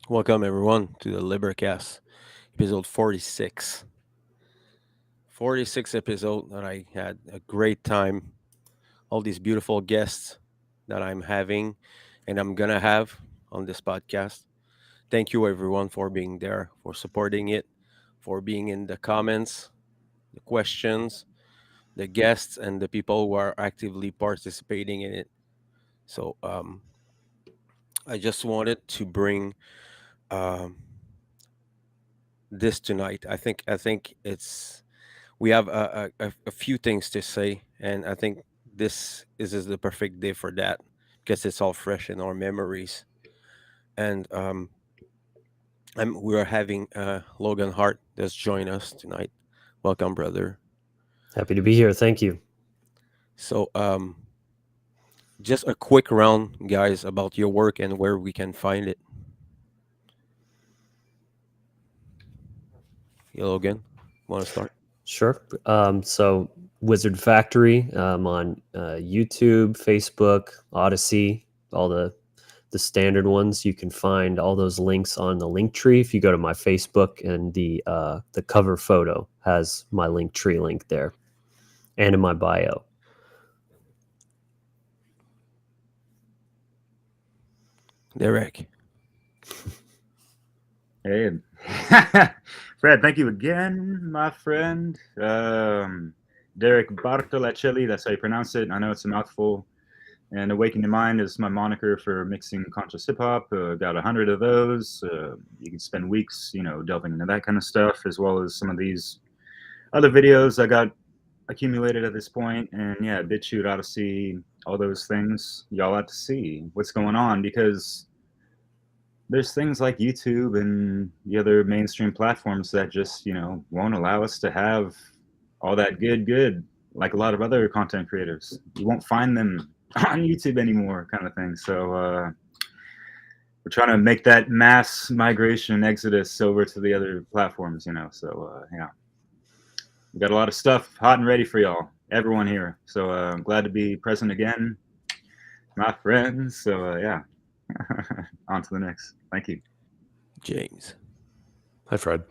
Welcome everyone to the LIBERcast episode 46. 46 episode that I had a great time. All these beautiful guests that I'm having and I'm gonna have on this podcast. Thank you everyone for being there, for supporting it, for being in the comments, the questions, the guests, and the people who are actively participating in it. So I just wanted to bring um, this tonight. I think it's we have a few things to say, and I think this is the perfect day for that because it's all fresh in our memories. And we are having Logan Hart that's join us tonight. Welcome, brother. Happy to be here. Thank you. So just a quick round, guys, about your work and where we can find it. Yeah, Logan, want to start? Sure. So Wizard Factory on YouTube, Facebook, Odysee, all the standard ones. You can find all those links on the link tree. If you go to my Facebook, and the cover photo has my link tree link there, and in my bio. Derek. Hey, Fred, thank you again, my friend. Derek Bartolacelli, that's how you pronounce it. I know it's a mouthful. And Awaken Your Mind is my moniker for mixing conscious hip hop. Got 100 of those. You can spend weeks, delving into that kind of stuff, as well as some of these other videos I got accumulated at this point. And yeah, BitChute, Odysee, all those things. Y'all have to see what's going on, because there's things like YouTube and the other mainstream platforms that just, won't allow us to have all that good, like a lot of other content creators. You won't find them on YouTube anymore, kind of thing. So we're trying to make that mass migration exodus over to the other platforms, So yeah, we got a lot of stuff hot and ready for y'all, everyone here. So I'm glad to be present again, my friends. So yeah. On to the next. Thank you. James. Hi, Fred.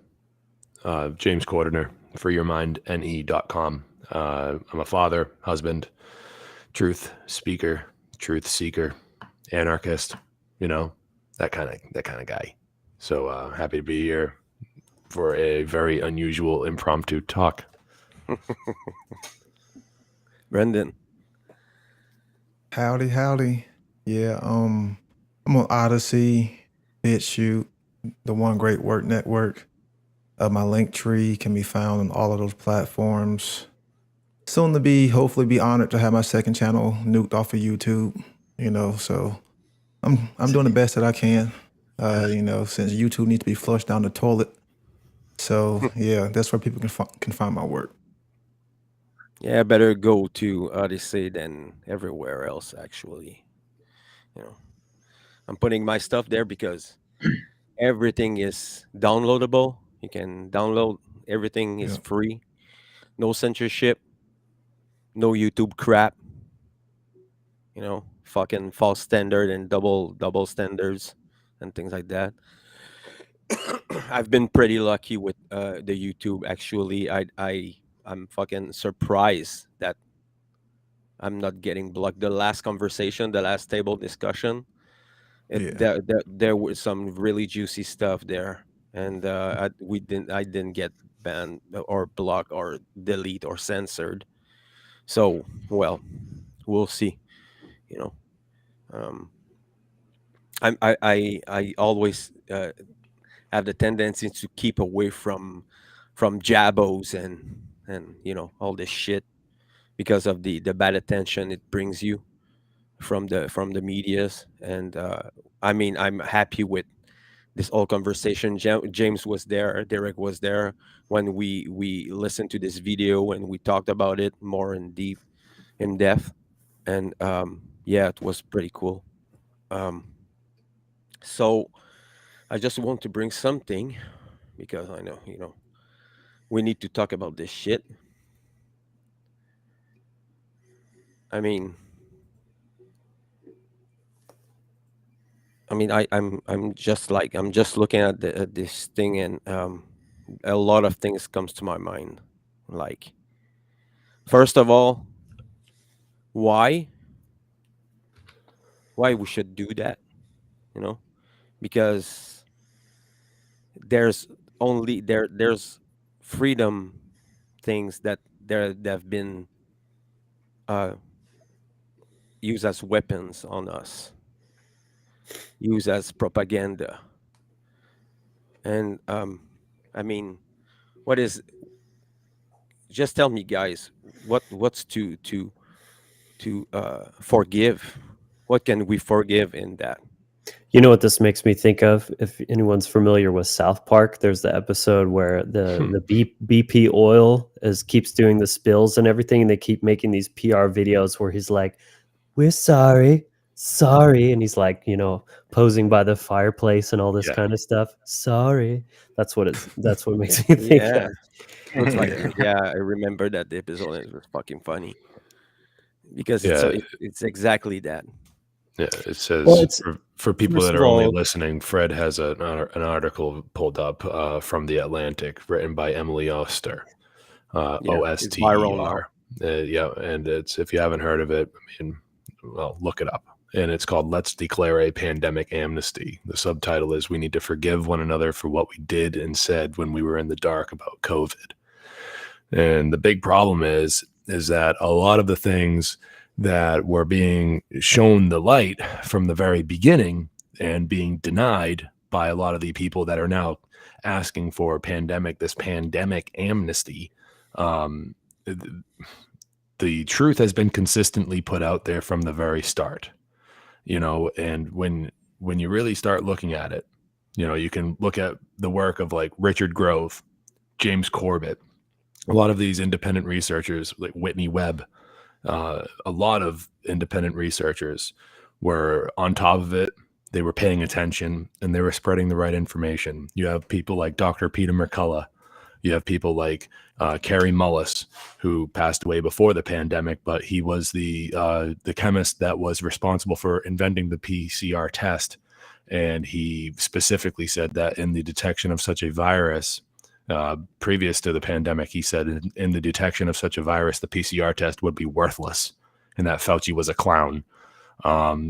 James Cordiner, freeyourmindne.com. I'm a father, husband, truth speaker, truth seeker, anarchist, that kind of guy. So happy to be here for a very unusual impromptu talk. Brendan. Howdy. Yeah, I'm on Odysee, BitChute, the One Great Work Network. My link tree can be found on all of those platforms. Soon to be, hopefully be honored to have my second channel nuked off of YouTube, so I'm doing the best that I can, since YouTube needs to be flushed down the toilet. So yeah, that's where people can find my work. Yeah, better go to Odysee than everywhere else, actually. I'm putting my stuff there because everything is downloadable. You can download everything is free. No censorship. No YouTube crap. Fucking false standard and double standards. and things like that. I've been pretty lucky with the YouTube. Actually, I'm fucking surprised that I'm not getting blocked. The last conversation, the last table discussion, Yeah. there was some really juicy stuff there, and I didn't get banned or blocked or delete or censored. So, well, we'll see. You know, um, I always have the tendency to keep away from jabos and all this shit because of the bad attention it brings you from the medias. And I mean, I'm happy with this whole conversation. James was there, Derek was there when we listened to this video and we talked about it more in depth. And yeah, it was pretty cool. So I just want to bring something because I know, we need to talk about this shit. I mean, I'm just looking at this thing, and a lot of things comes to my mind. Like, first of all, why we should do that, you know? Because there's freedom things that have been uh, used as weapons on us, used as propaganda, and I mean, what is just tell me, guys, what's to forgive? What can we forgive in that? You know what this makes me think of? If anyone's familiar with South Park, there's the episode where the BP oil keeps doing the spills and everything, and they keep making these PR videos where he's like, "We're sorry, sorry," and he's like, posing by the fireplace and all this Yeah. kind of stuff. Sorry, that's what makes me think Yeah, of. looks like yeah. I remember that episode. It was fucking funny because Yeah. it's exactly that. Yeah, it says Well, it's for people first that of are only all, listening, Fred has an article pulled up from The Atlantic written by Emily Oster, Yeah, it's viral now. Oster. Yeah, and it's, if you haven't heard of it, I mean, well, look it up. And it's called "Let's Declare a Pandemic Amnesty." The subtitle is "We need to forgive one another for what we did and said when we were in the dark about COVID." And the big problem is that a lot of the things that were being shown the light from the very beginning and being denied by a lot of the people that are now asking for this pandemic amnesty. The truth has been consistently put out there from the very start, and when you really start looking at it, you can look at the work of like Richard Grove, James Corbett, a lot of these independent researchers like Whitney Webb. A lot of independent researchers were on top of it. They were paying attention and they were spreading the right information. You have people like Dr. Peter McCullough. You have people like Carrie Mullis, who passed away before the pandemic, but he was the chemist that was responsible for inventing the PCR test. And he specifically said that in the detection of such a virus, previous to the pandemic, he said in the detection of such a virus, the PCR test would be worthless, and that Fauci was a clown.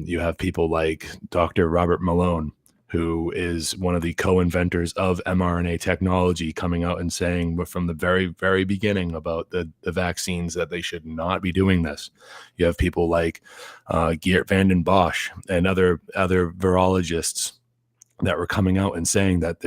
You have people like Dr. Robert Malone, who is one of the co-inventors of mRNA technology, coming out and saying from the very, very beginning about the vaccines that they should not be doing this. You have people like Geert Vanden Bosch and other virologists that were coming out and saying that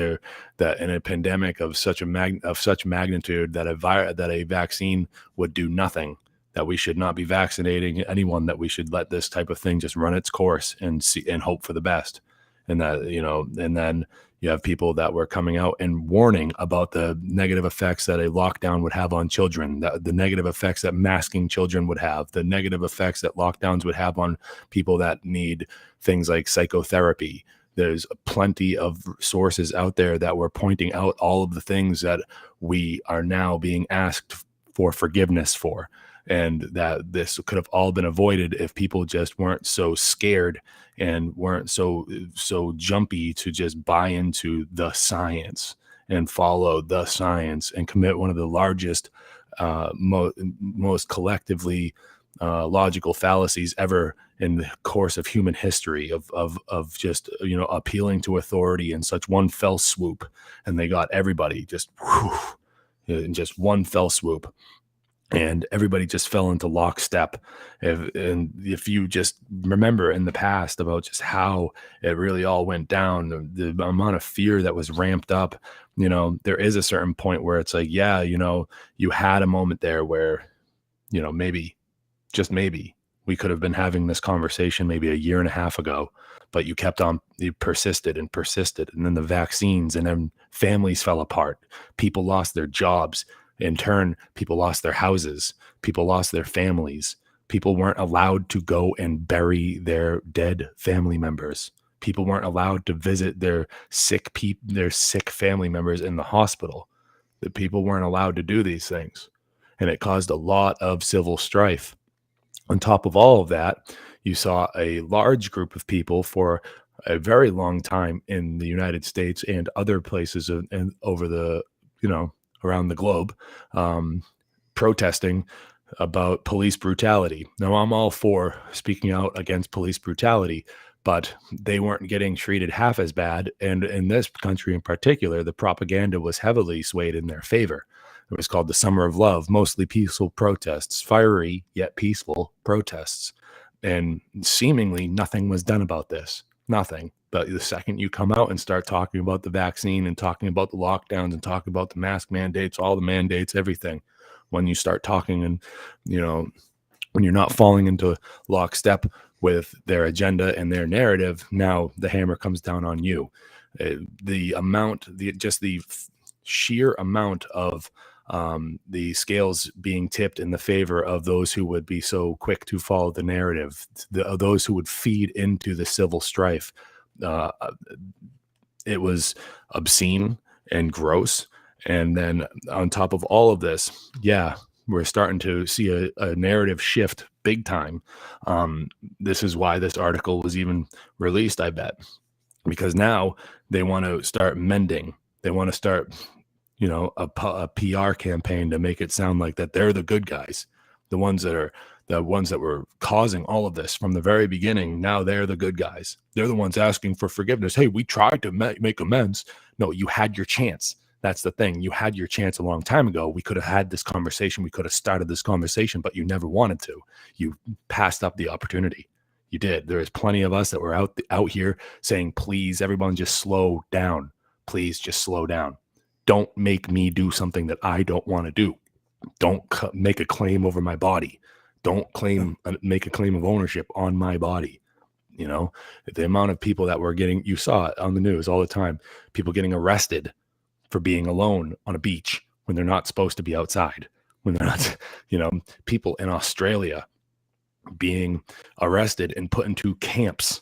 in a pandemic of such magnitude that a vaccine would do nothing, that we should not be vaccinating anyone, that we should let this type of thing just run its course and hope for the best. And that, and then you have people that were coming out and warning about the negative effects that a lockdown would have on children, the negative effects that masking children would have, the negative effects that lockdowns would have on people that need things like psychotherapy. There's plenty of sources out there that were pointing out all of the things that we are now being asked for forgiveness for, and that this could have all been avoided if people just weren't so scared and weren't so jumpy to just buy into the science and follow the science and commit one of the largest, most collectively logical fallacies ever in the course of human history of just, appealing to authority in such one fell swoop. And they got everybody just in just one fell swoop. And everybody just fell into lockstep. And if you just remember in the past about just how it really all went down, the amount of fear that was ramped up, there is a certain point where it's like, yeah, you had a moment there where, maybe, just maybe, we could have been having this conversation maybe a year and a half ago, but you persisted and persisted. And then the vaccines, and then families fell apart. People lost their jobs. In turn, people lost their houses. People lost their families. People weren't allowed to go and bury their dead family members. People weren't allowed to visit their sick family members in the hospital. The people weren't allowed to do these things. And it caused a lot of civil strife. On top of all of that, you saw a large group of people for a very long time in the United States and other places and over the, around the globe, protesting about police brutality. Now, I'm all for speaking out against police brutality, but they weren't getting treated half as bad. And in this country in particular, the propaganda was heavily swayed in their favor. It was called the Summer of Love, mostly peaceful protests, fiery yet peaceful protests. And seemingly nothing was done about this. Nothing. But the second you come out and start talking about the vaccine and talking about the lockdowns and talking about the mask mandates, all the mandates, everything, when you start talking and, when you're not falling into lockstep with their agenda and their narrative, now the hammer comes down on you. The sheer amount of the scales being tipped in the favor of those who would be so quick to follow the narrative, those who would feed into the civil strife. It was obscene and gross. And then on top of all of this, we're starting to see a narrative shift big time. This is why this article was even released, I bet, because now they want to start mending. They want to start, a PR campaign to make it sound like that they're the good guys, the ones that were causing all of this from the very beginning. Now they're the good guys. They're the ones asking for forgiveness. Hey, we tried to make amends. No, you had your chance. That's the thing. You had your chance a long time ago. We could have had this conversation. We could have started this conversation, but you never wanted to. You passed up the opportunity. You did. There is plenty of us that were out here saying, please, everyone just slow down. Please just slow down. Don't make me do something that I don't want to do. Don't make a claim over my body. Don't make a claim of ownership on my body. The amount of people that were you saw it on the news all the time, people getting arrested for being alone on a beach when they're not supposed to be outside, when they're not, people in Australia being arrested and put into COVID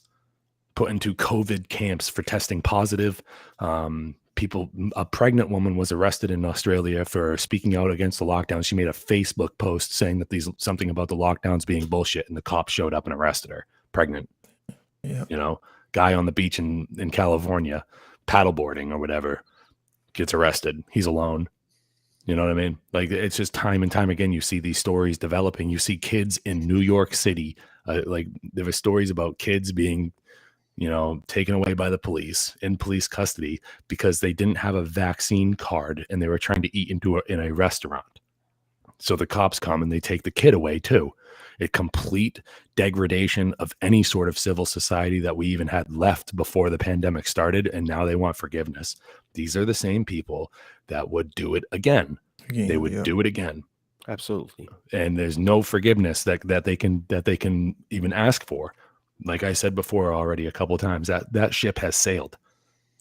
camps for testing positive. A pregnant woman was arrested in Australia for speaking out against the lockdown. She made a Facebook post saying that something about the lockdowns being bullshit, and the cops showed up and arrested her, pregnant. Yeah. Guy on the beach in California, paddleboarding or whatever, gets arrested. He's alone. You know what I mean? Like, it's just time and time again, you see these stories developing. You see kids in New York City. Like, there were stories about kids being taken away by the police in police custody because they didn't have a vaccine card and they were trying to eat in a restaurant. So the cops come and they take the kid away too. A complete degradation of any sort of civil society that we even had left before the pandemic started. And now they want forgiveness. These are the same people that would do it again. They would do it again. Absolutely. And there's no forgiveness that they can even ask for. Like I said before already a couple of times, that ship has sailed.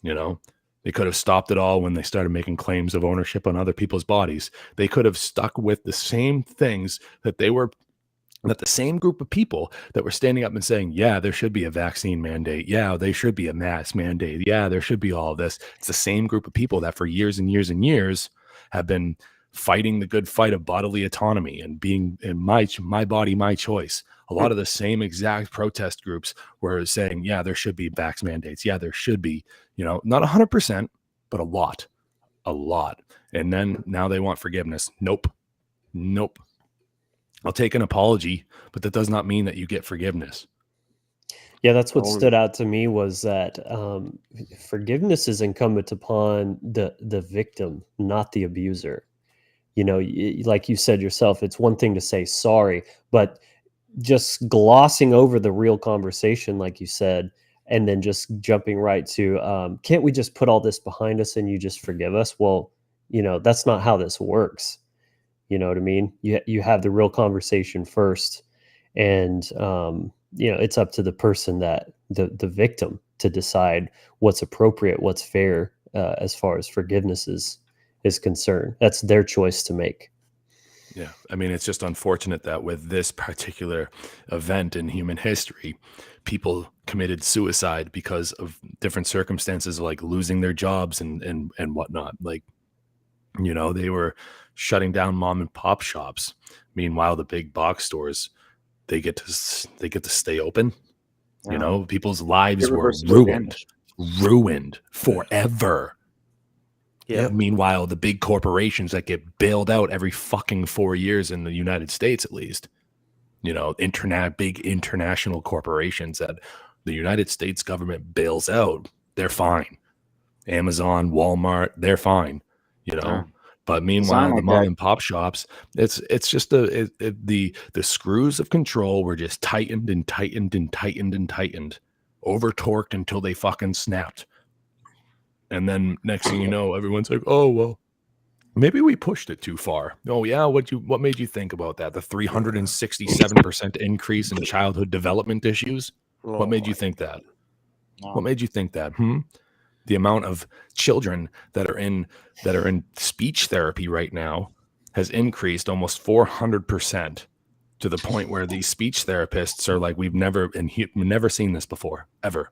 They could have stopped it all when they started making claims of ownership on other people's bodies. They could have stuck with the same things that the same group of people that were standing up and saying, yeah, there should be a vaccine mandate. Yeah, there should be a mask mandate. Yeah, there should be all of this. It's the same group of people that for years and years and years have been fighting the good fight of bodily autonomy and being in my body, my choice. A lot of the same exact protest groups were saying, yeah, there should be vax mandates. Yeah, there should be, not 100%, but a lot. And then now they want forgiveness. Nope. I'll take an apology, but that does not mean that you get forgiveness. Yeah, that's what Only- stood out to me was that forgiveness is incumbent upon the victim, not the abuser. Like you said yourself, it's one thing to say sorry, but just glossing over the real conversation, like you said, and then just jumping right to, can't we just put all this behind us and you just forgive us? Well, that's not how this works. You know what I mean? You have the real conversation first, and it's up to the person, that the victim, to decide what's appropriate, what's fair, as far as forgiveness is concerned. That's their choice to make. Yeah. I mean, it's just unfortunate that with this particular event in human history, people committed suicide because of different circumstances, like losing their jobs and whatnot. Like, they were shutting down mom and pop shops. Meanwhile, the big box stores, they get to stay open. People's lives were Irreversible ruined damage. forever. Yeah. Meanwhile, the big corporations that get bailed out every fucking 4 years in the United States, at least, big international corporations that the United States government bails out, they're fine. Amazon, Walmart, they're fine. Yeah. But meanwhile, like the mom that. and pop shops, it's just the screws of control were just tightened and tightened and tightened and tightened, over torqued until they fucking snapped. And then next thing you know, everyone's like, "Oh well, maybe we pushed it too far." Oh yeah, what made you think about that? The 367% increase in childhood development issues. What made you think that? What made you think that? The amount of children that are in speech therapy right now has increased almost 400%, to the point where these speech therapists are like, we've never seen this before, ever.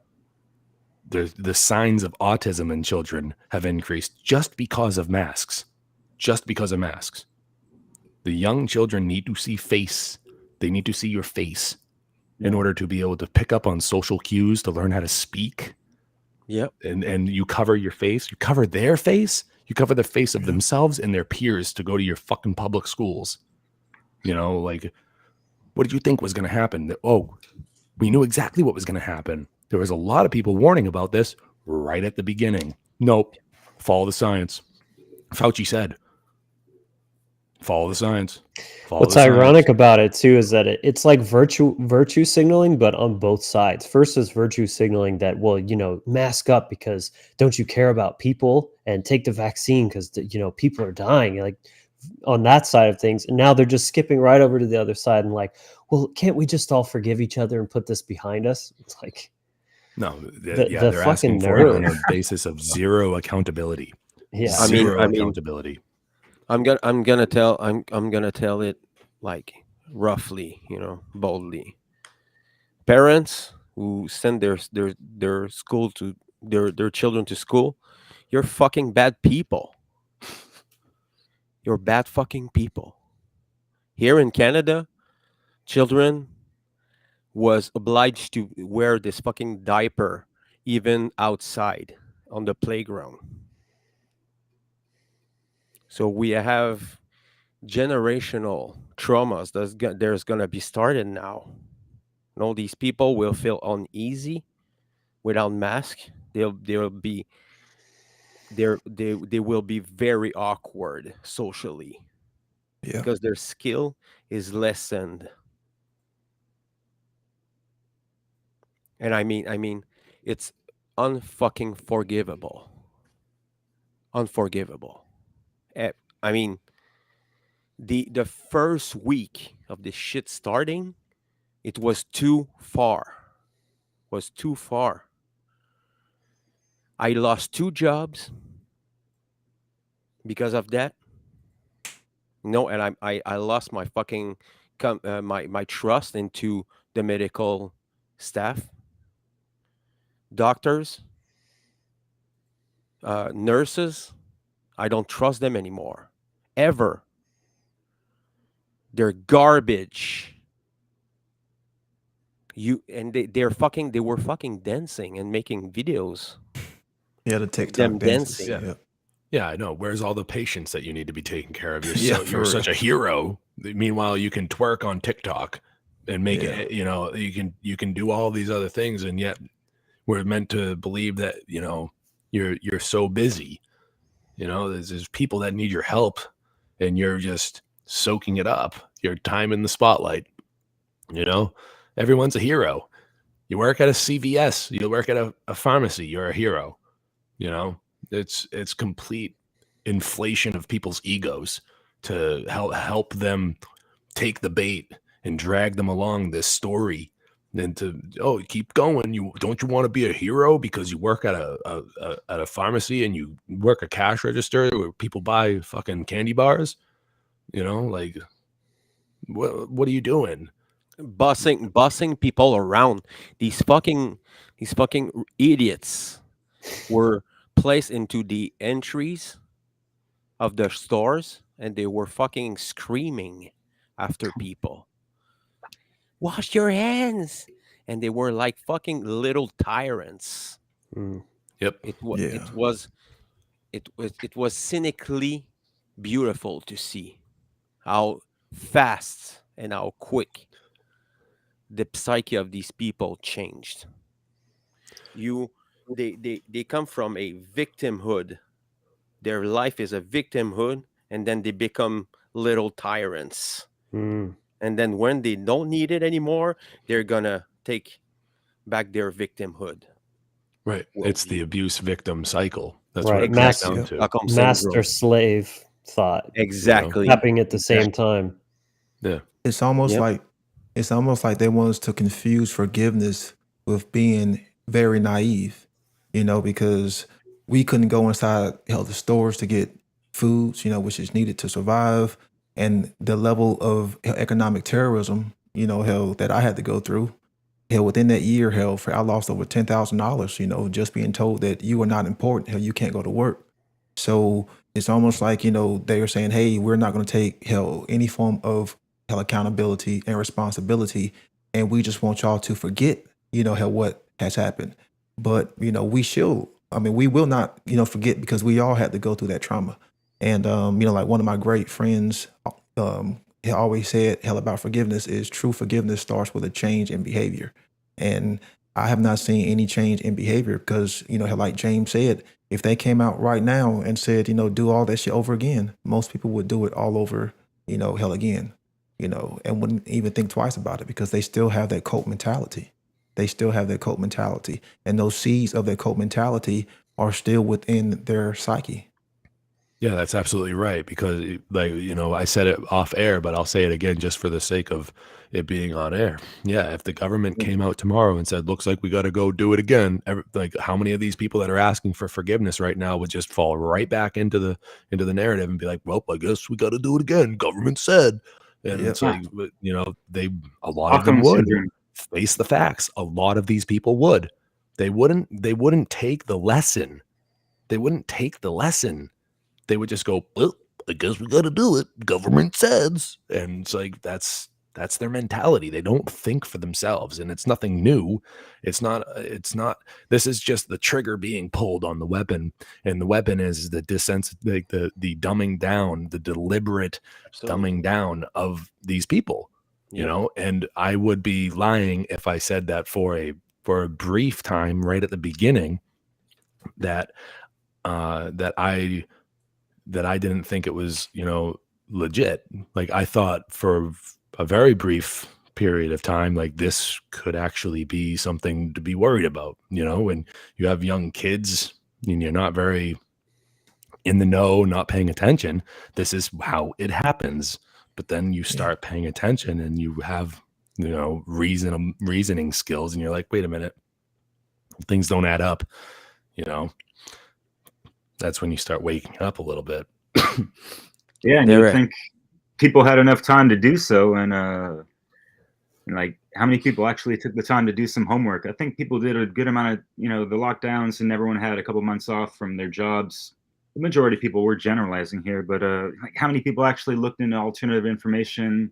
The signs of autism in children have increased just because of masks. The young children need to see face. They need to see your face in order to be able to pick up on social cues, to learn how to speak. Yep. And you cover your face, you cover their face, you cover the face of themselves and their peers to go to your fucking public schools. Like, what did you think was going to happen? We knew exactly what was going to happen. There was a lot of people warning about this right at the beginning. Nope. Follow the science. Fauci said, follow the science. What's ironic about it too is that it's like virtue signaling, but on both sides. First is virtue signaling that, well, mask up because don't you care about people, and take the vaccine because people are dying, like on that side of things. And now they're just skipping right over to the other side and like, well, can't we just all forgive each other and put this behind us? It's like, no, the they're asking for it on a basis of zero accountability. Yeah, Zero accountability. I'm gonna tell it like roughly, boldly. Parents who send their school to their children to school, you're fucking bad people. You're bad fucking people. Here in Canada, children was obliged to wear this fucking diaper even outside on the playground. So we have generational traumas there's gonna be started now. And all these people will feel uneasy without mask. They'll be they will be very awkward socially Yeah. because their skill is lessened. And I mean, it's unfucking forgivable. Unforgivable. I mean, the first week of this shit starting, it was too far. Was too far. I lost 2 jobs because of that. No, and I lost my fucking my trust into the medical staff, doctors, nurses. I don't trust them anymore, ever. They're garbage. They were fucking dancing and making videos Yeah, the of them TikTok dances. dancing. Yeah. Yep. Yeah, I know. Where's all the patients that you need to be taking care of? Yeah, You're for such real. a hero. Meanwhile, you can twerk on TikTok and make Yeah. it, you can do all these other things, and yet we're meant to believe that, you're so busy. There's people that need your help, and you're just soaking it up. Your time in the spotlight. Everyone's a hero. You work at a CVS, you work at a pharmacy, you're a hero. You know, it's complete inflation of people's egos to help them take the bait and drag them along this story. And keep going. You want to be a hero because you work at a pharmacy and you work a cash register where people buy fucking candy bars. Like what are you doing? Bussing people around. These fucking idiots were placed into the entries of the stores, and they were fucking screaming after people. Wash your hands, and they were like fucking little tyrants. Mm. Yep. Yeah. It was cynically beautiful to see how fast and how quick the psyche of these people changed. You they come from a victimhood. Their life is a victimhood, and then they become little tyrants. Mm. And then when they don't need it anymore, they're gonna take back their victimhood Right. It's the worldview. abuse victim cycle. That's what Right. it comes Exactly. down Yep. to. Stockholm Master syndrome. slave thought Exactly. happening at the same Exactly. time. Yeah. It's almost Yep. like they want us to confuse forgiveness with being very naive, because we couldn't go inside the stores to get foods, which is needed to survive, and the level of economic terrorism, hell that I had to go through. Hell, within that year, I lost over $10,000, just being told that you are not important. Hell, you can't go to work. So it's almost like, they are saying, hey, we're not going to take any form of accountability and responsibility. And we just want y'all to forget, what has happened. But, we will not, forget, because we all had to go through that trauma. And, like one of my great friends, he always said, hell, about forgiveness is true forgiveness starts with a change in behavior. And I have not seen any change in behavior because, like James said, if they came out right now and said, do all that shit over again, most people would do it all over, hell again, and wouldn't even think twice about it because they still have that cult mentality. They still have that cult mentality. And those seeds of that cult mentality are still within their psyche. Yeah, that's absolutely right. Because, I said it off air, but I'll say it again just for the sake of it being on air. Yeah, if the government came out tomorrow and said, "Looks like we got to go do it again," how many of these people that are asking for forgiveness right now would just fall right back into the narrative and be like, "Well, I guess we got to do it again. Government said," and Yep. it's like, a lot of them Stockholm would syndrome. face the facts. A lot of these people would. They wouldn't take the lesson. They wouldn't take the lesson. They would just go, "Well, I guess we got to do it. Government says," and it's like that's their mentality. They don't think for themselves, and it's nothing new. It's not. This is just the trigger being pulled on the weapon, and the weapon is the the dumbing down, the deliberate Absolutely. dumbing down of these people. Yep. And I would be lying if I said that for a brief time right at the beginning that that I didn't think it was, legit. Like I thought for a very brief period of time, like this could actually be something to be worried about, when you have young kids and you're not very in the know, not paying attention. This is how it happens. But then you Yeah. start paying attention and you have, reasoning skills, and you're like, wait a minute, things don't add up, you know. That's when you start waking up a little bit. Yeah, and There you'd think people had enough time to do so, and like how many people actually took the time to do some homework? I think people did a good amount of, the lockdowns, and everyone had a couple months off from their jobs. The majority of people, we're generalizing here, but like how many people actually looked into alternative information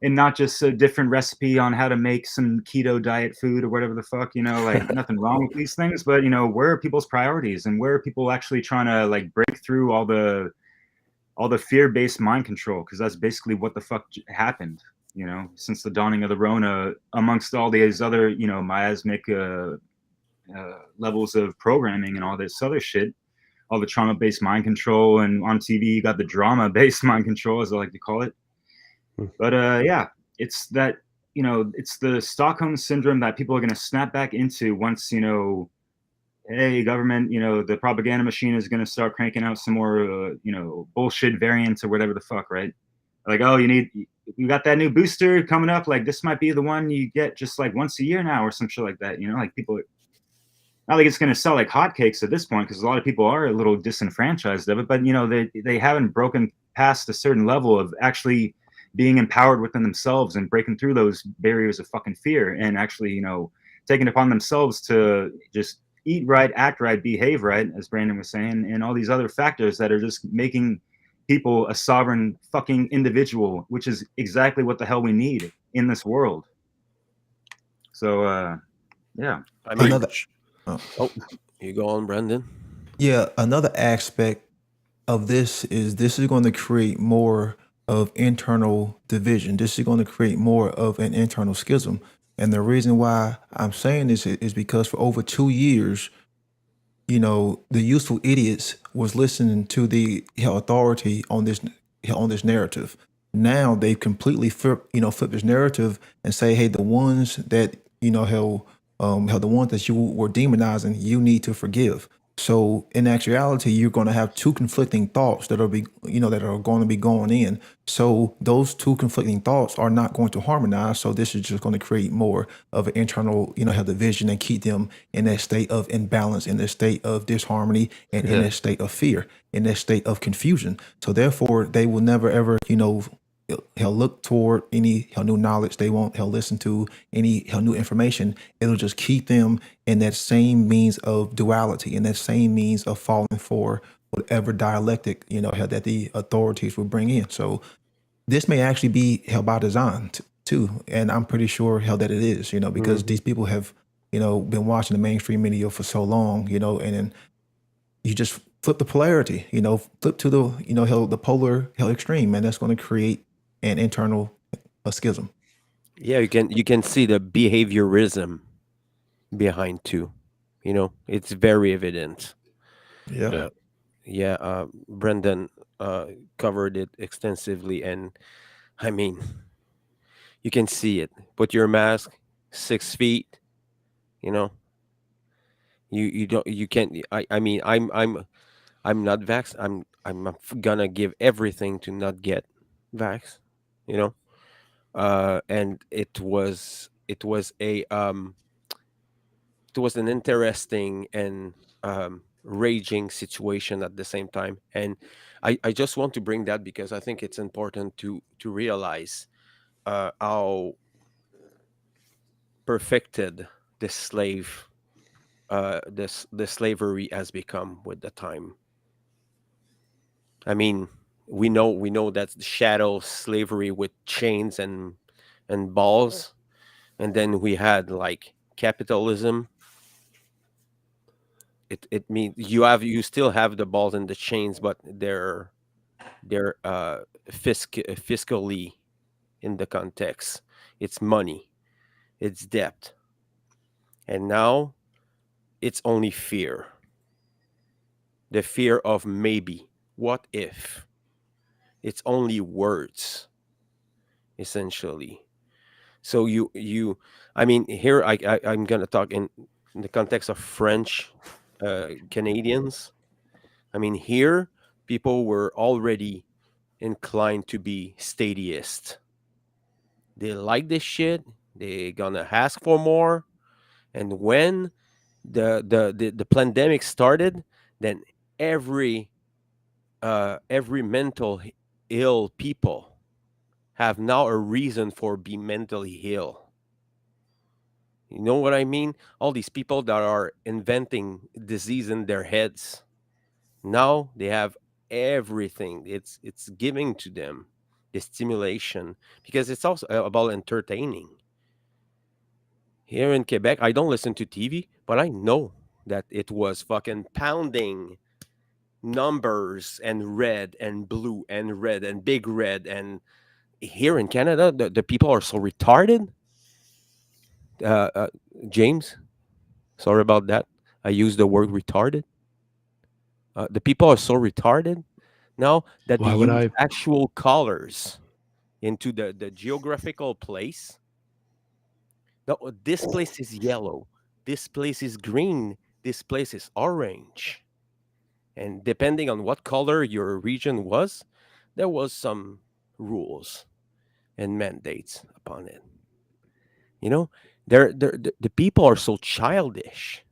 and not just a different recipe on how to make some keto diet food or whatever the fuck, like nothing wrong with these things, but where are people's priorities, and where are people actually trying to like break through all the fear-based mind control, because that's basically what the fuck happened, since the dawning of the Rona, amongst all these other, miasmic levels of programming and all this other shit, all the trauma-based mind control, and on TV you got the drama-based mind control, as I like to call it. But yeah, it's that, it's the Stockholm syndrome that people are going to snap back into once, hey, government, the propaganda machine is going to start cranking out some more, bullshit variants or whatever the fuck, right? Like, oh, you got that new booster coming up. Like, this might be the one you get just like once a year now or some shit like that. Like people, not like it's going to sell like hotcakes at this point, because a lot of people are a little disenfranchised of it. But, they haven't broken past a certain level of actually being empowered within themselves and breaking through those barriers of fucking fear, and actually, taking upon themselves to just eat right, act right, behave right, as Brandon was saying, and all these other factors that are just making people a sovereign fucking individual, which is exactly what the hell we need in this world. So, yeah. I mean, Another, oh, you go on, Brendan. yeah, another aspect of this is going to create more of internal division. This is going to create more of an internal schism. And the reason why I'm saying this is because for over 2 years, the useful idiots was listening to the authority on this narrative. Now they've completely flip this narrative and say, hey, the ones that hell the ones that you were demonizing, you need to forgive. So in actuality, you're going to have two conflicting thoughts that are going to be going in. So those two conflicting thoughts are not going to harmonize. So this is just going to create more of an internal, have division, and keep them in that state of imbalance, in that state of disharmony, and in that state of fear, in that state of confusion. So therefore, they will never ever, he'll look toward any new knowledge. They won't he'll listen to any new information. It'll just keep them in that same means of duality, in that same means of falling for whatever dialectic that the authorities will bring in. So this may actually be held by design too, and I'm pretty sure hell that it is. Because these people have been watching the mainstream media for so long. And then you just flip the polarity. Flip to the the polar extreme, and that's going to create an internal schism. Yeah, you can see the behaviorism behind too. It's very evident. Yeah. Yeah, Brendan covered it extensively, and I mean, you can see it. Put your mask 6 feet. You know, you don't you can't. I mean, I'm not vax. I'm gonna give everything to not get vax. You know, and it was an interesting and raging situation at the same time. And I just want to bring that because I think it's important to realize how perfected the slave the slavery has become with the time. I mean, we know that's the shadow slavery with chains and balls, and then we had like capitalism. It means you still have the balls and the chains, but they're fiscally in the context. It's money, it's debt, and now it's only fear. The fear of maybe, what if? It's only words, essentially. So I mean, here I'm gonna talk in the context of French Canadians. I mean, here people were already inclined to be statiist. They like this shit. They gonna ask for more. And when the pandemic started, then every every ill people have now a reason for be mentally ill. You know what I mean? All these people that are inventing disease in their heads, now they have everything. It's giving to them. the stimulation, because it's also about entertaining. Here in Quebec, I don't listen to TV, but I know that it was fucking pounding numbers and red and blue and red and big red. And here in Canada, the people are so retarded. Uh, uh, James, sorry about that. I used the word retarded. The people are so retarded now that they Why would use I? actual colors into the geographical place. No, this place is yellow. This place is green. This place is orange. And depending on what color your region was, there was some rules and mandates upon it. You know, the people are so childish.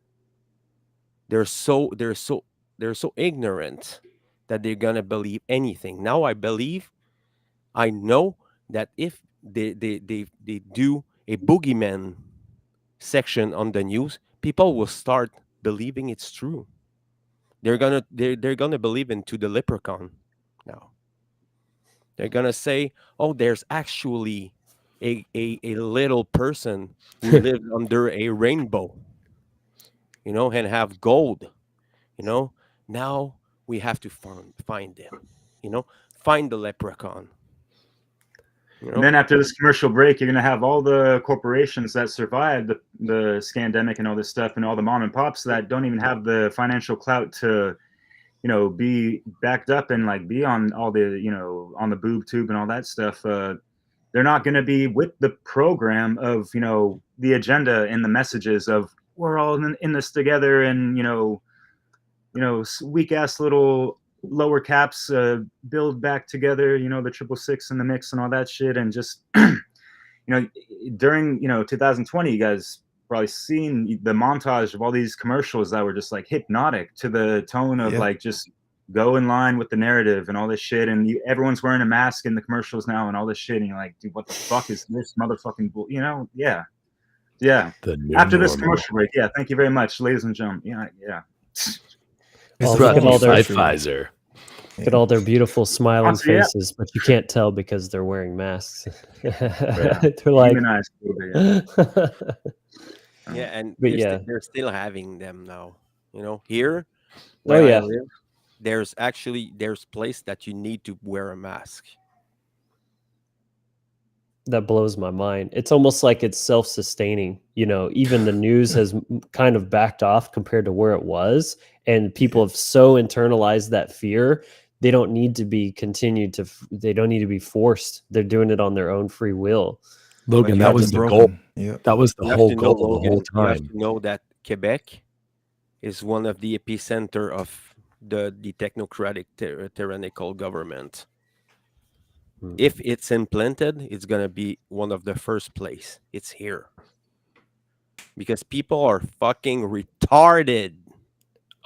They're so they're so they're so ignorant that they're gonna believe anything. Now I know that if they do a boogeyman section on the news, people will start believing it's true. They're gonna believe into the leprechaun now. They're gonna say, "Oh, there's actually a little person who lives under a rainbow, and have gold. You know, now we have to find them. Find the leprechaun. You And know, then after this commercial break, you're going to have all the corporations that survived the scandemic and all this stuff, and all the mom and pops that don't even have the financial clout to, be backed up and like be on all the, on the boob tube and all that stuff. They're not going to be with the program of, the agenda and the messages of we're all in this together, and weak ass little lower caps build back together, the 666 in the mix and all that shit. And just during 2020, you guys probably seen the montage of all these commercials that were just like hypnotic to the tone of like just go in line with the narrative and all this shit. And everyone's wearing a mask in the commercials now and all this shit, and you're like, dude, what the fuck is this motherfucking bull? Yeah. After this commercial break, thank you very much, ladies and gentlemen. Well, It's look at all their Pfizer. look at all their beautiful smiling Sponsor, yeah. faces, but you can't tell because they're wearing masks. They're like, Demonized a little bit, yeah, and but yeah. they're still having them now. Here Oh where I yeah, live, there's place that you need to wear a mask. that blows my mind. It's almost like it's self-sustaining. Even the news has kind of backed off compared to where it was, and people have so internalized that fear. They don't need to be they don't need to be forced. They're doing it on their own free will. Logan, you that have was to the be goal. broken. Yep. That was the You have whole to know, goal the Logan, whole you have time. to know that Quebec is one of the epicenter of the technocratic tyrannical government. If it's implanted, it's gonna be one of the first place. It's here because people are fucking retarded.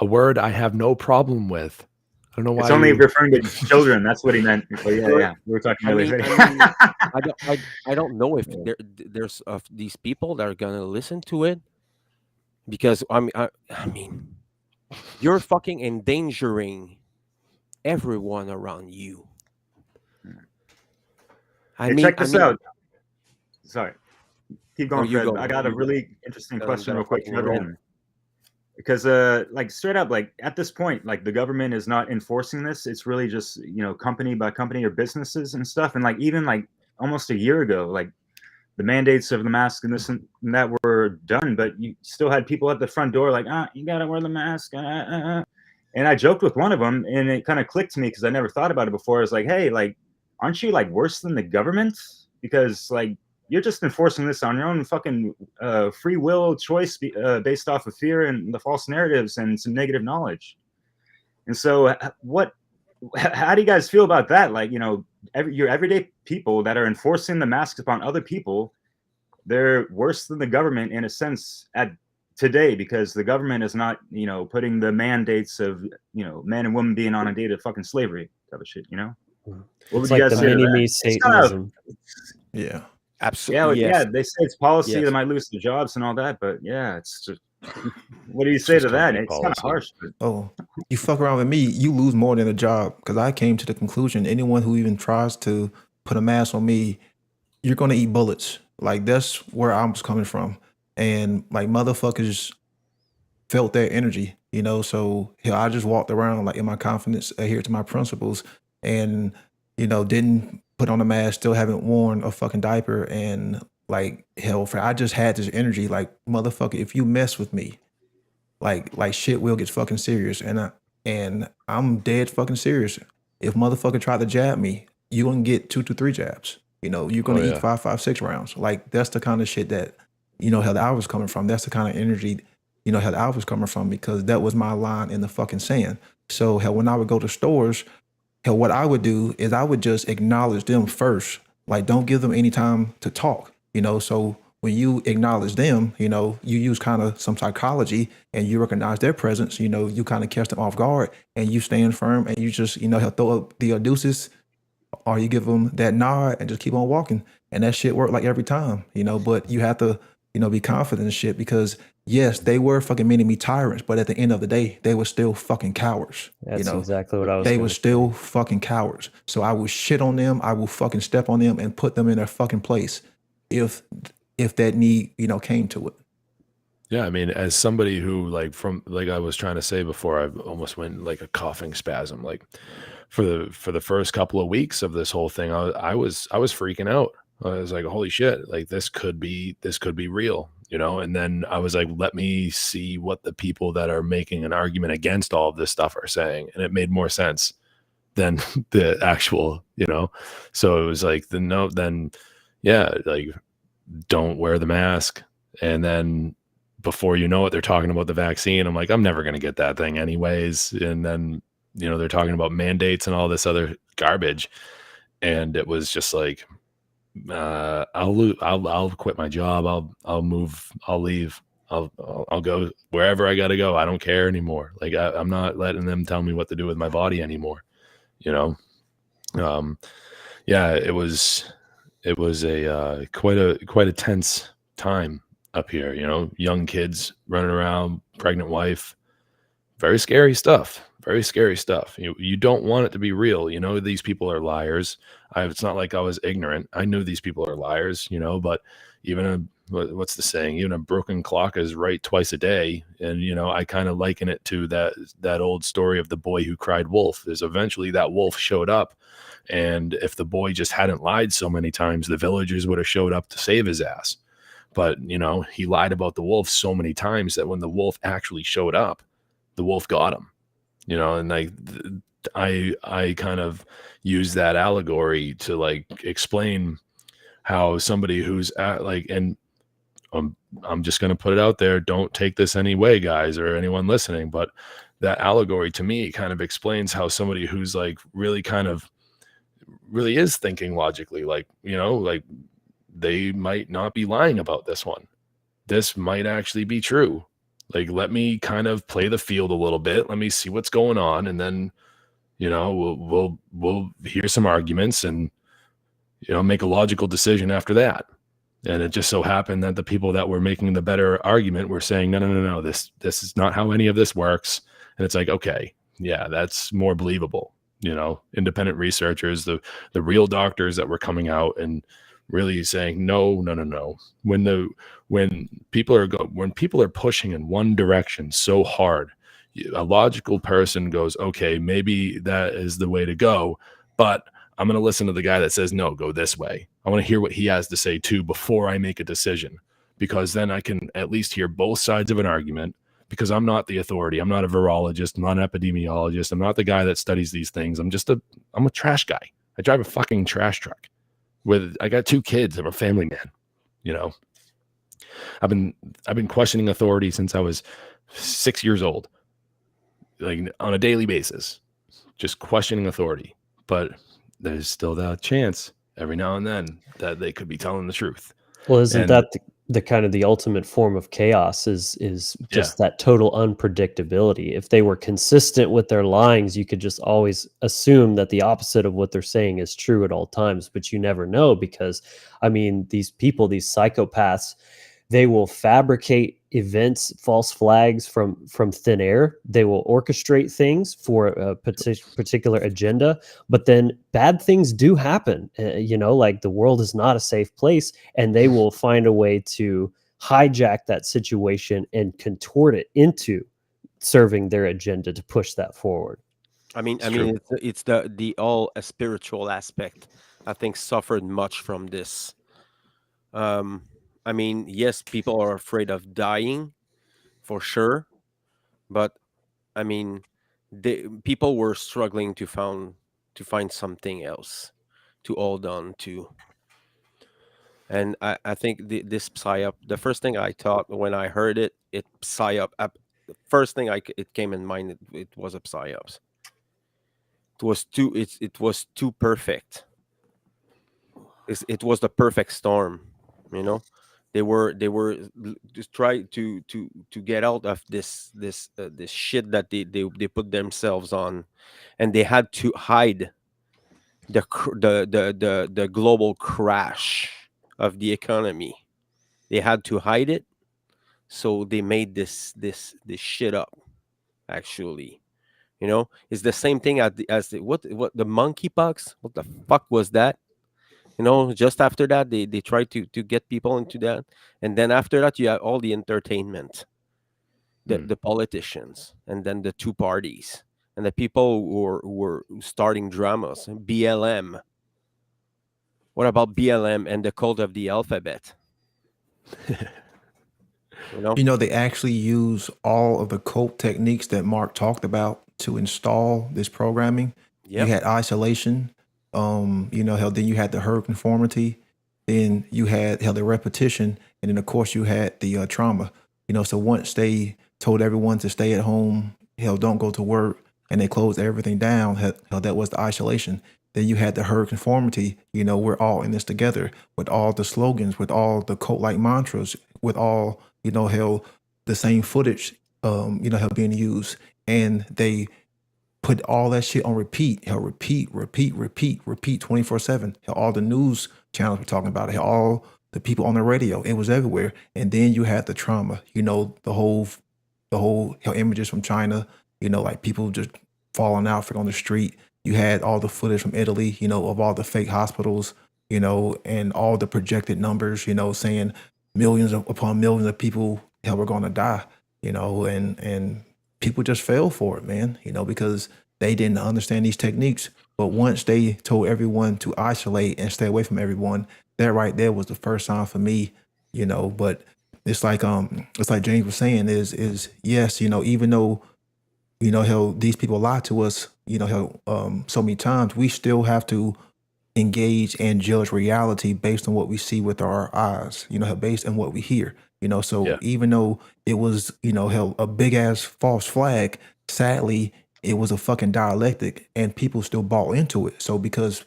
A word I have no problem with. I don't know why. It's only referring to children. That's what he meant. But yeah. We were talking earlier. I don't know if there's of these people that are gonna listen to it, because I mean, you're fucking endangering everyone around you. Check this out. Sorry. Keep going, you Fred. go. I got a really interesting question real quick for fucking roll. everyone. Because like straight up, like at this point, like the government is not enforcing this. It's really just, company by company or businesses and stuff. And like even like almost a year ago, like the mandates of the mask and this and that were done, but you still had people at the front door like, you gotta wear the mask. And I joked with one of them, and it kind of clicked to me because I never thought about it before. I was like, hey, like, aren't you like worse than the government? Because like you're just enforcing this on your own fucking free will choice based off of fear and the false narratives and some negative knowledge. And so how do you guys feel about that? Like, your everyday people that are enforcing the masks upon other people, they're worse than the government in a sense at today, because the government is not, putting the mandates of, man and woman being on a date of fucking slavery type of shit, What would It's you like guys the say to that? mini-me It's kind of- Satanism. Yeah. Absolutely. Yeah, Yes. they say it's policy. Yes. They might lose their jobs and all that, but yeah, it's just. What do you say to that? company It's kind of policy. harsh. But Oh, you fuck around with me, you lose more than a job. Because I came to the conclusion anyone who even tries to put a mask on me, you're gonna eat bullets. Like that's where I was coming from. And like motherfuckers felt that energy, you know. So yeah, I just walked around like in my confidence, adhere to my principles, and you know, didn't put on a mask, still haven't worn a fucking diaper, and like hell, I just had this energy, like motherfucker, if you mess with me, like shit will get fucking serious, and I'm dead fucking serious. If motherfucker try to jab me, you gonna get 2 to 3 jabs. You know, you're gonna Oh, eat yeah. 5, 5, 6 rounds. Like that's the kind of shit that you know how I was coming from. That's the kind of energy you know how I was coming from because that was my line in the fucking sand. So hell, when I would go to stores, hell, what I would do is I would just acknowledge them first. Like, don't give them any time to talk, you know. So when you acknowledge them, you know, you use kind of some psychology and you recognize their presence, you know, you kind of catch them off guard and you stand firm and you just, you know, he'll throw up the Odysseus or you give them that nod and just keep on walking. And that shit worked like every time, you know, but you have to, you know, be confident in shit because yes, they were fucking meaning me tyrants, but at the end of the day, they were still fucking cowards. You That's know, exactly what I was they going were to still fucking cowards. So I will shit on them. I will fucking step on them and put them in their fucking place if that need, you know, came to it. Yeah, I mean, as somebody who like I was trying to say before, I almost went like a coughing spasm. Like for the first couple of weeks of this whole thing, I was freaking out. I was like, holy shit, like this could be real, you know? And then I was like, let me see what the people that are making an argument against all of this stuff are saying. And it made more sense than the actual, you know? So it was like then yeah, like don't wear the mask. And then before you know it, they're talking about the vaccine. I'm like, I'm never going to get that thing anyways. And then, you know, they're talking about mandates and all this other garbage. And it was just like, I'll quit my job. I'll move. I'll leave. I'll go wherever I got to go. I don't care anymore. Like I'm not letting them tell me what to do with my body anymore. You know? Yeah, it was a quite a tense time up here, you know, young kids running around, pregnant wife, very scary stuff. Very scary stuff. You don't want it to be real. You know, these people are liars. It's not like I was ignorant. I knew these people are liars, you know, but even what's the saying? Even a broken clock is right twice a day. And, you know, I kind of liken it to that old story of the boy who cried wolf. There's eventually that wolf showed up. And if the boy just hadn't lied so many times, the villagers would have showed up to save his ass. But, you know, he lied about the wolf so many times that when the wolf actually showed up, the wolf got him. You know, and like I kind of use that allegory to like explain how somebody who's and I'm just going to put it out there. Don't take this any way, guys, or anyone listening. But that allegory to me kind of explains how somebody who's like really is thinking logically, like, you know, like they might not be lying about this one. This might actually be true. Like, let me kind of play the field a little bit. Let me see what's going on. And then, you know, we'll hear some arguments and, you know, make a logical decision after that. And it just so happened that the people that were making the better argument were saying, no, this is not how any of this works. And it's like, okay, yeah, that's more believable. You know, independent researchers, the real doctors that were coming out and really saying, no. When people are pushing in one direction so hard, a logical person goes, okay, maybe that is the way to go, but I'm going to listen to the guy that says, no, go this way. I want to hear what he has to say too before I make a decision, because then I can at least hear both sides of an argument, because I'm not the authority. I'm not a virologist. I'm not an epidemiologist. I'm not the guy that studies these things. I'm a trash guy. I drive a fucking trash truck. I got 2 kids. I'm a family man. You know, I've been questioning authority since I was 6 years old, like on a daily basis, just questioning authority. But there's still that chance every now and then that they could be telling the truth. Well, isn't that the kind of the ultimate form of chaos is just that total unpredictability? If they were consistent with their lyings, you could just always assume that the opposite of what they're saying is true at all times, but you never know because, I mean, these people, these psychopaths, they will fabricate events, false flags from thin air. They will orchestrate things for a particular agenda, but then bad things do happen. Like the world is not a safe place, and they will find a way to hijack that situation and contort it into serving their agenda to push that forward. It's the all spiritual aspect. I think suffered much from this. Yes, people are afraid of dying, for sure, but people were struggling to find something else to hold on to. And I think this psyop, the first thing I thought when I heard it psyop, the first thing it came in mind, it was a psyops. It was too perfect. It was the perfect storm, you know. They were just try to get out of this shit that they put themselves on, and they had to hide the global crash of the economy. They had to hide it, so they made this shit up. Actually, it's the same thing as what the monkeypox. What the fuck was that? Just after that, they tried to get people into that, and then after that, you have all the entertainment, the politicians, and then the two parties, and the people who were starting dramas. BLM. What about BLM and the cult of the alphabet? They actually use all of the cult techniques that Mark talked about to install this programming. Yep. You had isolation, how then you had the herd conformity, then you had the repetition, and then of course you had the trauma. So once they told everyone to stay at home, don't go to work, and they closed everything down, that was the isolation. Then you had the herd conformity, we're all in this together, with all the slogans, with all the cult-like mantras, with all, the same footage, being used. And they put all that shit on repeat, repeat 24/7. All the news channels were talking about it, all the people on the radio, it was everywhere. And then you had the trauma, the whole images from China, like people just falling out on the street. You had all the footage from Italy, of all the fake hospitals, and all the projected numbers, saying millions upon millions of people were going to die, and people just fell for it, man, because they didn't understand these techniques. But once they told everyone to isolate and stay away from everyone, that right there was the first sign for me, but it's like James was saying is yes, even though these people lied to us, so many times, we still have to engage and judge reality based on what we see with our eyes, based on what we hear, so Yeah. even though it was, a big ass false flag, sadly, it was a fucking dialectic, and people still bought into it. So because,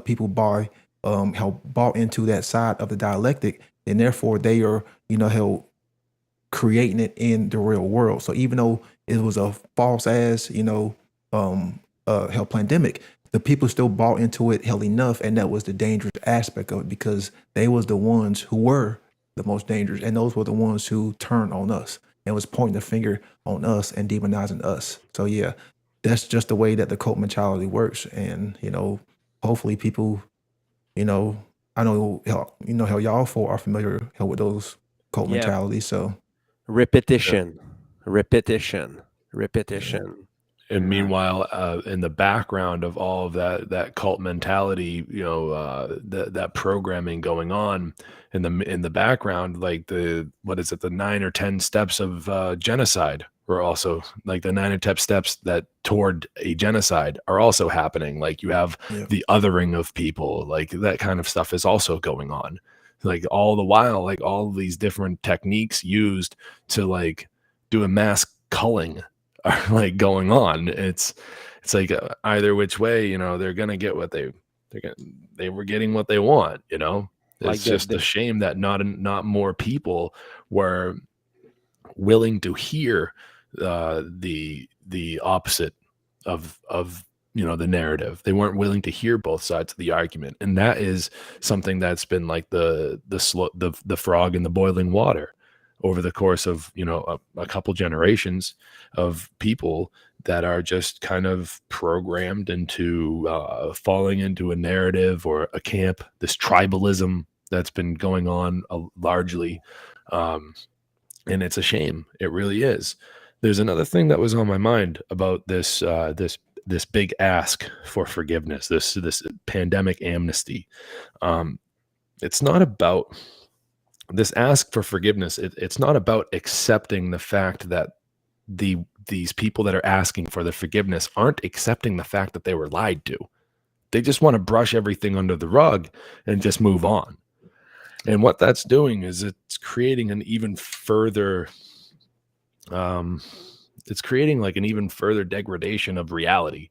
people bought into that side of the dialectic, and therefore they are, creating it in the real world. So even though it was a false ass, pandemic, the people still bought into it enough, and that was the dangerous aspect of it, because they was the ones who were the most dangerous, and those were the ones who turned on us and was pointing the finger on us and demonizing us. So yeah, that's just the way that the cult mentality works. And hopefully people, I know how y'all four are familiar with those cult Yeah. mentalities. So Repetition. And meanwhile, in the background of all of that cult mentality, that programming going on in the background, like the 9 or 10 steps of genocide were also, like the 9 or 10 steps that toward a genocide are also happening. Like you have the othering of people, like that kind of stuff is also going on. Like all the while, like all of these different techniques used to like do a mass culling are like going on. It's like either which way, they're gonna get what they were getting what they want. It's just a shame that not more people were willing to hear the opposite of the narrative. They weren't willing to hear both sides of the argument, and that is something that's been like the frog in the boiling water. over the course of, you know, a couple generations of people that are just kind of programmed into falling into a narrative or a camp, this tribalism that's been going on largely. And it's a shame. It really is. There's another thing that was on my mind about this big ask for forgiveness, this pandemic amnesty. It's not about this ask for forgiveness. It's not about accepting the fact that these people that are asking for the forgiveness aren't accepting the fact that they were lied to. They just want to brush everything under the rug and just move on. And what that's doing is it's creating an even further, it's creating like an even further degradation of reality.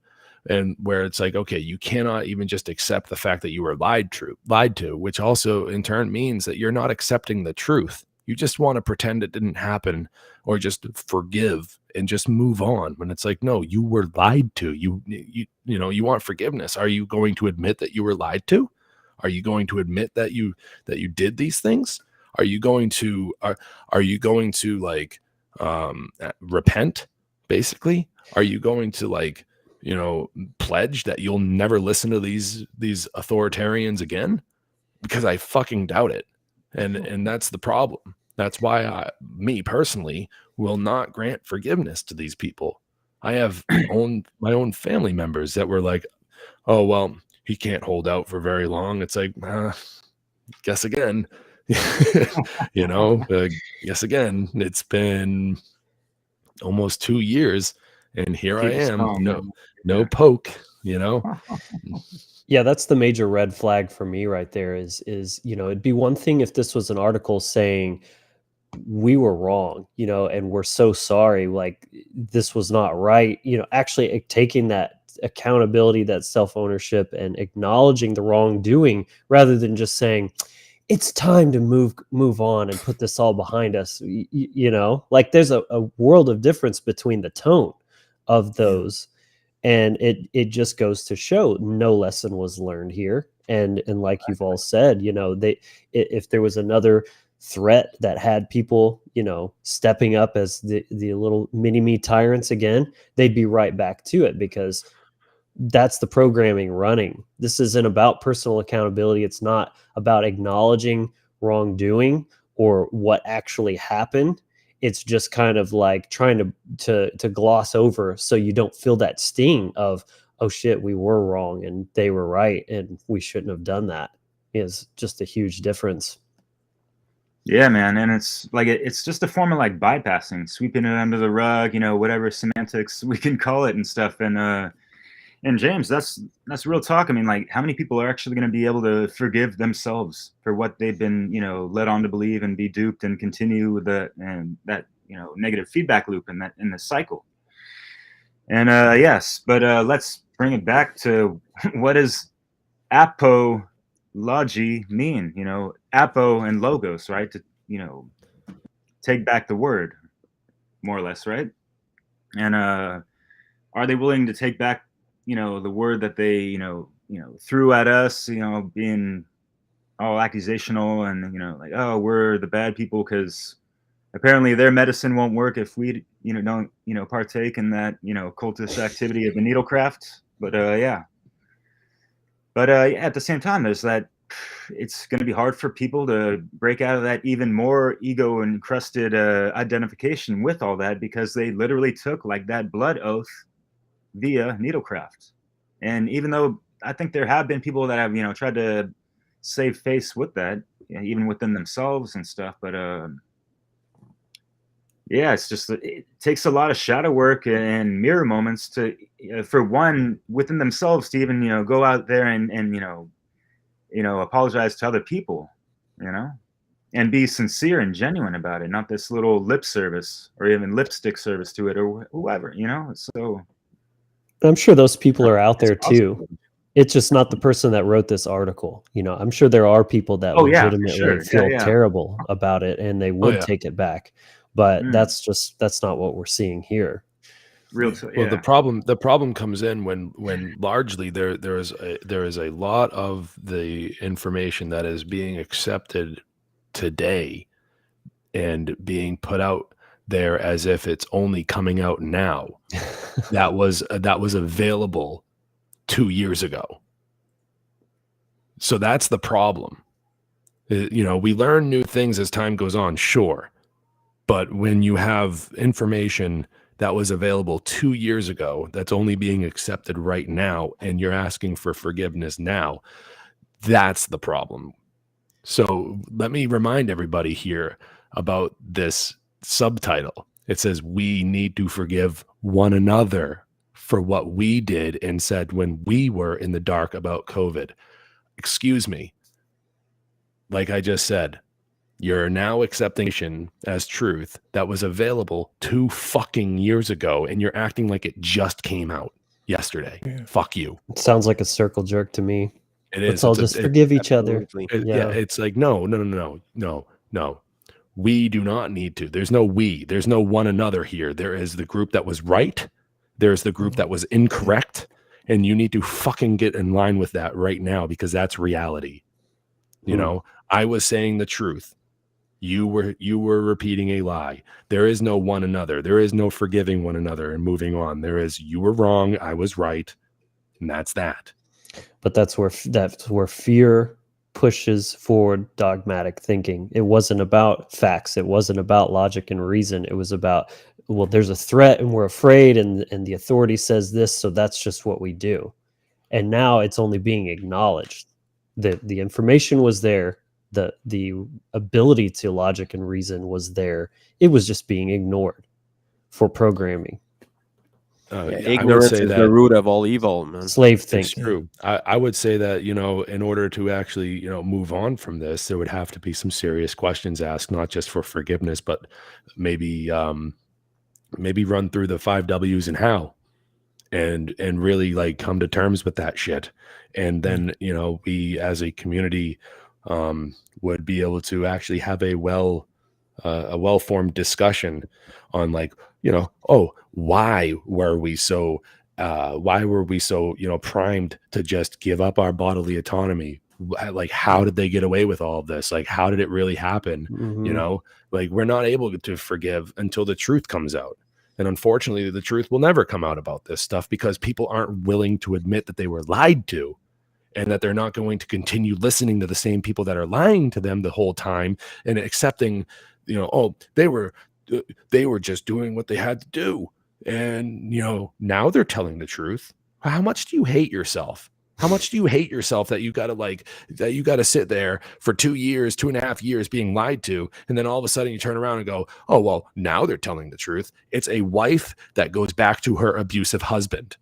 And where it's like, okay, you cannot even just accept the fact that you were lied to, which also in turn means that you're not accepting the truth. You just want to pretend it didn't happen or just forgive and just move on. When it's like, no, you were lied to. You know, you want forgiveness. Are you going to admit that you were lied to? Are you going to admit that you did these things? Are you going to like repent, basically? Are you going to like, you know, pledge that you'll never listen to these authoritarians again? Because I fucking doubt it. And that's the problem. That's why me personally will not grant forgiveness to these people. I have my own family members that were like, oh, well, he can't hold out for very long. It's like, guess again, you know, guess again. It's been almost 2 years, and here I am. No poke, you know. Yeah, that's the major red flag for me right there is, you know, it'd be one thing if this was an article saying we were wrong, you know, and we're so sorry, like this was not right, you know, actually taking that accountability, that self-ownership and acknowledging the wrongdoing rather than just saying it's time to move on and put this all behind us. You know, like there's a world of difference between the tone of those. And it just goes to show no lesson was learned here. And like you've all said, you know, if there was another threat that had people, you know, stepping up as the little mini me tyrants again, they'd be right back to it because that's the programming running. This isn't about personal accountability. It's not about acknowledging wrongdoing or what actually happened. It's just kind of like trying to gloss over so you don't feel that sting of, oh shit, we were wrong and they were right and we shouldn't have done that. Is just a huge difference. Yeah, man, and it's like it's just a form of like bypassing, sweeping it under the rug, you know, whatever semantics we can call it and stuff. And James, that's real talk. I mean, like, how many people are actually going to be able to forgive themselves for what they've been, you know, led on to believe and be duped and continue with that you know, negative feedback loop in the cycle. And yes, but let's bring it back to what does apology mean? You know, apo and logos, right? To, you know, take back the word, more or less, right? And are they willing to take back, you know, the word that they, you know, threw at us, you know, being all accusational and, you know, like, oh, we're the bad people because apparently their medicine won't work if we, you know, don't, you know, partake in that, you know, cultist activity of the needlecraft. But yeah. But yeah, at the same time, there's that it's going to be hard for people to break out of that even more ego encrusted identification with all that because they literally took like that blood oath via needlecraft. And even though I think there have been people that have, you know, tried to save face with that, you know, even within themselves and stuff, but yeah, it's just it takes a lot of shadow work and mirror moments to for one within themselves to even, you know, go out there and you know apologize to other people, you know, and be sincere and genuine about it, not this little lip service or even lipstick service to it or whoever, you know. So I'm sure those people are out it's there too. possible. It's just not the person that wrote this article. You know, I'm sure there are people that Oh yeah, for legitimately sure. feel Yeah. terrible about it and they would yeah. take it back. But Mm. that's not what we're seeing here. Real. Well, the problem comes in when largely there is a lot of the information that is being accepted today and being put out there as if it's only coming out now. that was available 2 years ago. So that's the problem. We learn new things as time goes on, sure. But when you have information that was available 2 years ago that's only being accepted right now, and you're asking for forgiveness now, that's the problem. So let me remind everybody here about this subtitle. It says, we need to forgive one another for what we did and said when we were in the dark about COVID. Excuse me. Like I just said, you're now accepting as truth that was available 2 fucking years ago, and you're acting like it just came out yesterday. Yeah. Fuck you. It sounds like a circle jerk to me. It Let's is. all just forgive each other. Absolutely. Yeah, it's like, no. We do not need to. There's no we. There's no one another here. There is the group that was right. There's the group that was incorrect. And you need to fucking get in line with that right now, because that's reality. You know, I was saying the truth. You were repeating a lie. There is no one another. There is no forgiving one another and moving on. There is, you were wrong, I was right. And that's that. But that's where fear pushes forward dogmatic thinking. It wasn't about facts. It wasn't about logic and reason. It was about, well, there's a threat and we're afraid, and the authority says this, so that's just what we do. And now it's only being acknowledged. The information was there. The ability to logic and reason was there. It was just being ignored for programming. Ignorance is the root of all evil, man. Slave It's thinking. true. I would say that, in order to actually, move on from this, there would have to be some serious questions asked, not just for forgiveness, but maybe run through the 5 W's and how, and really like come to terms with that shit. And then, we as a community would be able to actually have a well-formed discussion on, like, why were we so primed to just give up our bodily autonomy? Like, how did they get away with all of this? Like, how did it really happen? Mhm. Like, we're not able to forgive until the truth comes out. And unfortunately, the truth will never come out about this stuff, because people aren't willing to admit that they were lied to, and that they're not going to continue listening to the same people that are lying to them the whole time and accepting, they were just doing what they had to do. And, now they're telling the truth. How much do you hate yourself? How much do you hate yourself that you got to sit there for 2 years, 2.5 years being lied to. And then all of a sudden you turn around and go, oh, well, now they're telling the truth. It's a wife that goes back to her abusive husband.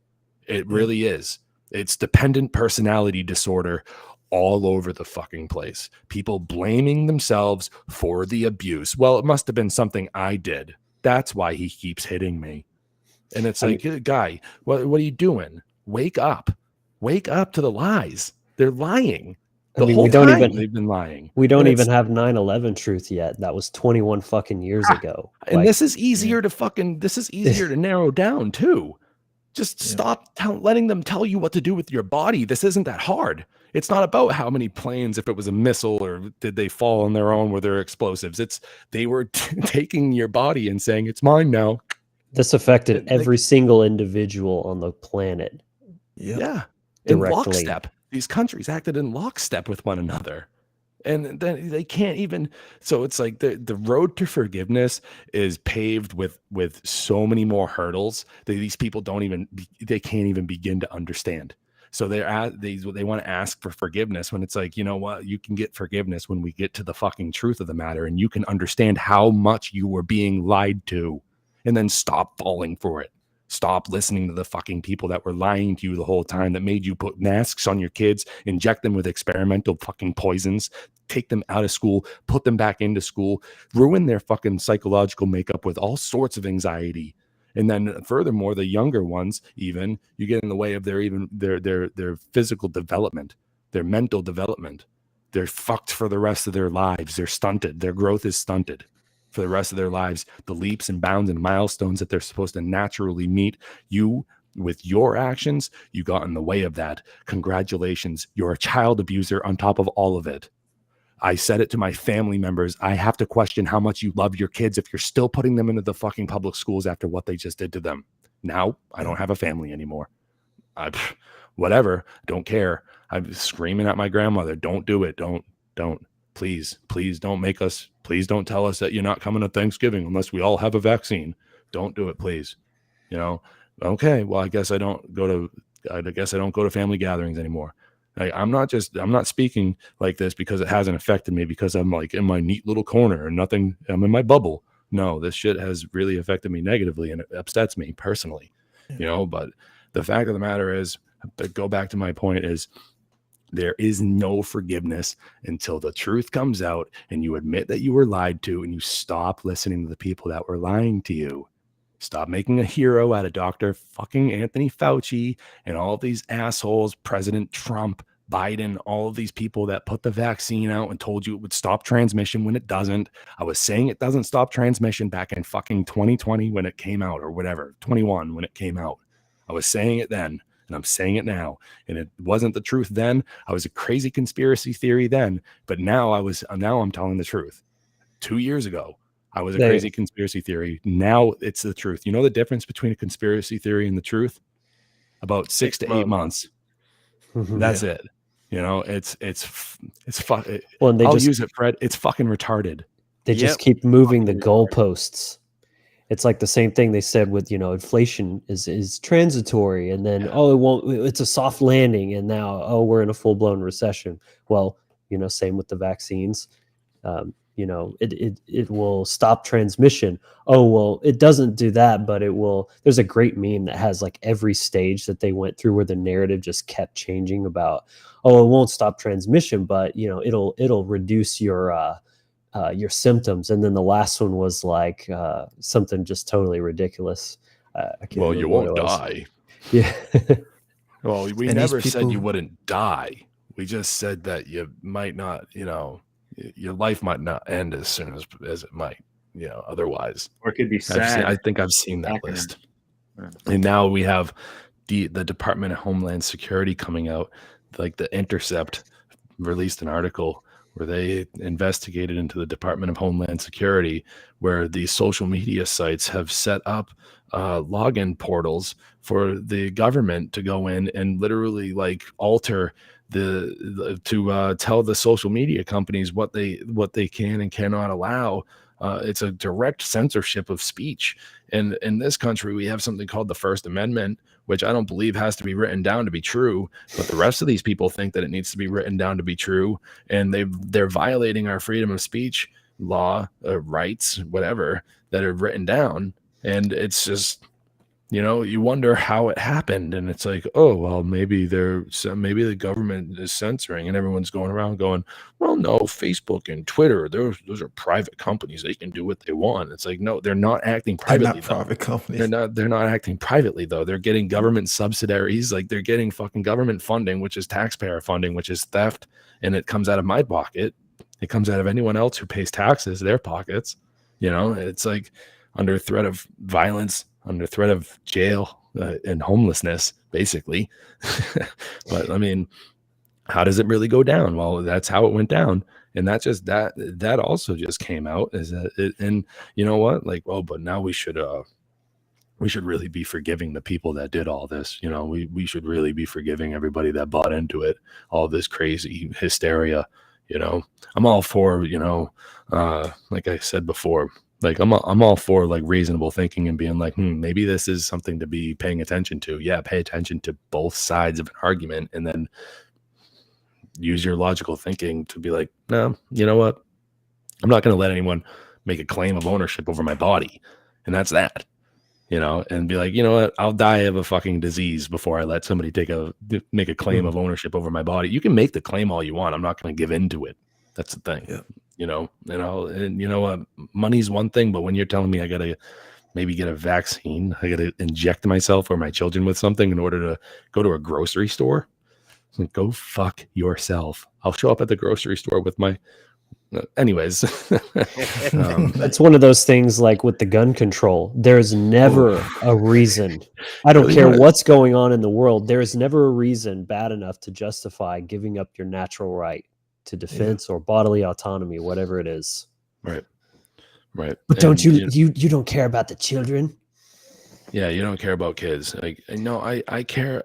It really is. It's dependent personality disorder all over the fucking place. People blaming themselves for the abuse. Well, it must have been something I did. That's why he keeps hitting me. And it's guy, what are you doing? Wake up. Wake up to the lies. They're lying. The whole time they've been lying. We don't even have 9/11 truth yet. That was 21 fucking years ago. And this is easier to narrow down too. Just stop letting them tell you what to do with your body. This isn't that hard. It's not about how many planes, if it was a missile or did they fall on their own, were there explosives. They were taking your body and saying, it's mine now. This affected every single individual on the planet. Yeah. In Directly. lockstep. These countries acted in lockstep with one another. And then they can't even, so it's like the road to forgiveness is paved with so many more hurdles that these people they can't even begin to understand. So they want to ask for forgiveness when it's like, you know what, you can get forgiveness when we get to the fucking truth of the matter, and you can understand how much you were being lied to, and then stop falling for it. Stop listening to the fucking people that were lying to you the whole time, that made you put masks on your kids, inject them with experimental fucking poisons, take them out of school, put them back into school, ruin their fucking psychological makeup with all sorts of anxiety. And then furthermore, the younger ones, even, you get in the way of their physical development, their mental development. They're fucked for the rest of their lives. They're stunted. Their growth is stunted for the rest of their lives. The leaps and bounds and milestones that they're supposed to naturally meet, you, with your actions, you got in the way of that. Congratulations. You're a child abuser on top of all of it. I said it to my family members. I have to question how much you love your kids if you're still putting them into the fucking public schools after what they just did to them. Now I don't have a family anymore. Whatever. Don't care. I'm screaming at my grandmother. Don't do it. Don't. Please don't make us. Please don't tell us that you're not coming to Thanksgiving unless we all have a vaccine. Don't do it, please. You know. Okay. Well, I guess I don't go to family gatherings anymore. I'm not speaking like this because it hasn't affected me because I'm like in my neat little corner and nothing. I'm in my bubble. No, this shit has really affected me negatively and it upsets me personally. You know, but the fact of the matter is, to go back to my point, is there is no forgiveness until the truth comes out and you admit that you were lied to and you stop listening to the people that were lying to you. Stop making a hero out of Dr. fucking Anthony Fauci and all of these assholes, President Trump, Biden, all of these people that put the vaccine out and told you it would stop transmission when it doesn't. I was saying it doesn't stop transmission back in fucking 2020 when it came out, or whatever, 21 when it came out. I was saying it then. And I'm saying it now. And it wasn't the truth then. I was a crazy conspiracy theory then. But now I'm telling the truth. 2 years ago, I was a crazy conspiracy theory. Now it's the truth. You know the difference between a conspiracy theory and the truth? About 6 to 8 months. That's it. You know, it's well, and I'll use it, Fred. It's fucking retarded. They just keep moving the goalposts. It's like the same thing they said with, inflation is transitory, and then, it's a soft landing, and now, we're in a full-blown recession. Well, same with the vaccines. It will stop transmission. Oh, well, it doesn't do that, but it will. There's a great meme that has like every stage that they went through where the narrative just kept changing about, it won't stop transmission, but it'll reduce your symptoms. And then the last one was like something just totally ridiculous. Well, you won't die. Yeah. Well, we never said you wouldn't die. We just said that you might not, your life might not end as soon as it might, otherwise. Or it could be sad. I think I've seen that list. And now we have the Department of Homeland Security coming out, like The Intercept released an article where they investigated into the Department of Homeland Security, where these social media sites have set up login portals for the government to go in and literally like alter to tell the social media companies what they can and cannot allow. It's a direct censorship of speech. And in this country, we have something called the First Amendment, which I don't believe has to be written down to be true. But the rest of these people think that it needs to be written down to be true. And they're violating our freedom of speech law, rights, whatever, that are written down. And it's just, you wonder how it happened. And it's like, oh, well, maybe the government is censoring, and everyone's going around going, well, no, Facebook and Twitter, those are private companies. They can do what they want. It's like, no, they're not acting privately. They're not private companies. They're not acting privately, though. They're getting government subsidiaries. Like, they're getting fucking government funding, which is taxpayer funding, which is theft. And it comes out of my pocket. It comes out of anyone else who pays taxes, their pockets. It's like under threat of violence, under threat of jail and homelessness, basically. But I mean, how does it really go down? Well, that's how it went down. And that also just came out is that and you know what? Like, but now we should really be forgiving the people that did all this. We should really be forgiving everybody that bought into it, all this crazy hysteria. I'm all for, like I said before, like I'm all for like reasonable thinking and being like, maybe this is something to be paying attention to. Yeah, pay attention to both sides of an argument and then use your logical thinking to be like, no, you know what? I'm not going to let anyone make a claim of ownership over my body. And that's that, and be like, you know what? I'll die of a fucking disease before I let somebody make a claim of ownership over my body. You can make the claim all you want. I'm not going to give in to it. That's the thing. Yeah. And you know what? Money's one thing, but when you're telling me I got to maybe get a vaccine, I got to inject myself or my children with something in order to go to a grocery store, like, go fuck yourself. I'll show up at the grocery store with my, anyways. It's one of those things like with the gun control. There's never a reason. I don't care what's going on in the world. There is never a reason bad enough to justify giving up your natural right to defense or bodily autonomy, whatever it is. Right. But don't you don't care about the children? Yeah, you don't care about kids. Like, no, I care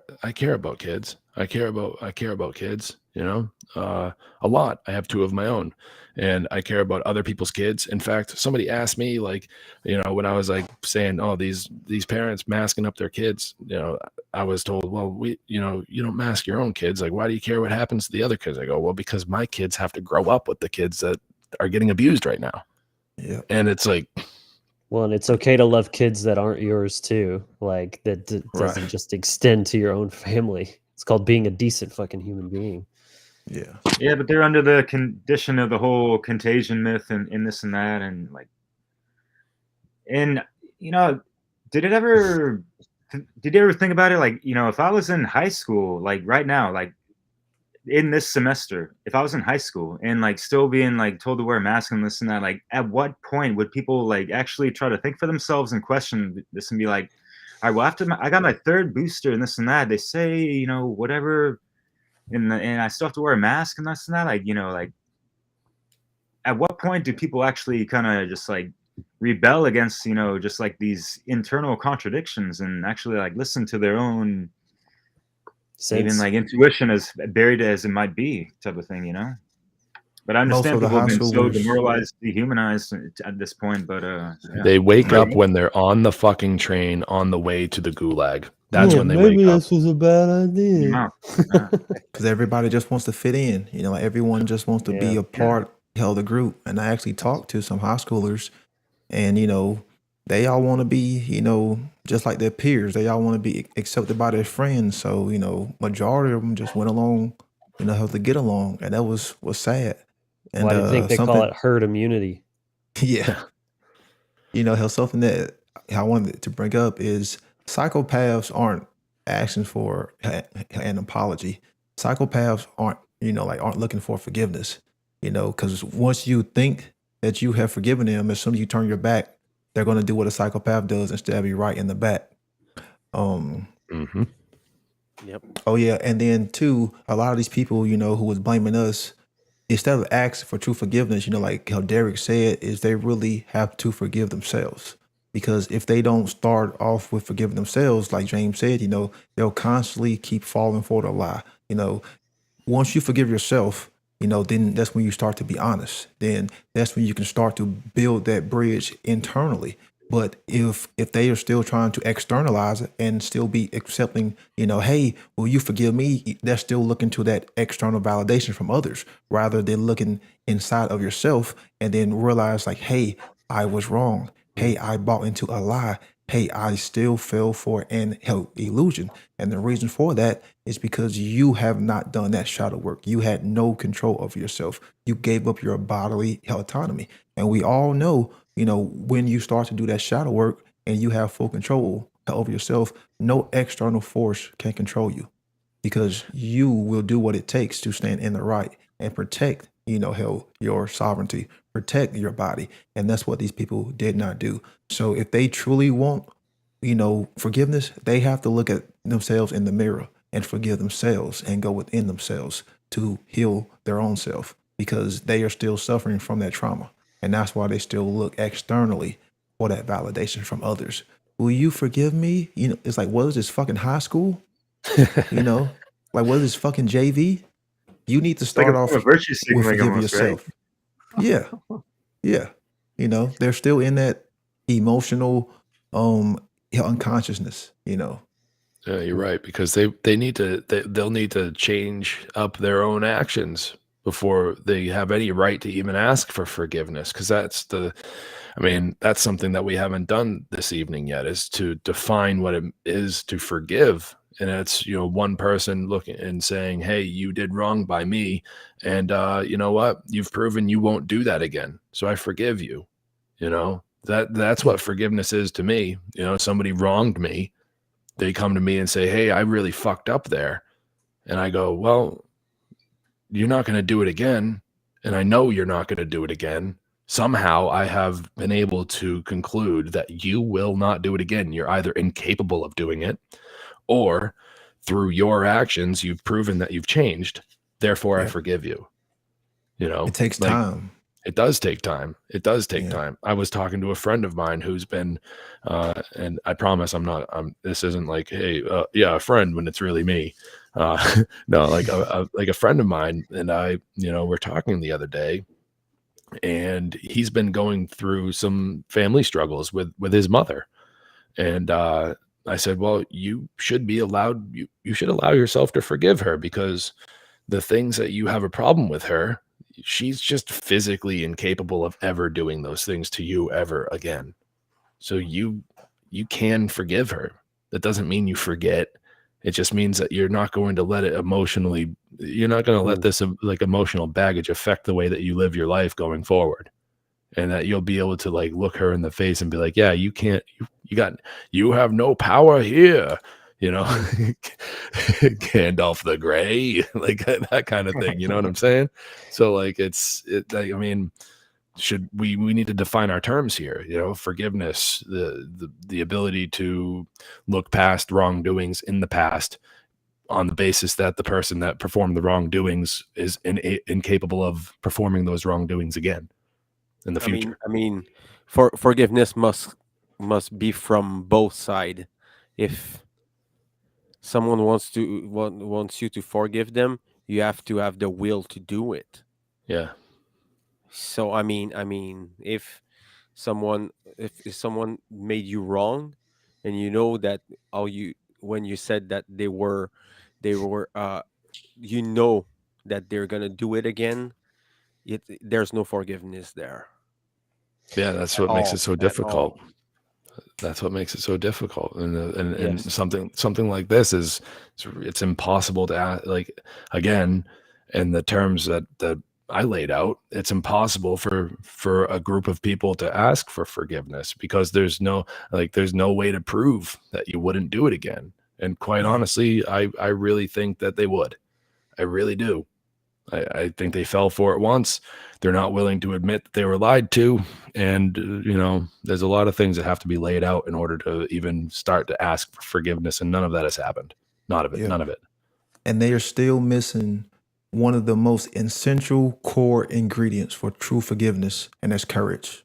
about kids. I care about kids, a lot. I have 2 of my own, and I care about other people's kids. In fact, somebody asked me, like, when I was like saying, oh, these parents masking up their kids, I was told, well, you don't mask your own kids. Like, why do you care what happens to the other kids? I go, well, because my kids have to grow up with the kids that are getting abused right now. Yeah. And it's like, well, and it's okay to love kids that aren't yours too. Like that doesn't just extend to your own family. It's called being a decent fucking human being. Yeah. Yeah, but they're under the condition of the whole contagion myth and this and that, and like, and did you ever think about it? Like, if I was in high school, like right now, like in this semester, if I was in high school and like still being like told to wear a mask and this and that, like at what point would people like actually try to think for themselves and question this and be like, all right, well, after I got my 3rd booster and this and that, they say, whatever, and I still have to wear a mask and this and that, like, like at what point do people actually kind of just like rebel against, just like these internal contradictions and actually like listen to their own even like intuition, as buried as it might be, type of thing, But I understand people have been so demoralized, dehumanized at this point. But they wake up when they're on the fucking train on the way to the gulag. That's when they wake up. Maybe this was a bad idea. Because everybody just wants to fit in. Like everyone just wants to be a part of the group. And I actually talked to some high schoolers, and they all want to be, just like their peers. They all want to be accepted by their friends. So, majority of them just went along, how to get along. And that was sad. And why do you think they call it herd immunity? Yeah. How something that I wanted to bring up is psychopaths aren't asking for an apology. Psychopaths aren't, aren't looking for forgiveness, because once you think that you have forgiven them, as soon as you turn your back, they're going to do what a psychopath does and stab you right in the back. Yep. Oh yeah, and then too, a lot of these people, who was blaming us, instead of asking for true forgiveness, like how Derek said, is they really have to forgive themselves. Because if they don't start off with forgiving themselves, like James said, they'll constantly keep falling for the lie. Once you forgive yourself, then that's when you start to be honest. Then that's when you can start to build that bridge internally. But if they are still trying to externalize it and still be accepting, hey, will you forgive me? They're still looking to that external validation from others rather than looking inside of yourself and then realize like, hey, I was wrong. Hey, I bought into a lie. Hey, I still fell for an illusion. And the reason for that is because you have not done that shadow work. You had no control over yourself. You gave up your bodily autonomy. And we all know, when you start to do that shadow work and you have full control over yourself, no external force can control you because you will do what it takes to stand in the right and protect, your sovereignty, protect your body. And that's what these people did not do. So if they truly want, forgiveness, they have to look at themselves in the mirror and forgive themselves and go within themselves to heal their own self because they are still suffering from that trauma. And that's why they still look externally for that validation from others. Will you forgive me? It's like, what is this fucking high school? Like, what is this fucking JV? You need to start off with forgiving yourself. Right? Yeah. Yeah. They're still in that emotional unconsciousness, Yeah, you're right, because they'll need to change up their own actions before they have any right to even ask for forgiveness. Because that's something that we haven't done this evening yet, is to define what it is to forgive. And it's, one person looking and saying, hey, you did wrong by me. And you know what? You've proven you won't do that again. So I forgive you. That's what forgiveness is to me. Somebody wronged me. They come to me and say, hey, I really fucked up there. And I go, well, you're not going to do it again. And I know you're not going to do it again. Somehow I have been able to conclude that you will not do it again. You're either incapable of doing it, or through your actions, you've proven that you've changed. Therefore, I forgive you. You know, It takes like time. it does take time. It does take Yeah. time. I was talking to a friend of mine who's been, and I promise this isn't like, hey, yeah, a friend when it's really me. No, like like a friend of mine and I, we're talking the other day, and he's been going through some family struggles with his mother. And I said, well, you should be allowed, you should allow yourself to forgive her, because the things that you have a problem with her, she's just physically incapable of ever doing those things to you ever again. So you can forgive her. That doesn't mean you forget. It just means that you're not going to let it emotionally, you're not going to let this like emotional baggage affect the way that you live your life going forward. And that you'll be able to like look her in the face and be like, yeah, you can't, you have no power here, Gandalf the Grey, like that kind of thing. You know what I'm saying? So like, I mean, should we need to define our terms here, forgiveness, the ability to look past wrongdoings in the past on the basis that the person that performed the wrongdoings is incapable of performing those wrongdoings again in the future. I mean, forgiveness must be from both side. If someone wants you to forgive them, you have to have the will to do it. Yeah. So if someone if someone made you wrong, and you know that, when you said that they were you know that they're gonna do it again, there's no forgiveness there Yeah, that's at what makes it all, so at all. difficult. That's what makes it so difficult. And Yes. something like this it's impossible to ask, like, again, in the terms that I laid out, it's impossible for a group of people to ask for forgiveness, because there's no way to prove that you wouldn't do it again. And quite honestly, I really think that they would. I really do. I think they fell for it once. They're not willing to admit that they were lied to. And, there's a lot of things that have to be laid out in order to even start to ask for forgiveness. And none of that has happened. None of it. Yeah. None of it. And they are still missing one of the most essential core ingredients for true forgiveness, and that's courage.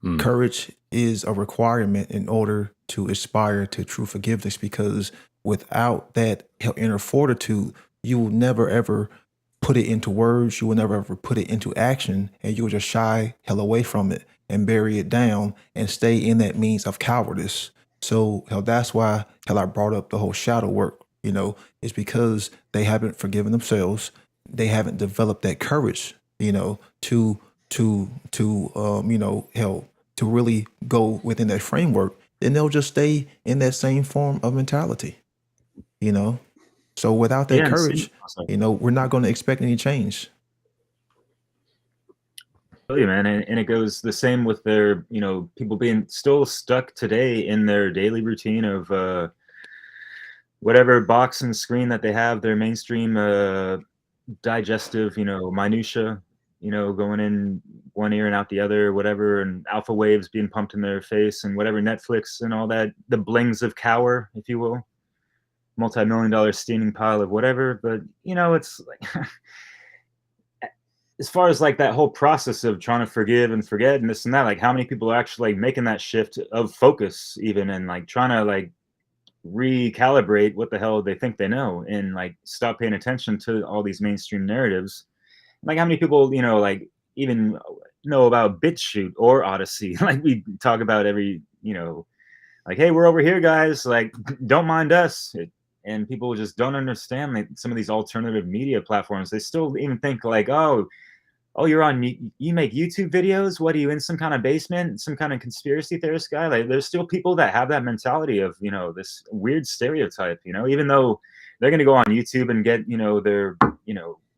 Mm. Courage is a requirement in order to aspire to true forgiveness, because without that inner fortitude, you will never ever put it into words. You will never ever put it into action, and you'll just shy hell away from it and bury it down and stay in that means of cowardice. So hell, that's why hell I brought up the whole shadow work. It's because they haven't forgiven themselves. They haven't developed that courage. Hell, to really go within that framework, then they'll just stay in that same form of mentality. So without that Yeah, and see, courage, we're not going to expect any change. oh yeah, man, and it goes the same with their, people being still stuck today in their daily routine of whatever box and screen that they have, their mainstream digestive, minutia, going in one ear and out the other, whatever, and alpha waves being pumped in their face, and whatever, Netflix and all that, the blings of cower, if you will, multi-million-dollar steaming pile of whatever. But it's like as far as like that whole process of trying to forgive and forget and this and that, like how many people are actually like making that shift of focus even, and like trying to like recalibrate what the hell they think they know, and like stop paying attention to all these mainstream narratives. Like how many people, like even know about BitChute or Odysee, like we talk about every, like, hey, we're over here, guys, like don't mind us. And people just don't understand like some of these alternative media platforms. They still even think like, oh, you're on, you make YouTube videos. What are you, in some kind of basement, some kind of conspiracy theorist guy? Like there's still people that have that mentality of, this weird stereotype, even though they're going to go on YouTube and get, their,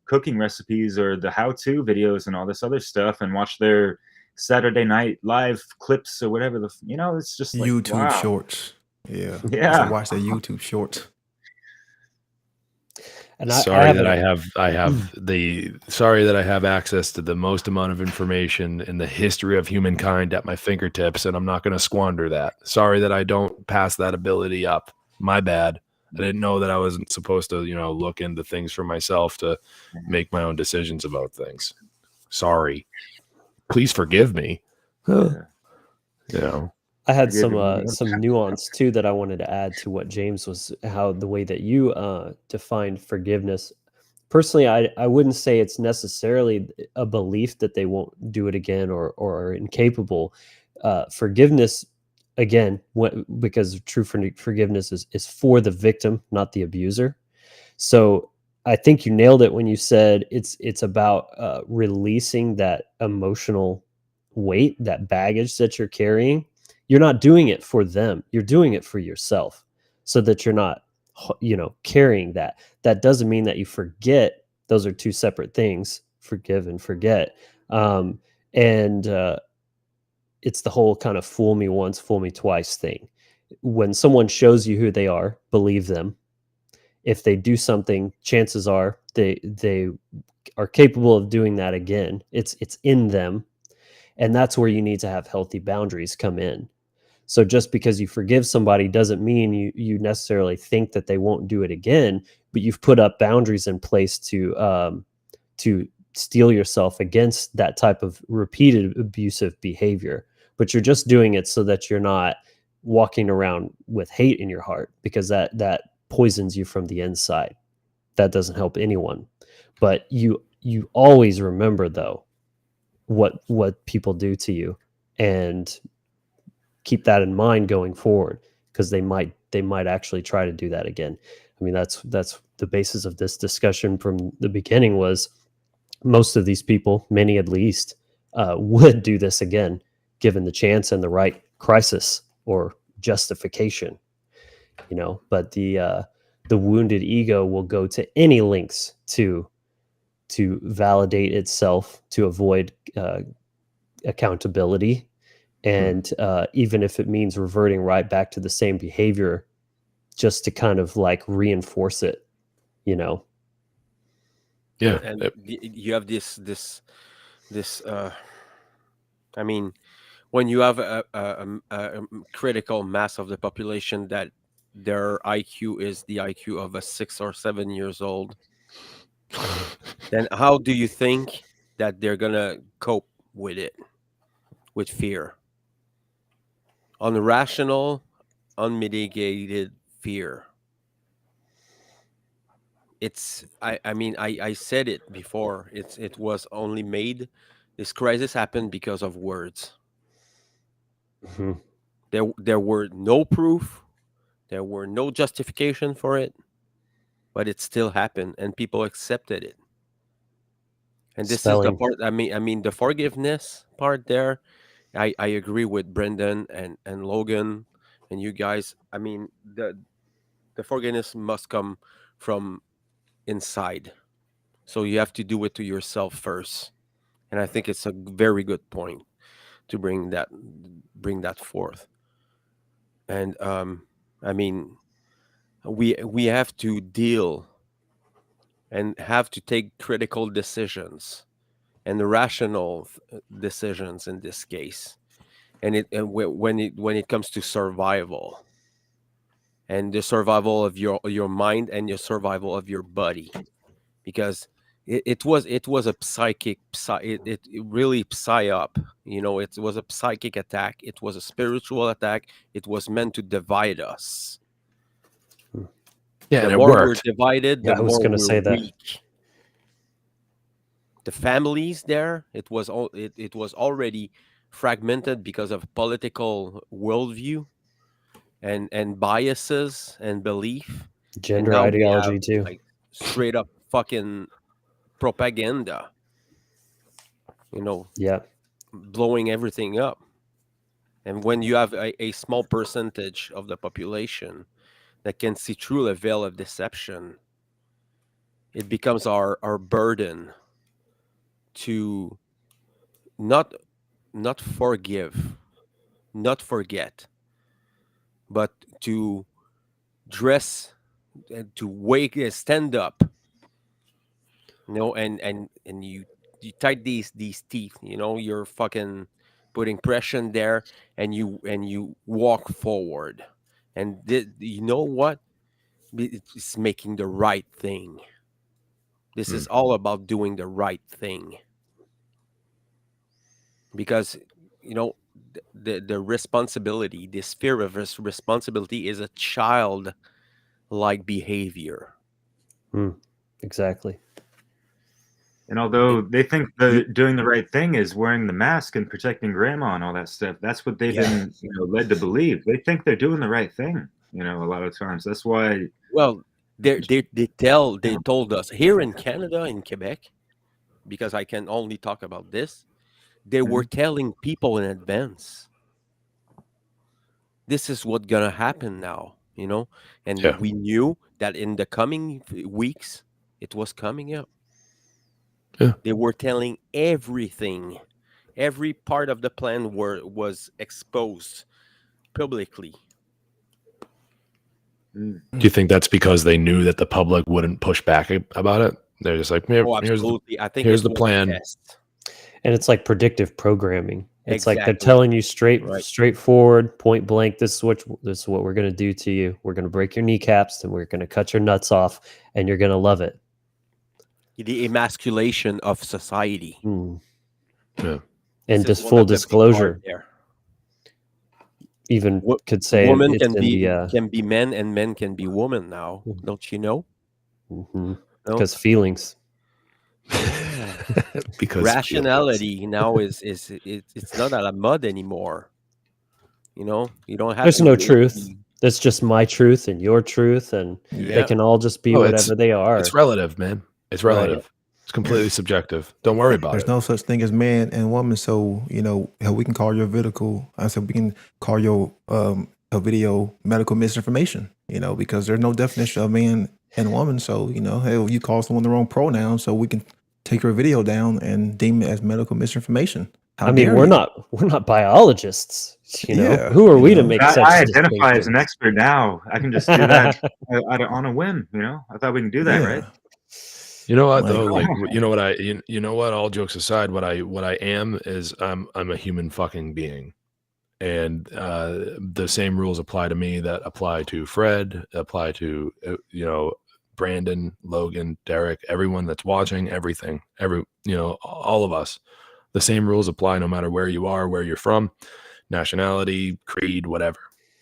cooking recipes or the how-to videos and all this other stuff, and watch their Saturday Night Live clips or whatever it's just like, YouTube wow. shorts. Yeah. Yeah. So watch their YouTube shorts. And Sorry that I have access to the most amount of information in the history of humankind at my fingertips, and I'm not going to squander that. Sorry that I don't pass that ability up. My bad. I didn't know that I wasn't supposed to, look into things for myself to make my own decisions about things. sorry, please forgive me. Yeah. You know, I had Forgive me. some nuance too that I wanted to add to what James was, how the way that you defined forgiveness. Personally, I wouldn't say it's necessarily a belief that they won't do it again or are incapable. Forgiveness, again, because true forgiveness is for the victim, not the abuser. So I think you nailed it when you said it's about releasing that emotional weight, that baggage that you're carrying. You're not doing it for them. You're doing it for yourself, so that you're not, carrying that. That doesn't mean that you forget. Those are two separate things. Forgive and forget. And It's the whole kind of fool me once, fool me twice thing. When someone shows you who they are, believe them. If they do something, chances are they are capable of doing that again. It's in them, and that's where you need to have healthy boundaries come in. So just because you forgive somebody doesn't mean you necessarily think that they won't do it again, but you've put up boundaries in place to steel yourself against that type of repeated abusive behavior. But you're just doing it so that you're not walking around with hate in your heart, because that poisons you from the inside. That doesn't help anyone. But you always remember, though, what people do to you, and keep that in mind going forward, because they might actually try to do that again. I mean, that's the basis of this discussion from the beginning. Was most of these people, many at least, would do this again, given the chance and the right crisis or justification. But the wounded ego will go to any lengths to validate itself, to avoid accountability, and even if it means reverting right back to the same behavior, just to kind of like reinforce it. yeah. And you have this I mean, when you have a critical mass of the population that their IQ is the IQ of a 6 or 7 years old, then how do you think that they're gonna cope with it? With fear, unrational, unmitigated fear. I said it before. It was only made. This crisis happened because of words. Mhm. There were no proof. There were no justification for it, but it still happened, and people accepted it. And this is the Spelling. part. I mean, the forgiveness part there. I agree with Brendan and Logan and you guys. I mean, the forgiveness must come from inside. So you have to do it to yourself first. And I think it's a very good point to bring that forth. And I mean, we have to deal and have to take critical decisions and rational decisions in this case. When it comes to survival, and the survival of your mind and your survival of your body, because it was a it really psyop. It was a psychic attack. It was a spiritual attack. It was meant to divide us. Yeah, The and it more we're worked. divided, Yeah, the I was more going to we're say that. weak. The families there, it was already fragmented because of political worldview and biases and belief. And Gender now we have ideology too. like straight up fucking propaganda, you know, Yeah. blowing everything up. And when you have a small percentage of the population that can see through the veil of deception, it becomes our burden to not not forgive, not forget, but to dress, to wake, stand up, and you tight these teeth. You're fucking putting pressure there, and you walk forward, and you know what? It's making the right thing. This Hmm. is all about doing the right thing. because you know the responsibility, this fear of responsibility is a child like behavior. Exactly. And although It, they think you, doing the right thing is wearing the mask and protecting grandma and all that stuff, that's what they've yeah. been led to believe. They think they're doing the right thing. A lot of times. That's why. Well, they told us here in Canada, in Quebec, because I can only talk about this. They were Mhm. telling people in advance, this is what's gonna happen now, and Yeah. we knew that in the coming weeks it was coming up. Yeah. They were telling everything. Every part of the plan was exposed publicly. Mm. Do you think that's because they knew that the public wouldn't push back about it? They're just like, Oh, here's the absolutely. I think here's it the was a plan. test. And it's like predictive programming. It's like they're Exactly. telling you Right. straightforward, point blank. This is what we're going to do to you. We're going to break your kneecaps and we're going to cut your nuts off, and you're going to love it. The emasculation of society. Yeah. And This is just one full of the big part disclosure, there. even could say Women it's in the can be men and men can be women now. Don't you know? No? because feelings. Yeah. Because Rationality now it's not a la mode anymore. You don't have There's to no wait. truth. That's just my truth and your truth, and they Yeah. can all just be Oh, whatever they are. it's relative, man. It's Right. relative. It's completely subjective. Don't worry about There's it. no such thing as man and woman. So, hell, we can call your I said we can call your a video medical misinformation, because there's no definition of man and woman. So, hell, you call someone the wrong pronoun, so we can take your video down and deem it as medical misinformation. How I mean, dare we're you? not biologists. Yeah, Who are we to know. make I, such I identify as an distinctions? expert now. I can just do that on a whim. I thought we can do that, right? You know what Like, though? Like you know what you know what? All jokes aside, what I am is I'm a human fucking being, and the same rules apply to me that apply to Fred, apply to Brandon, Logan, Derek, everyone that's watching, everything, all of us. The same rules apply no matter where you are, where you're from, nationality, creed, whatever.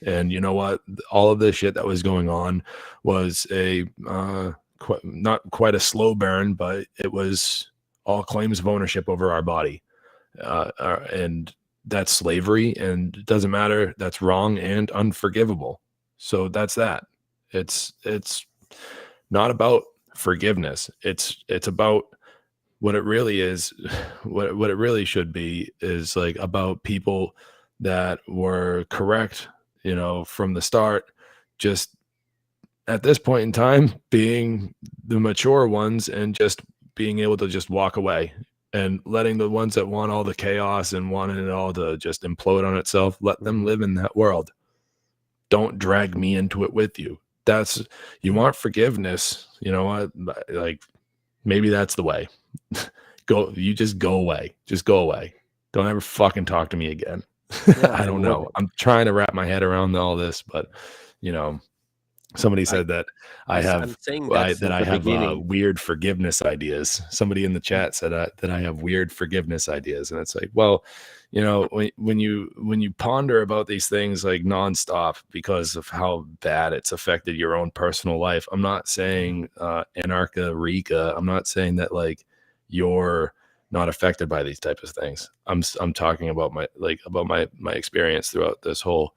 And you know what? All of this shit that was going on was not quite a slow burn, but it was all claims of ownership over our body. And that's slavery, and it doesn't matter. That's wrong and unforgivable. So that's that. It's not about forgiveness. It's about what it really is. What it really should be is like about people that were correct, from the start, just at this point in time being the mature ones and just being able to just walk away and letting the ones that want all the chaos and wanting it all to just implode on itself, let them live in that world. Don't drag me into it with you. You want forgiveness, you know what? Like maybe that's the way. You just go away. Just go away. Don't ever fucking talk to me again. Yeah, I don't know. I'm trying to wrap my head around all this, but somebody said that I I'm saying that since I the have beginning. weird forgiveness ideas. Somebody in the chat said that I have weird forgiveness ideas, and it's like, well, when you ponder about these things like nonstop because of how bad it's affected your own personal life. I'm not saying Anarcha Rika. I'm not saying that like you're not affected by these types of things. I'm talking about my experience throughout this whole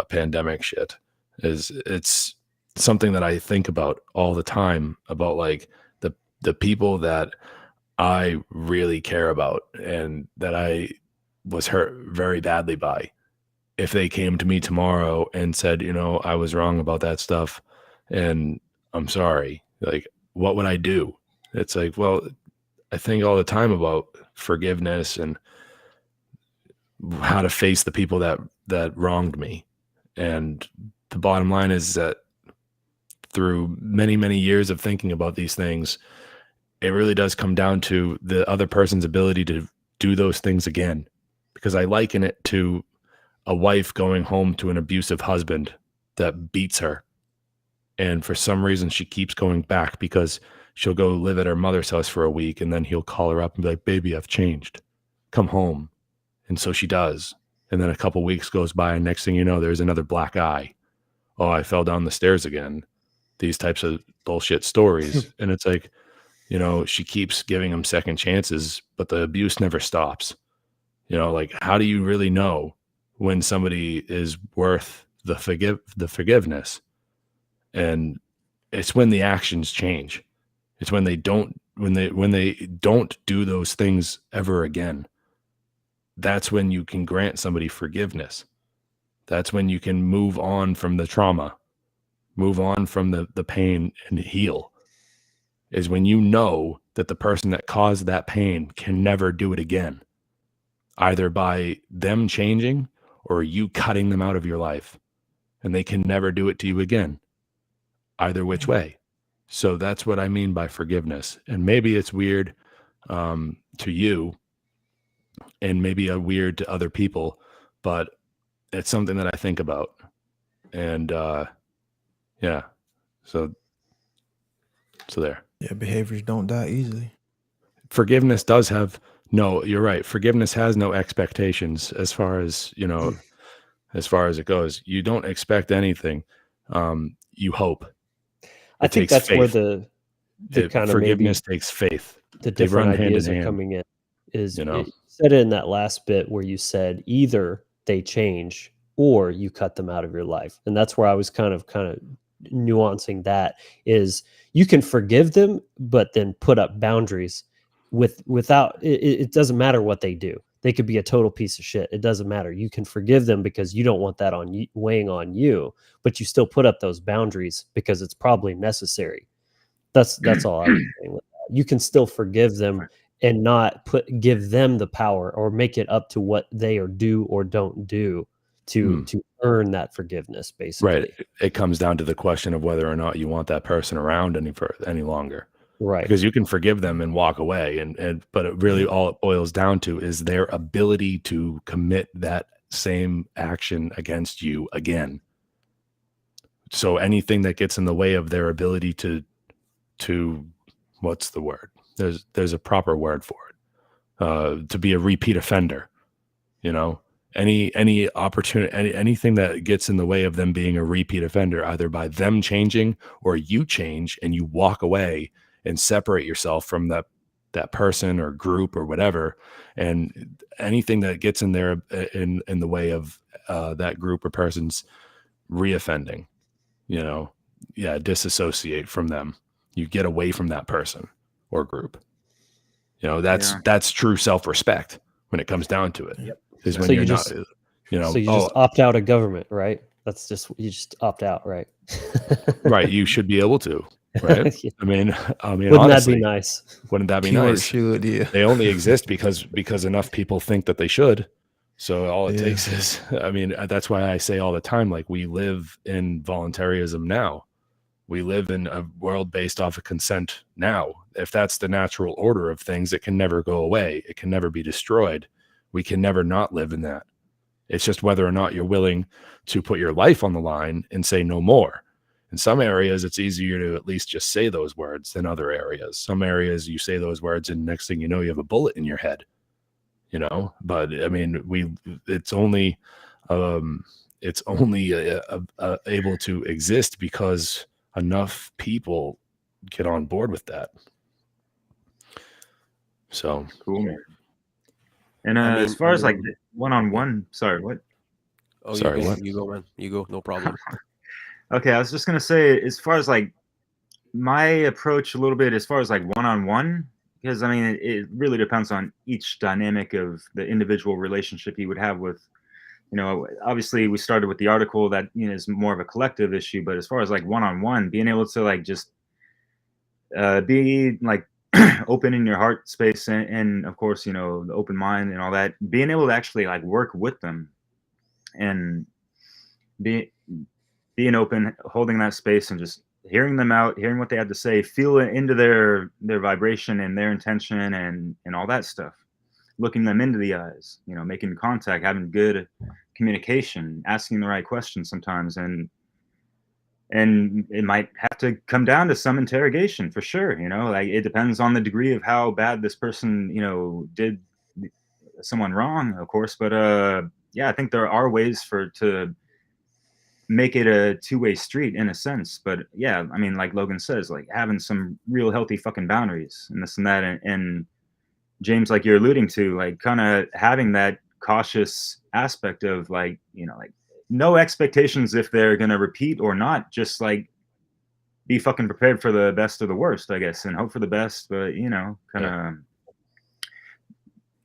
pandemic shit. It's something that I think about all the time, about like the people that I really care about and that I was hurt very badly by. If they came to me tomorrow and said, I was wrong about that stuff and I'm sorry, like, what would I do? It's like, well, I think all the time about forgiveness and how to face the people that wronged me. And the bottom line is that through many, many years of thinking about these things, it really does come down to the other person's ability to do those things again. Because I liken it to a wife going home to an abusive husband that beats her. And for some reason, she keeps going back because she'll go live at her mother's house for a week and then he'll call her up and be like, baby, I've changed. Come home. And so she does. And then a couple weeks goes by, and next thing you know, there's another black eye. Oh, I fell down the stairs again. These types of bullshit stories. And it's like, you know, she keeps giving them second chances, but the abuse never stops. You know, like, how do you really know when somebody is worth the forgiveness? And it's when the actions change. It's when they don't do those things ever again. That's when you can grant somebody forgiveness. That's when you can move on from the trauma, move on from the pain, and heal. Is when you know that the person that caused that pain can never do it again, either by them changing or you cutting them out of your life, and they can never do it to you again, either which way. So that's what I mean by forgiveness. And maybe it's weird to you, and maybe weird to other people, but it's something that I think about. And yeah, so there. Yeah, behaviors don't die easily. Forgiveness does have no, you're right. Forgiveness has no expectations as far as, you know, as far as it goes. You don't expect anything. You hope. I think that's where faith. the kind of Forgiveness takes faith. the They different run hand ideas in are hand, coming in. Is you know? you said it in that last bit where you said either they change or you cut them out of your life, and that's where I was kind of nuancing that. Is you can forgive them, but then put up boundaries without it doesn't matter what they do. They could be a total piece of shit. It doesn't matter. You can forgive them because you don't want that on you, weighing on you, but you still put up those boundaries because it's probably necessary. That's all I was saying with that. You can still forgive them and not give them the power or make it up to what they or do or don't do to earn that forgiveness, basically. Right. It comes down to the question of whether or not you want that person around any longer. Right. Because you can forgive them and walk away, but it really all it boils down to is their ability to commit that same action against you again. So anything that gets in the way of their ability to what's the word? There's a proper word for it. To be a repeat offender, you know, any opportunity, anything that gets in the way of them being a repeat offender, either by them changing or you change and you walk away and separate yourself from that person or group or whatever, and anything that gets in there in the way of that group or person's reoffending, you know, disassociate from them. You get away from that person or group. You know, that's true self-respect when it comes down to it. Yep. Is when So you're you not, just- you know, So you just opt out of government, right? You just opt out, right? right. You should be able to, right? Yeah. I mean, Wouldn't honestly, that be nice? wouldn't that be Sure, nice? should, yeah. They only exist because enough people think that they should. So all it Yeah. takes is, I mean, that's why I say all the time, like, we live in voluntarism now. We live in a world based off of consent now. If that's the natural order of things, it can never go away. It can never be destroyed. We can never not live in that. It's just whether or not you're willing to put your life on the line and say no more. In some areas, it's easier to at least just say those words than other areas. Some areas you say those words and next thing you know, you have a bullet in your head, you know? But I mean, it's only able to exist because enough people get on board with that. So Cool, man. And I mean, as far as like the one-on-one, sorry, what? Oh, Sorry, you go, what? you go, man. You go, no problem. Okay, I was just gonna say, as far as like my approach a little bit, as far as like one-on-one, because I mean, it really depends on each dynamic of the individual relationship you would have with, you know, obviously we started with the article that, you know, is more of a collective issue, but as far as like one-on-one, being able to like just be like open in your heart space and of course, you know, the open mind and all that, being able to actually like work with them and being open, holding that space and just hearing them out, hearing what they have to say, feel into their vibration and their intention and all that stuff, looking them into the eyes, you know, making contact, having good communication, asking the right questions sometimes, and it might have to come down to some interrogation for sure, you know, like it depends on the degree of how bad this person, you know, did someone wrong, of course, but yeah, I think there are ways to make it a two-way street in a sense. But yeah, I mean, like Logan says, like having some real healthy fucking boundaries and this and that, and James, like you're alluding to, like kind of having that cautious aspect of like, like no expectations if they're gonna repeat or not, just like be fucking prepared for the best or the worst, I guess, and hope for the best, but kind of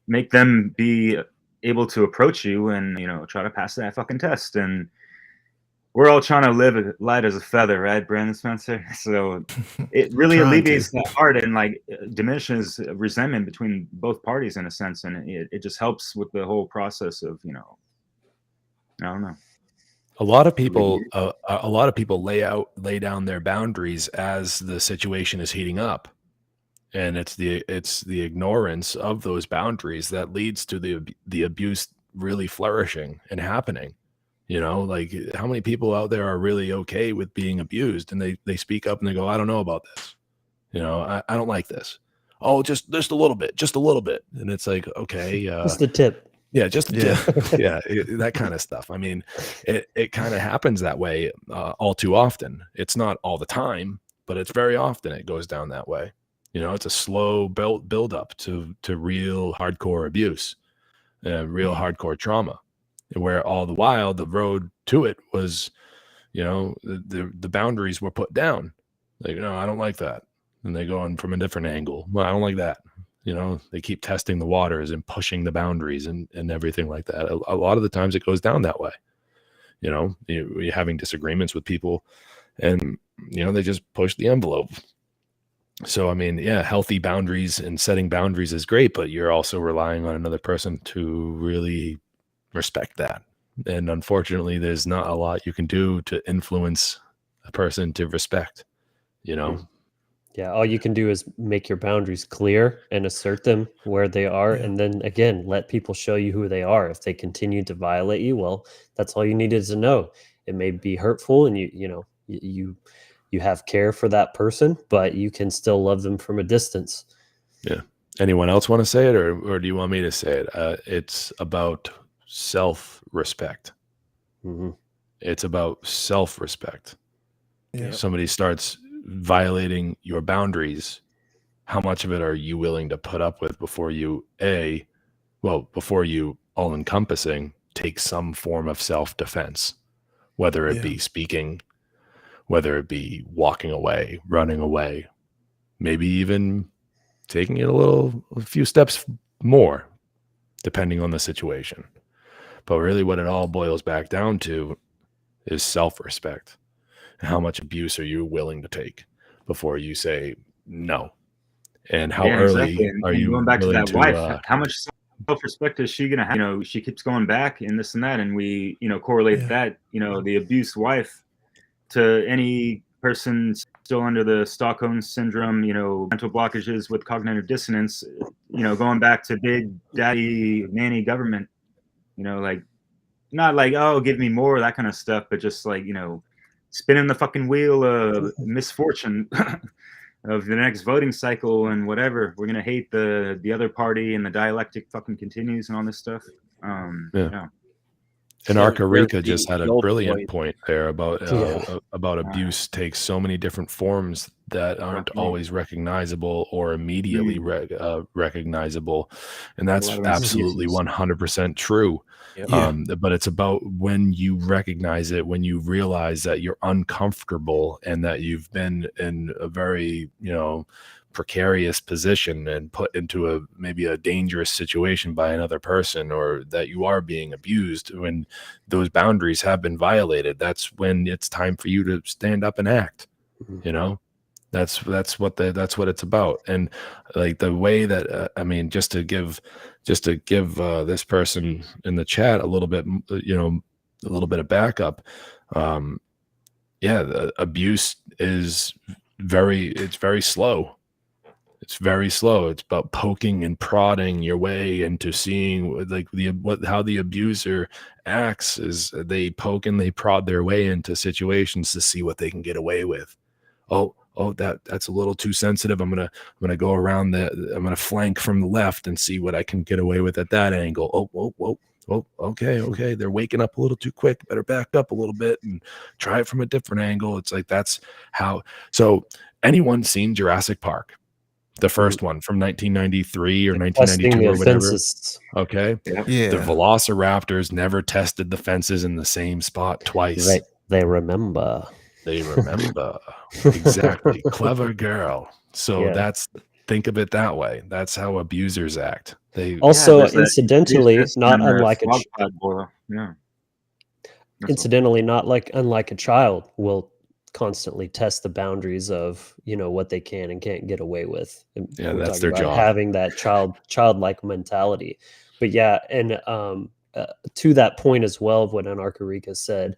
make them be able to approach you and try to pass that fucking test. And we're all trying to live light as a feather, right, Brandon Spencer? So it really Trying alleviates to. that heart and like diminishes resentment between both parties in a sense, and it just helps with the whole process of I don't know. A lot of people lay down their boundaries as the situation is heating up, and it's the ignorance of those boundaries that leads to the abuse really flourishing and happening. Like how many people out there are really okay with being abused, and they speak up and they go, I don't know about this. I don't like this. Oh, just a little bit. And it's like, okay, Just the tip. yeah, just Yeah. that kind of stuff. I mean, it kind of happens that way all too often. It's not all the time, but it's very often it goes down that way. It's a slow build up to real hardcore abuse, real hardcore trauma, where all the while the road to it was, the boundaries were put down. Like, no, I don't like that. And they go on from a different angle. Well, I don't like that. They keep testing the waters and pushing the boundaries and everything like that. A lot of the times it goes down that way. You're having disagreements with people and, they just push the envelope. So, I mean, yeah, healthy boundaries and setting boundaries is great, but you're also relying on another person to really respect that. And unfortunately, there's not a lot you can do to influence a person to respect, Yeah, all you can do is make your boundaries clear and assert them where they are, Yeah. and then again, let people show you who they are. If they continue to violate you, well, that's all you needed to know. It may be hurtful, and you have care for that person, but you can still love them from a distance. Yeah. Anyone else want to say it, or do you want me to say it? It's about self-respect. Mm-hmm. It's about self-respect. Yeah. If somebody starts violating your boundaries, how much of it are you willing to put up with before you all encompassing take some form of self-defense, whether it be speaking, whether it be walking away, running away, maybe even taking it a few steps more, depending on the situation. But really what it all boils back down to is self-respect. How much abuse are you willing to take before you say no? And how early exactly. are and you going back to willing that to wife, how much self-respect is she gonna have? She keeps going back and this and that, and we correlate that the abuse wife to any person still under the Stockholm syndrome, mental blockages with cognitive dissonance, going back to big daddy nanny government, like not like, oh, give me more, that kind of stuff, but just like spinning the fucking wheel of misfortune of the next voting cycle and whatever. We're gonna hate the other party, and the dialectic fucking continues and all this stuff. Yeah. And Arkarika just had a old brilliant boy. point there about Yeah. abuse takes so many different forms that aren't always recognizable or immediately recognizable, and that's A lot of absolutely excuses. 100% true. Yeah. But it's about when you recognize it, when you realize that you're uncomfortable and that you've been in a very precarious position and put into maybe a dangerous situation by another person, or that you are being abused, when those boundaries have been violated, that's when it's time for you to stand up and act. That's what it's about. And like the way that I mean, just to give this person in the chat a little bit of backup. The abuse is very slow. It's very slow. It's about poking and prodding your way into seeing like how the abuser acts is they poke and they prod their way into situations to see what they can get away with. Oh, oh, that's a little too sensitive. I'm gonna go around I'm gonna flank from the left and see what I can get away with at that angle. Oh, whoa, whoa. Oh, okay. They're waking up a little too quick. Better back up a little bit and try it from a different angle. It's like, that's how. So anyone seen Jurassic Park, the first one from 1993 or Testing 1992 the or whatever? fences. Okay. Yeah. Yeah. The velociraptors never tested the fences in the same spot twice. They remember. They remember. Exactly. Clever girl. So Yeah. think of it that way. That's how abusers act. They Also, there's that incidentally, increased not in the unlike frog tadpole. Yeah. That's incidentally, not like unlike a child will constantly test the boundaries of what they can and can't get away with. And Yeah, we're that's talking their about job. having that childlike mentality. But yeah, and to that point as well of what Anarcharica said,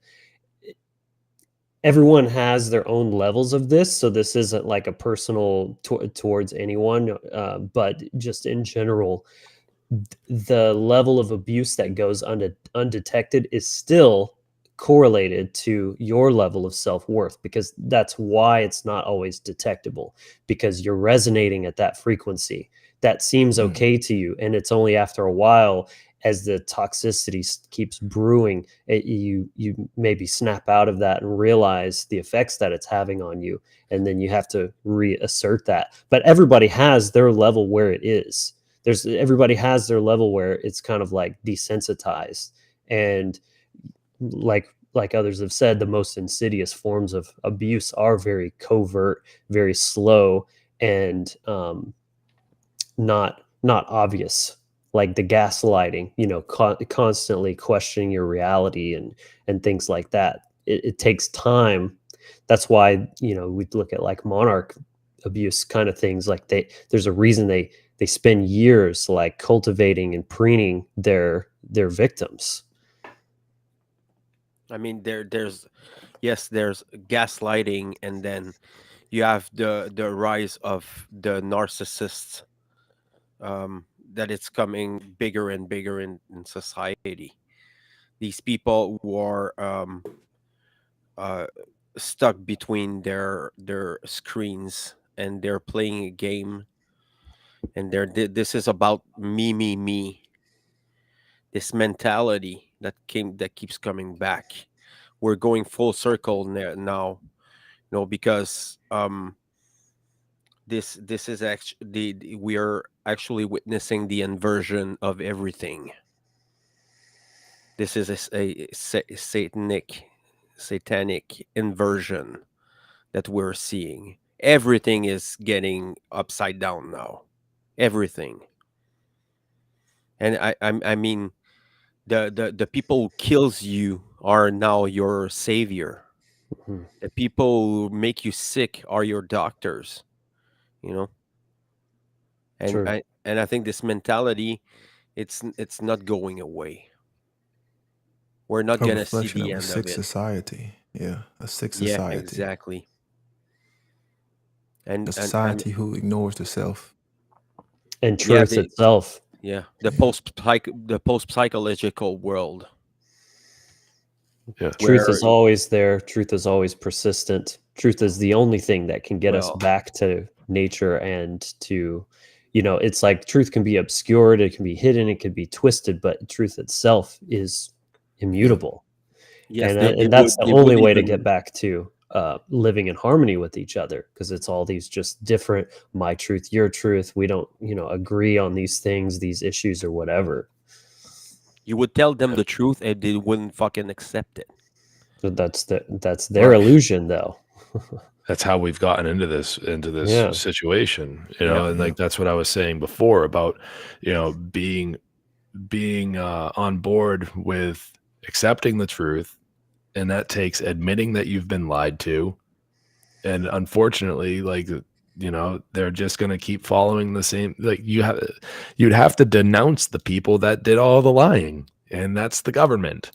everyone has their own levels of this, so this isn't like a personal towards anyone, but just in general, the level of abuse that goes undetected is still correlated to your level of self-worth, because that's why it's not always detectable, because you're resonating at that frequency that seems okay to you, and it's only after a while, as the toxicity keeps brewing, you maybe snap out of that and realize the effects that it's having on you, and then you have to reassert that. But everybody has their level where it is. Everybody has their level where it's kind of like desensitized, and like others have said, the most insidious forms of abuse are very covert, very slow, and not obvious, like the gaslighting, constantly questioning your reality and things like that. It takes time. That's why we look at like monarch abuse kind of things, like there's a reason they spend years like cultivating and preening their victims. I mean, there's gaslighting, and then you have the rise of the narcissists, that it's coming bigger and bigger in society. These people who are uh, stuck between their screens, and they're playing a game, and this is about me. This mentality that keeps coming back. We're going full circle now, because this is actually we are actually witnessing the inversion of everything. This is a satanic inversion that we're seeing. Everything is getting upside down now. Everything. And I mean, the people who kills you are now your savior. Mhm. The people who make you sick are your doctors, you know. And True. I think this mentality, it's not going away. We're not A gonna see reflection the of a end of sick it. society. Yeah, a sick Yeah, society. exactly. A And society who ignores the self. And yeah, truth itself. the Yeah. post psychological world. Yeah. Truth Where, is always there. Truth is always persistent. Truth is the only thing that can get us well, back to nature and to, it's like truth can be obscured, it can be hidden, it can be twisted, but truth itself is immutable. yes, And that's the they only would way to get even, back to living in harmony with each other, because it's all these just different, my truth, your truth. We don't, agree on these things, these issues, or whatever. you would tell them the truth and they wouldn't fucking accept it. But that's their Right. illusion, though. That's how we've gotten into this Yeah. situation, Yep. and like that's what I was saying before about being on board with accepting the truth, and that takes admitting that you've been lied to, and unfortunately, like they're just going to keep following the same. Like you'd have to denounce the people that did all the lying, and that's the government.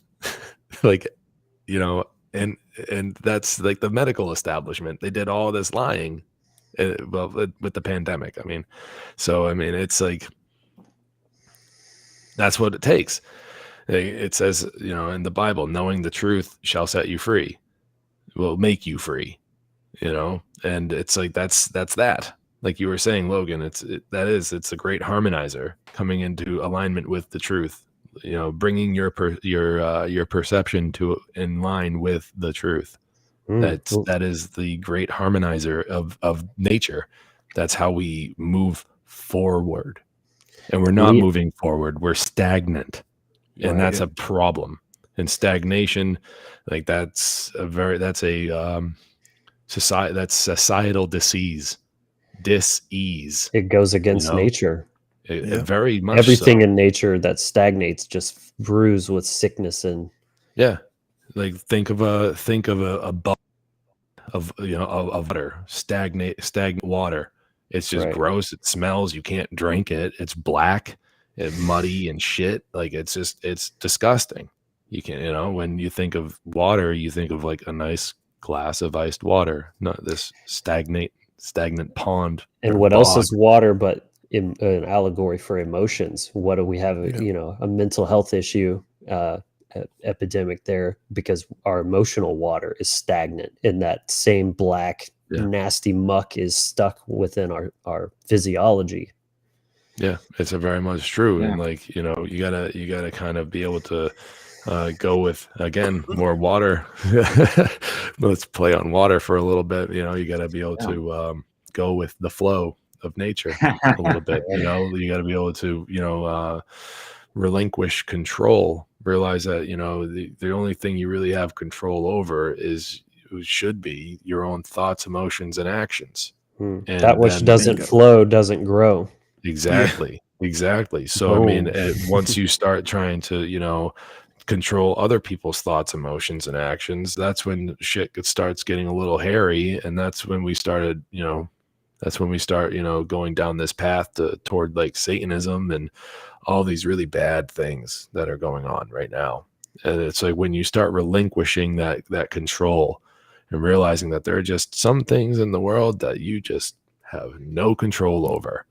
Like and that's like the medical establishment. They did all this lying, well, with the pandemic. I mean, so I mean, it's like that's what it takes. It says, in the Bible, knowing the truth shall set you free, will make you free. you know, and it's like that's that. Like you were saying, Logan, it's a great harmonizer coming into alignment with the truth. You know, bringing your perception to in line with the truth. That is the great harmonizer of nature. That's how we move forward, and we're not moving forward. We're stagnant, and that's a problem. And stagnation, like that's a societal disease. Dis-ease. It goes against nature. Very much everything so. in nature that stagnates just brews with sickness and like think of a bubble of water, stagnant water. It's just gross. It smells. You can't drink it. It's black and muddy and shit. Like it's disgusting. You can, when you think of water, you think of like a nice glass of iced water, not this stagnant pond. And what else is water but an allegory for emotions? What do we have? A mental health issue epidemic there because our emotional water is stagnant, and that same black nasty muck is stuck within our physiology. Yeah, it's a very much true. And like, you gotta kind of be able to go with, again, more water. Let's play on water for a little bit. You gotta be able to go with the flow of nature a little bit. You gotta be able to relinquish control, realize that the only thing you really have control over should be your own thoughts, emotions, and actions. And that which doesn't flow doesn't grow. Exactly. So I mean, once you start trying to control other people's thoughts, emotions, and actions, that's when shit starts getting a little hairy. And that's when we start going down this path toward like Satanism and all these really bad things that are going on right now. And it's like when you start relinquishing that control and realizing that there are just some things in the world that you just have no control over.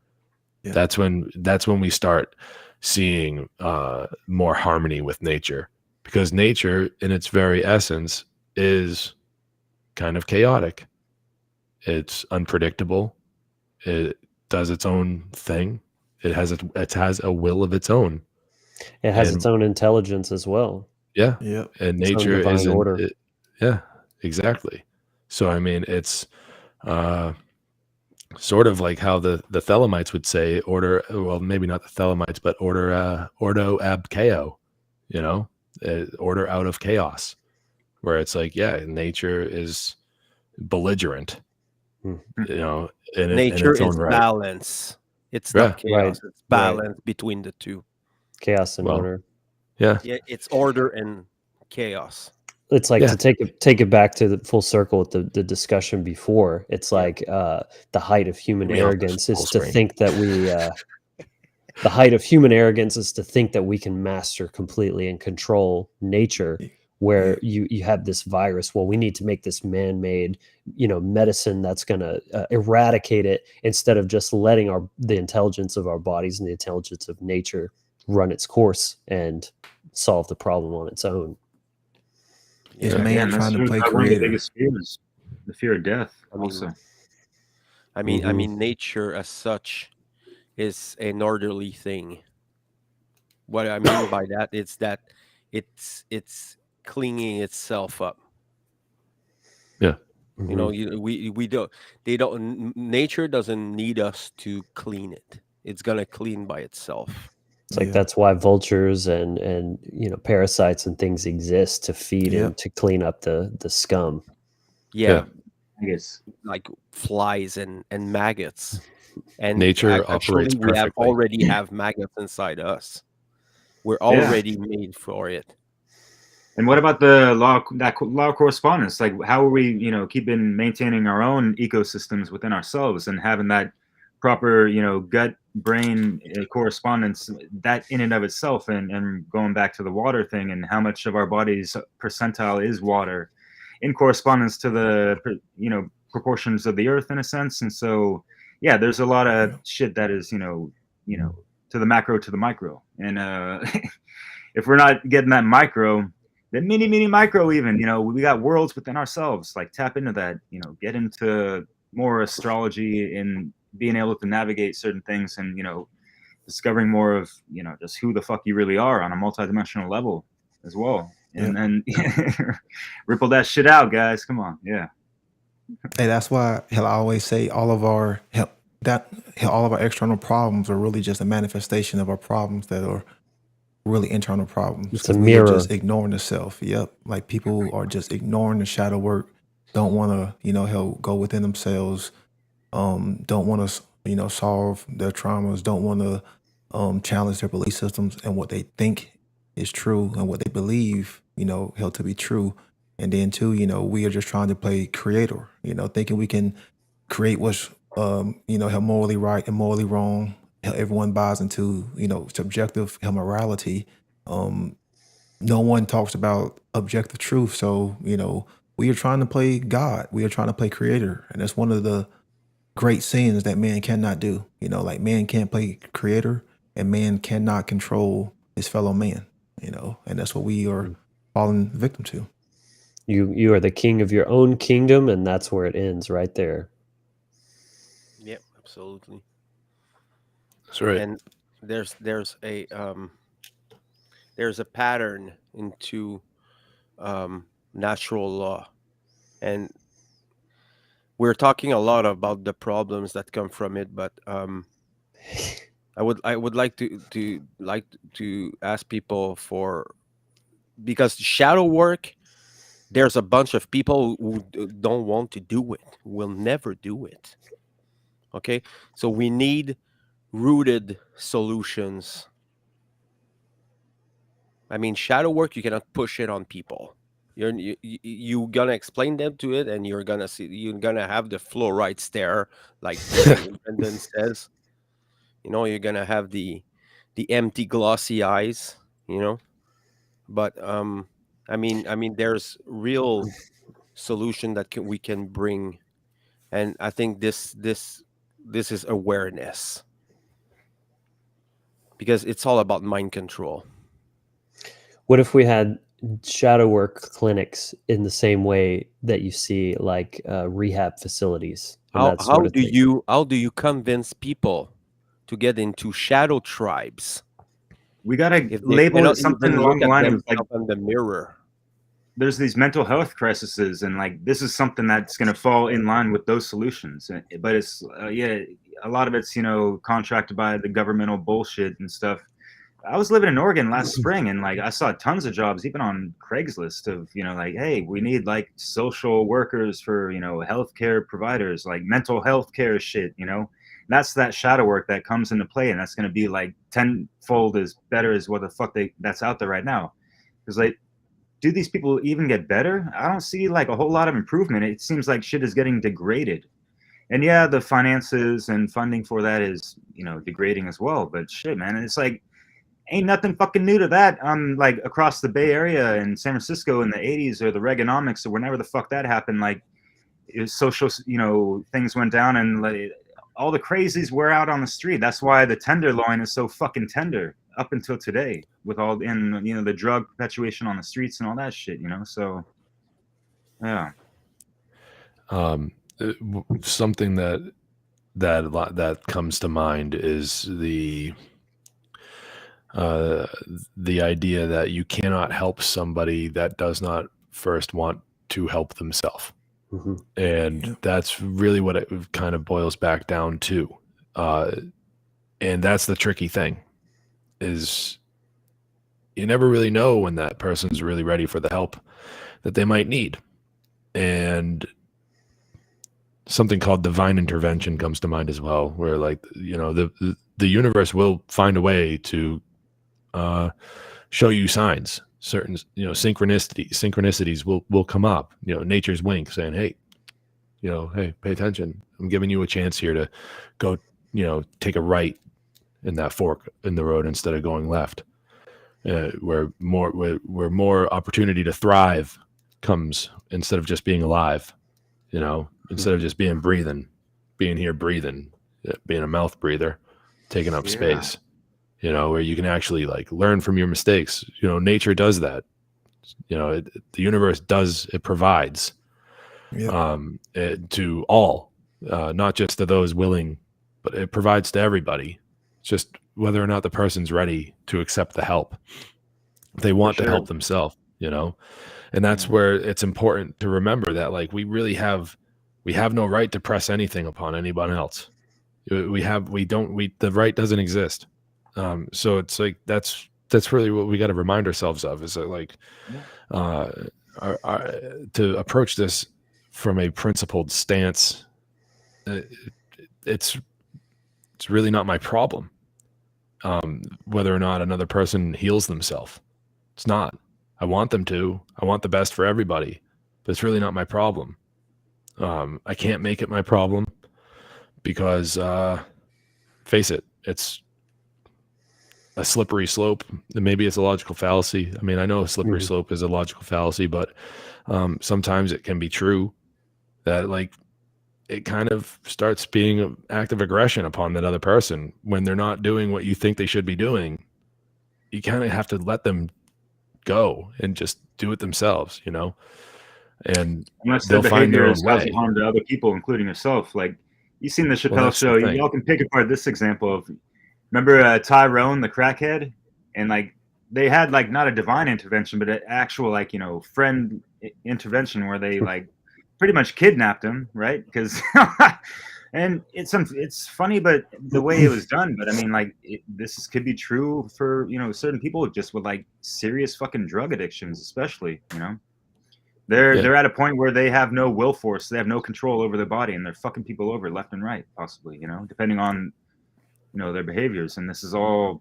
That's when we start seeing more harmony with nature, because nature in its very essence is kind of chaotic. It's unpredictable. It does its own thing. It has a will of its own. It has its own intelligence as well. Yeah. And nature is order. Exactly. So I mean, it's sort of like how the Thelemites would say order. Well, maybe not the Thelemites, but ordo ab chaos. Order out of chaos, where it's like, nature is belligerent. nature in its own is right. balance. It's not chaos. It's balance between the two. Chaos and order. Yeah, it's order and chaos. It's like to take it back to the full circle with the discussion before. It's like the height of human arrogance is to think that we the height of human arrogance is to think that we can master completely and control nature, where you have this virus. Well, we need to make this man-made medicine that's going to eradicate it, instead of just letting the intelligence of our bodies and the intelligence of nature run its course and solve the problem on its own. Is man trying to play creator? One of the biggest fears, the fear of death. I mean, nature as such is an orderly thing. What I mean by that is that it's cleaning itself up. Yeah. Nature doesn't need us to clean it. It's gonna clean by itself. It's like that's why vultures and parasites and things exist, to feed and to clean up the scum. Yeah. Yes. Like flies and maggots. And nature operates perfectly. We already have maggots inside us. We're already made for it. And what about the law of correspondence? Like, how are we, maintaining our own ecosystems within ourselves and having that proper, gut brain correspondence, that in and of itself, and going back to the water thing, and how much of our body's percentile is water in correspondence to the, proportions of the earth, in a sense. And so, there's a lot of shit that is, to the macro to the micro. And if we're not getting that micro, the mini micro, even, we got worlds within ourselves. Like, tap into that, get into more astrology and being able to navigate certain things, and discovering more of just who the fuck you really are on a multidimensional level as well. And then ripple that shit out, guys. Come on. Yeah. Hey, that's why I always say all of our external problems are really just a manifestation of our problems that are really internal problems. It's a 'Cause we are mirror. just ignoring the self. Yep. Like, people are just ignoring the shadow work, don't want to, help go within themselves, don't want to, solve their traumas, don't want to challenge their belief systems and what they think is true and what they believe, held to be true. And then too, we are just trying to play creator, thinking we can create what's held morally right and morally wrong. How everyone buys into, subjective morality. No one talks about objective truth. So, we are trying to play God. We are trying to play creator. And that's one of the great sins that man cannot do. Like, man can't play creator and man cannot control his fellow man, and that's what we are falling victim to. You are the king of your own kingdom, and that's where it ends, right there. Yep, absolutely. That's right. And there's a pattern into natural law, and we're talking a lot about the problems that come from it, but I would like to ask people because shadow work, there's a bunch of people who don't want to do it, who will never do it. Okay, so we need rooted solutions. I mean, shadow work, you cannot push it on people. You're gonna explain them to it, and you're gonna have the fluoride stare, like Brendan says. You're gonna have the empty glossy eyes. But I mean, there's real solution that we can bring, and I think this is awareness, because it's all about mind control. What if we had shadow work clinics in the same way that you see like rehab facilities and that sort of thing? How do you convince people to get into shadow tribes We got to if they label cannot it something even along look the at line of, like, themselves in the mirror? there's these mental health crises, and like, this is something that's going to fall in line with those solutions. But it's a lot of it's contracted by the governmental bullshit and stuff. I was living in Oregon last spring, and like, I saw tons of jobs even on Craigslist of like, hey, we need like social workers for healthcare providers, like mental health care shit. That's that shadow work that comes into play, and that's going to be like tenfold as better as what the fuck that's out there right now. Because like, do these people even get better? I don't see like a whole lot of improvement. It seems like shit is getting degraded. And yeah, the finances and funding for that is degrading as well. But shit, man, it's like, ain't nothing fucking new to that. Like, across the Bay Area in San Francisco in the 80s, or the Reaganomics, or whenever the fuck that happened, like, social things went down, and like, all the crazies were out on the street. That's why the tenderloin is so fucking tender up until today, with all the drug perpetuation on the streets and all that shit. So yeah. Something that comes to mind is the idea that you cannot help somebody that does not first want to help themselves. Mm-hmm. And that's really what it kind of boils back down to. And that's the tricky thing, is you never really know when that person's really ready for the help that they might need. And something called divine intervention comes to mind as well, where like, the universe will find a way to show you signs. Certain synchronicities will come up. Nature's wink saying, hey, hey, pay attention. I'm giving you a chance here to go, take a right in that fork in the road instead of going left. Where more opportunity to thrive comes, instead of just being alive. Instead of just being here breathing, being a mouth breather, taking up space. Where you can actually like learn from your mistakes. Nature does that. The universe provides Yep. to all, not just to those willing, but it provides to everybody. It's just whether or not the person's ready to accept the help. If they want to sure. help themselves, and that's where it's important to remember that, like, we have no right to press anything upon anyone else. The right doesn't exist. So it's like, that's really what we got to remind ourselves of, is that, like, to approach this from a principled stance. It's really not my problem. Whether or not another person heals themselves, it's not. I want them to. I want the best for everybody, but it's really not my problem. I can't make it my problem because, face it, it's a slippery slope. Maybe it's a logical fallacy. I mean, I know a slippery slope is a logical fallacy, but sometimes it can be true that, like, it kind of starts being an act of aggression upon that other person when they're not doing what you think they should be doing. You kind of have to let them go and just do it themselves, and Unless they'll their find their behavior own is causing way. harm to other people, including yourself. Like, you've seen the Chappelle that's the show. thing. Y'all can pick apart this example of, remember Tyrone, the crackhead? And, like, they had, like, not a divine intervention, but an actual, like, friend intervention where they, like, pretty much kidnapped him, right? Because and it's funny, but the way it was done. But I mean, like, this could be true for certain people just with, like, serious fucking drug addictions, especially. They're at a point where they have no will force, they have no control over their body, and they're fucking people over left and right, possibly. Depending on their behaviors. And this is all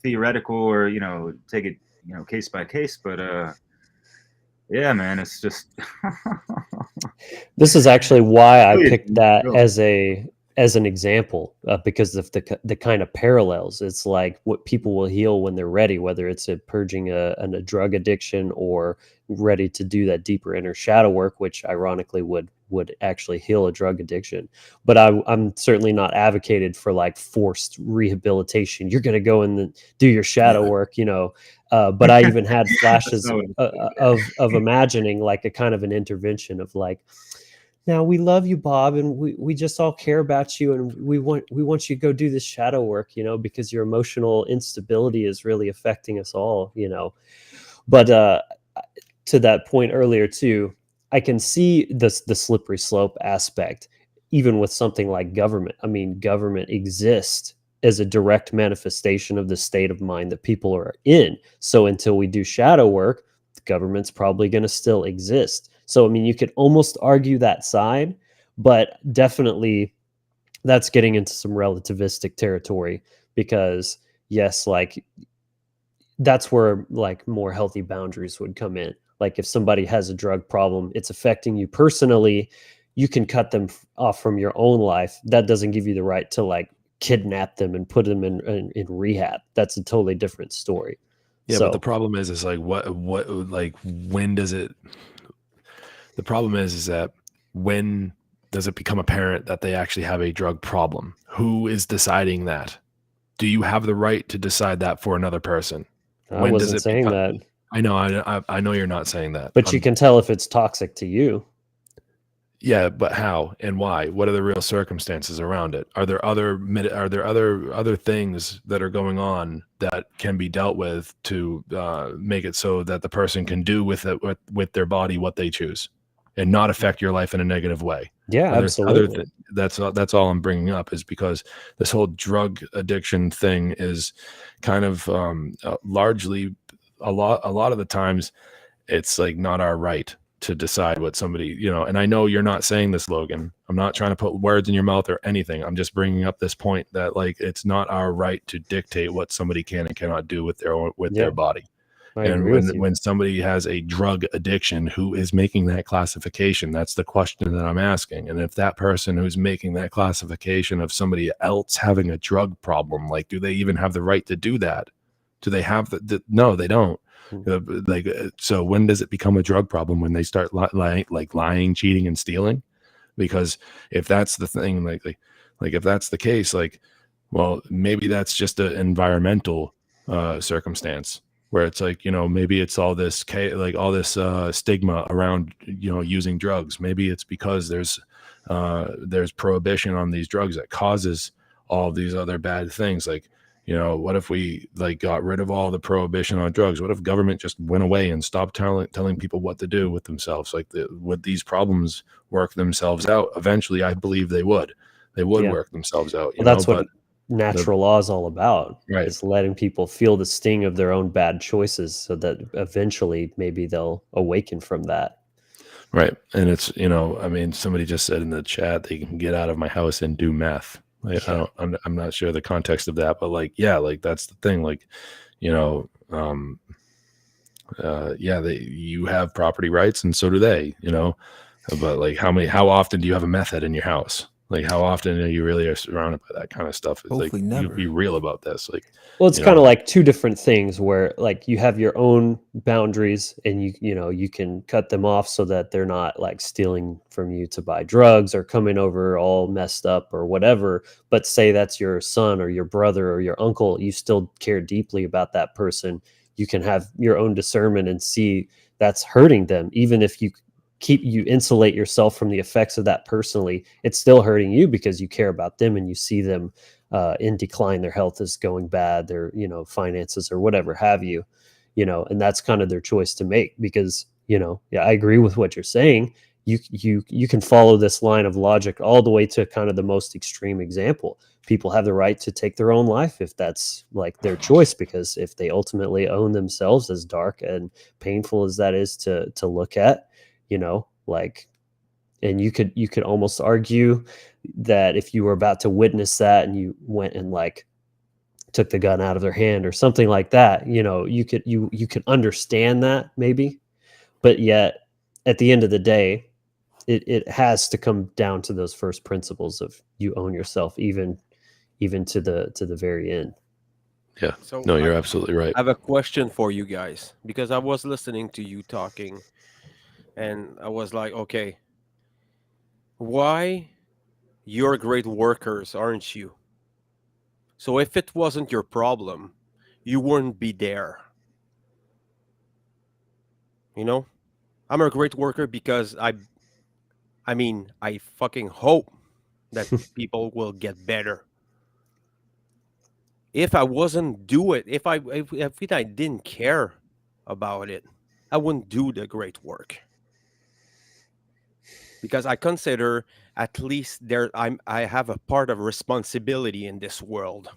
theoretical, or take it case by case. But yeah, man, it's just This is actually why I Really, picked that really. as an example, because of the kind of parallels. It's like what people will heal when they're ready, whether it's purging a drug addiction or ready to do that deeper inner shadow work, which ironically would actually heal a drug addiction. But I'm certainly not advocated for, like, forced rehabilitation. You're going to go and do your shadow work, but I even had flashes of imagining, like, a kind of an intervention of, like, now we love you, Bob, and we just all care about you, and we want you to go do this shadow work, because your emotional instability is really affecting us all, But to that point earlier too, I can see the slippery slope aspect, even with something like government. I mean, government exists as a direct manifestation of the state of mind that people are in. So until we do shadow work, the government's probably going to still exist. So, I mean, you could almost argue that side, but definitely that's getting into some relativistic territory, because yes, like, that's where, like, more healthy boundaries would come in. Like, if somebody has a drug problem, it's affecting you personally, you can cut them off from your own life. That doesn't give you the right to, like, kidnap them and put them in rehab. That's a totally different story. Yeah, So, but the problem is like, like, when does it? The problem is that when does it become apparent that they actually have a drug problem? Who is deciding that? Do you have the right to decide that for another person? I When does wasn't it saying become? that, I know, I know you're not saying that. but you can tell if it's toxic to you. Yeah, but how and why? What are the real circumstances around it? Are there other things that are going on that can be dealt with to make it so that the person can do with it, with their body, what they choose, and not affect your life in a negative way? Yeah, absolutely. That's all I'm bringing up, is because this whole drug addiction thing is kind of largely a lot of the times it's like not our right to decide what somebody, and I know you're not saying this, Logan. I'm not trying to put words in your mouth or anything. I'm just bringing up this point that, like, it's not our right to dictate what somebody can and cannot do with their body. I And agree with you. when somebody has a drug addiction, who is making that classification? That's the question that I'm asking. And if that person who's making that classification of somebody else having a drug problem, like, do they even have the right to do that? Do they have no, they don't. Like, so when does it become a drug problem? When they start lying, cheating, and stealing? Because if that's the thing, like if that's the case, like, well, maybe that's just an environmental circumstance. where it's like, maybe it's all this like all this stigma around, using drugs. Maybe it's because there's prohibition on these drugs that causes all these other bad things. Like, what if we like got rid of all the prohibition on drugs? What if government just went away and stopped telling people what to do with themselves? Like, would these problems work themselves out? Eventually, I believe they would. They would Yeah. work themselves out. Well, that's what but natural law is all about. Right. It's letting people feel the sting of their own bad choices so that eventually maybe they'll awaken from that. Right. And it's, somebody just said in the chat, they can get out of my house and do meth. Like, Yeah. I'm not sure the context of that, but like, yeah, like that's the thing. Like, you have property rights and so do they, but like how often do you have a meth head in your house? Like, how often are you really surrounded by that kind of stuff? It's Hopefully like, you never. be real about this. Like, Well, it's kind of like two different things where like you have your own boundaries and you can cut them off so that they're not like stealing from you to buy drugs or coming over all messed up or whatever. But say that's your son or your brother or your uncle, you still care deeply about that person. You can have your own discernment and see that's hurting them. Even if you insulate yourself from the effects of that personally, it's still hurting you because you care about them and you see them in decline, their health is going bad, their finances or whatever have you, and that's kind of their choice to make because yeah, I agree with what you're saying. You can follow this line of logic all the way to kind of the most extreme example. People have the right to take their own life if that's like their choice, because if they ultimately own themselves, as dark and painful as that is to look at, like, and you could almost argue that if you were about to witness that and you went and like took the gun out of their hand or something like that, you could understand that maybe, but yet at the end of the day, it has to come down to those first principles of you own yourself, even to the very end. Yeah. So No, you're absolutely right. I have a question for you guys because I was listening to you talking and I was like, okay, why you're great workers, aren't you? So if it wasn't your problem, you wouldn't be there. I'm a great worker because I fucking hope that people will get better. If I wasn't do it, if I didn't care about it, I wouldn't do the great work. Because I consider at least I have a part of responsibility in this world.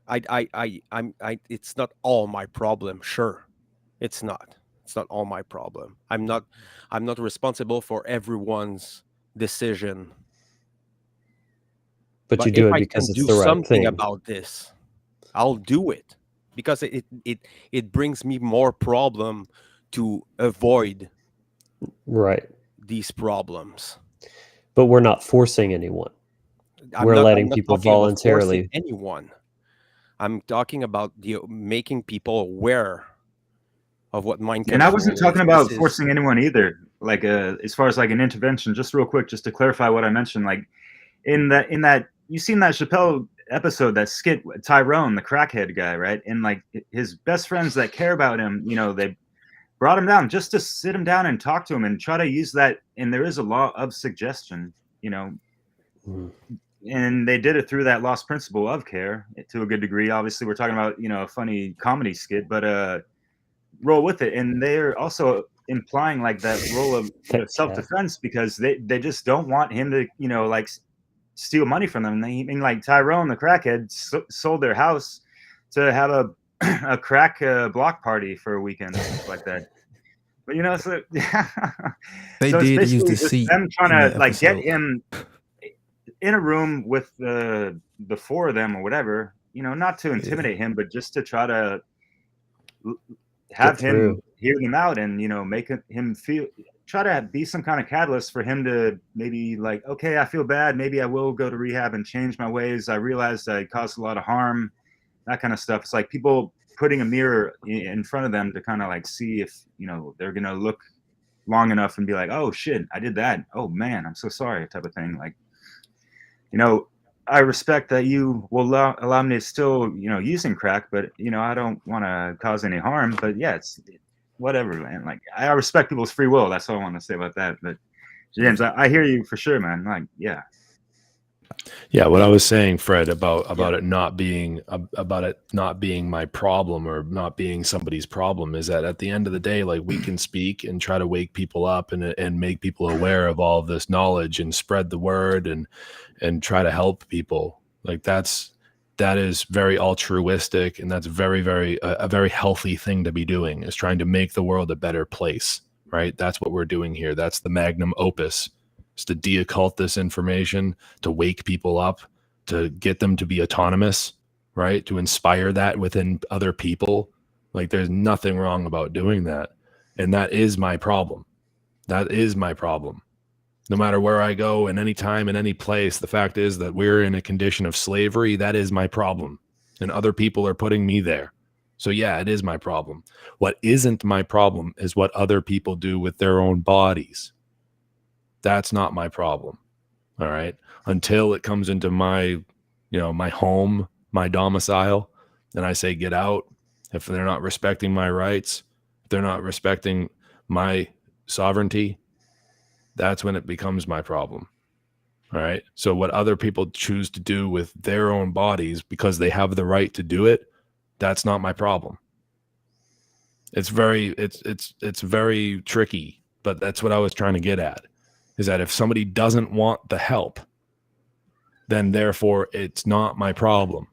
It's not all my problem, sure. It's not. It's not all my problem. I'm not responsible for everyone's decision. But you if do it I because can it's do the right something thing. about this, I'll do it because it brings me more problem to avoid Right. these problems. But we're not forcing anyone. I'm We're not letting people talking about forcing voluntarily. anyone. I'm talking about making people aware of what mind And I control wasn't is. talking This about is forcing anyone either. Like, as far as like an intervention, just real quick, just to clarify what I mentioned, like in that you seen that Chappelle episode, that skit, Tyrone, the crackhead guy, right? And like his best friends that care about him, they brought him down just to sit him down and talk to him and try to use that. And there is a law of suggestion, and they did it through that lost principle of care to a good degree. Obviously, we're talking about a funny comedy skit, but roll with it. And they're also implying like that role of self-defense, because they just don't want him to like steal money from them. I mean, like Tyrone the crackhead sold their house to have a a crack block party for a weekend and stuff like that. But so They so it's did use basically the just seat them trying in to that like get episode. him in a room with the four of them or whatever, not to intimidate him, but just to try to have him hear them out and make him feel, try to be some kind of catalyst for him to maybe like, okay, I feel bad, maybe I will go to rehab and change my ways. I realized I caused a lot of harm, that kind of stuff. It's like people putting a mirror in front of them to kind of like see if they're gonna look long enough and be like, oh shit, I did that, oh man, I'm so sorry, type of thing. Like I respect that you will allow me to still, using crack, but I don't want to cause any harm. But yeah, it's whatever, man. Like I respect people's free will. That's all I want to say about that. But James, I hear you for sure, man. Like, yeah. Yeah, what I was saying, Fred, about Yeah. it not being my problem or not being somebody's problem is that at the end of the day, like we can speak and try to wake people up and make people aware of all of this knowledge and spread the word and try to help people. Like that is very altruistic, and that's very, very a very healthy thing to be doing, is trying to make the world a better place, right? That's what we're doing here. That's the magnum opus, is to de-occult this information, to wake people up, to get them to be autonomous, right? To inspire that within other people. Like there's nothing wrong about doing that. And that is my problem. That is my problem. No matter where I go, in any time, in any place, the fact is that we're in a condition of slavery. That is my problem. And other people are putting me there. So yeah, it is my problem. What isn't my problem is what other people do with their own bodies. That's not my problem. All right. Until it comes into my, my home, my domicile, and I say, get out. If they're not respecting my rights, if they're not respecting my sovereignty, that's when it becomes my problem. All right. So what other people choose to do with their own bodies because they have the right to do it, that's not my problem. It's very tricky, but that's what I was trying to get at, is that if somebody doesn't want the help, then therefore it's not my problem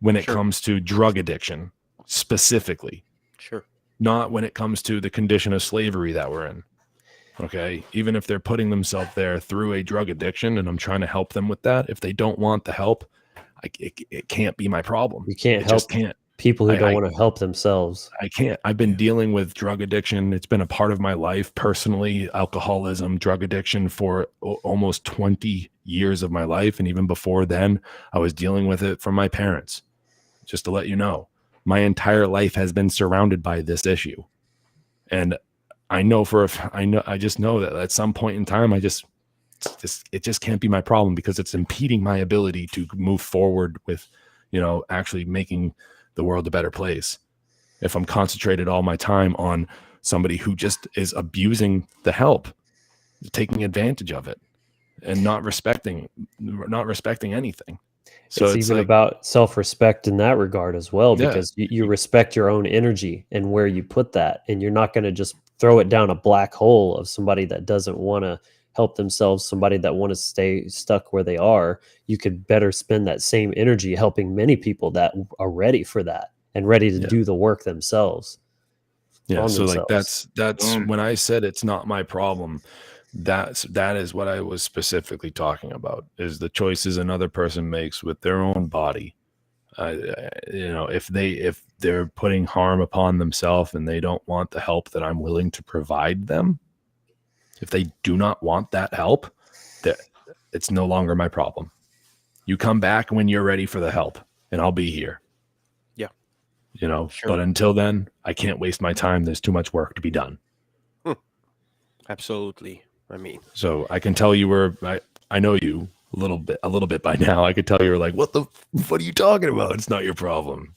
when it comes to drug addiction specifically. Sure. Not when it comes to the condition of slavery that we're in. Okay. Even if they're putting themselves there through a drug addiction and I'm trying to help them with that, if they don't want the help, it can't be my problem. You can't help just can't. people who don't want to help themselves. I can't. I've been dealing with drug addiction. It's been a part of my life personally, alcoholism, drug addiction for almost 20 years of my life. And even before then, I was dealing with it from my parents. Just to let you know, my entire life has been surrounded by this issue. And I just know that at some point in time, it just can't be my problem because it's impeding my ability to move forward with, actually making the world a better place. If I'm concentrated all my time on somebody who just is abusing the help, taking advantage of it, and not respecting anything. So it's even about self-respect in that regard as well, because you respect your own energy and where you put that, and you're not going to just throw it down a black hole of somebody that doesn't want to help themselves, somebody that want to stay stuck where they are. You could better spend that same energy helping many people that are ready for that and ready to do the work themselves. Yeah. So like that's when I said it's not my problem. That is what I was specifically talking about, is the choices another person makes with their own body. If they're putting harm upon themselves and they don't want the help that I'm willing to provide them, if they do not want that help, it's no longer my problem. You come back when you're ready for the help and I'll be here. Yeah. Sure. But until then, I can't waste my time. There's too much work to be done. Absolutely. I mean, so I can tell you I know you a little bit by now. I could tell you're like, what are you talking about? It's not your problem.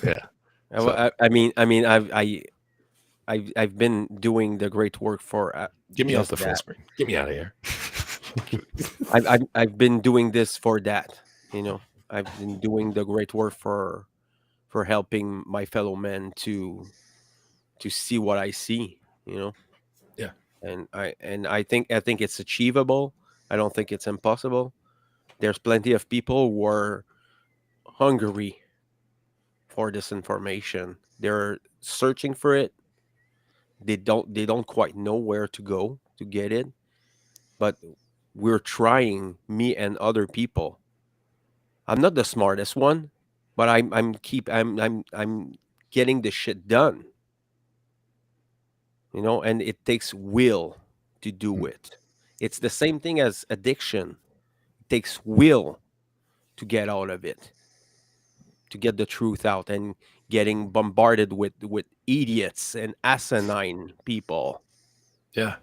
Yeah. So. I've been doing the great work for. Get me off the full screen. Get me out of here. I've been doing this for that. I've been doing the great work for helping my fellow men to see what I see. Yeah. And I think it's achievable. I don't think it's impossible. There's plenty of people who are hungry for this information. They're searching for it. They don't quite know where to go to get it. But we're trying, me and other people. I'm not the smartest one, but I'm getting the shit done. And it takes will to do it. It's the same thing as addiction. It takes will to get out of it, to get the truth out, and getting bombarded with idiots and asinine people. Yeah,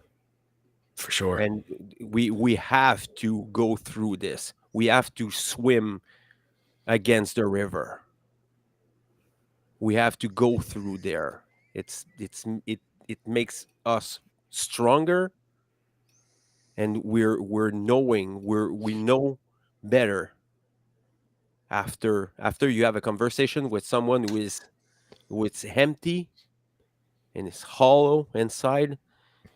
for sure. And we have to go through this. We have to swim against the river. We have to go through there. It makes us stronger, and we know better after you have a conversation with someone who is empty and is hollow inside.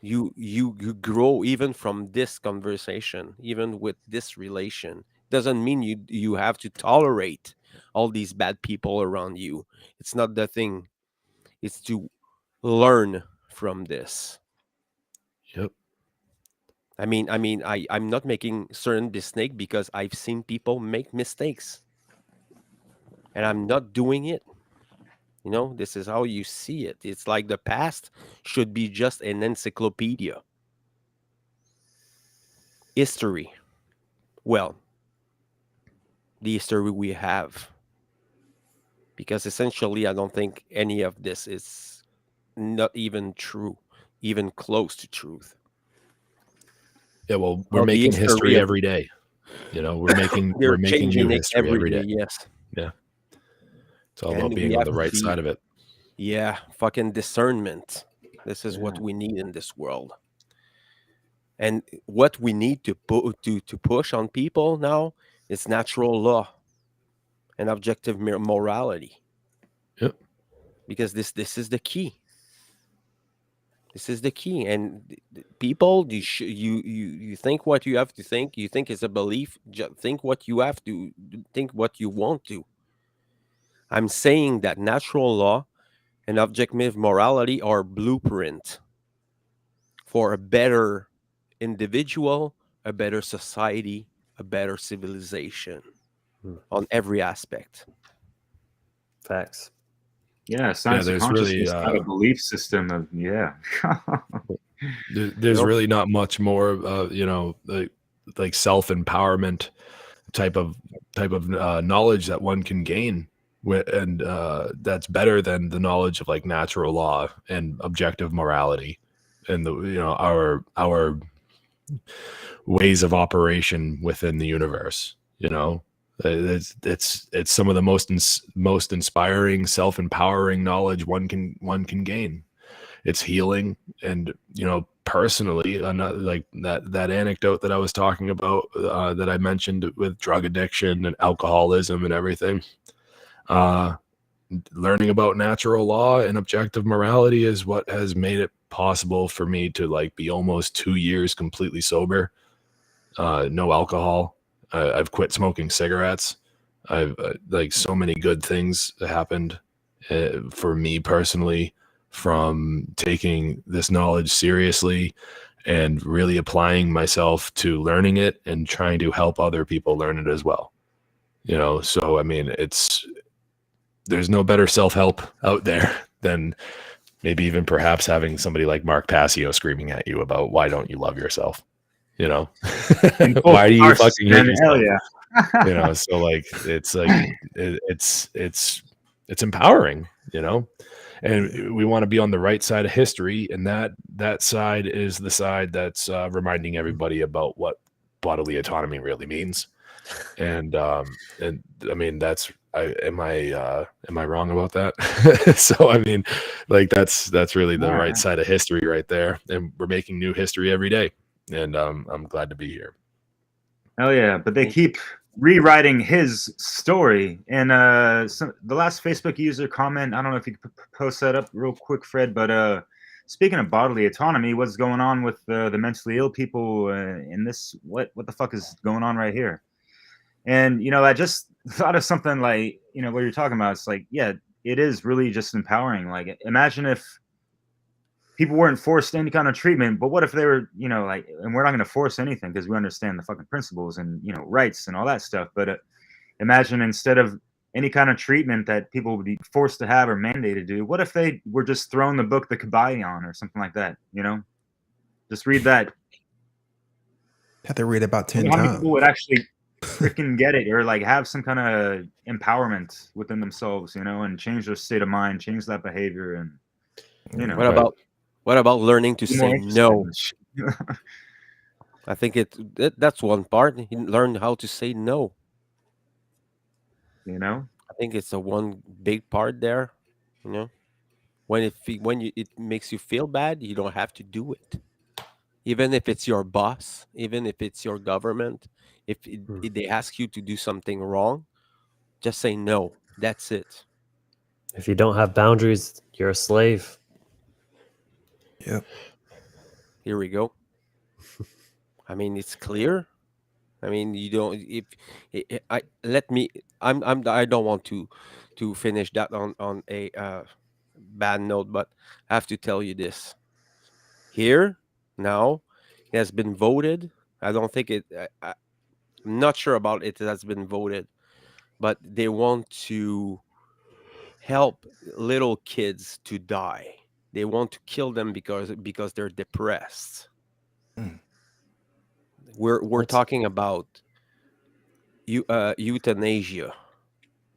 You grow even from this conversation, even with this relation. Doesn't mean you have to tolerate all these bad people around you. It's not the thing. It's to learn from this. Yep. I'm not making certain mistake because I've seen people make mistakes, and I'm not doing it. This is how you see it. It's like the past should be just an encyclopedia. History. Well, the history we have. Because essentially, I don't think any of this is not even true, even close to truth. Yeah, well, we're Well, the making history history of every day. We're making they're new changing it history every day. yes. Yeah. It's all And about we being on have the to right be, side of it. yeah, fucking discernment. This is Yeah. what we need in this world. And what we need to push on people now is natural law and objective morality. Yep. Because this is the key. This is the key. And people, you think what you have to think. You think it's a belief. Think what you have to think. What you want to. I'm saying that natural law and objective morality are blueprint for a better individual, a better society, a better civilization on every aspect. Facts. Yeah, science of there's really consciousness, not a belief system of there's really not much more like self-empowerment type of knowledge that one can gain and that's better than the knowledge of like natural law and objective morality and our ways of operation within the universe. It's some of the most inspiring, self-empowering knowledge one can gain. It's healing. And personally, like that anecdote that I was talking about, that I mentioned with drug addiction and alcoholism and everything, learning about natural law and objective morality is what has made it possible for me to like be almost 2 years completely sober. No alcohol. I've quit smoking cigarettes. I've like so many good things happened for me personally from taking this knowledge seriously and really applying myself to learning it and trying to help other people learn it as well. So I mean, there's no better self-help out there than maybe even perhaps having somebody like Mark Passio screaming at you about why don't you love yourself? Why do you fucking hate yourself? Yeah. So like it's empowering, and we want to be on the right side of history, and that side is the side that's reminding everybody about what bodily autonomy really means. And I mean am I wrong about that? So I mean, like that's really the right side of history right there, and we're making new history every day. And I'm glad to be here. Hell yeah, but they keep rewriting his story. And the last Facebook user comment, I don't know if you could post that up real quick, Fred, but speaking of bodily autonomy, what's going on with the mentally ill people in this? What the fuck is going on right here? And, I just thought of something like, what you're talking about. It's like, yeah, it is really just empowering. Like, imagine if people weren't forced any kind of treatment, but what if they were, like, and we're not going to force anything because we understand the fucking principles and, rights and all that stuff. But imagine instead of any kind of treatment that people would be forced to have or mandated to do, what if they were just thrown the book, The Kabayan or something like that, Just read that. Have to read about 10 How many times. people would actually freaking get it or like have some kind of empowerment within themselves, and change their state of mind, change that behavior, and What about learning to say no? I think that's one part. He learned how to say no. You know, I think it's a one big part there. You know, when it makes you feel bad, you don't have to do it. Even if it's your boss, even if it's your government, Hmm. if they ask you to do something wrong, just say no. That's it. If you don't have boundaries, you're a slave. Yep. Here we go. I mean, it's clear. I mean, you don't. If I let me, I don't want to finish that on a bad note, but I have to tell you this. Here now, it has been voted. I don't think it. I'm not sure about it. It has been voted, but they want to help little kids to die. They want to kill them because they're depressed. Mm. We're That's talking about euthanasia like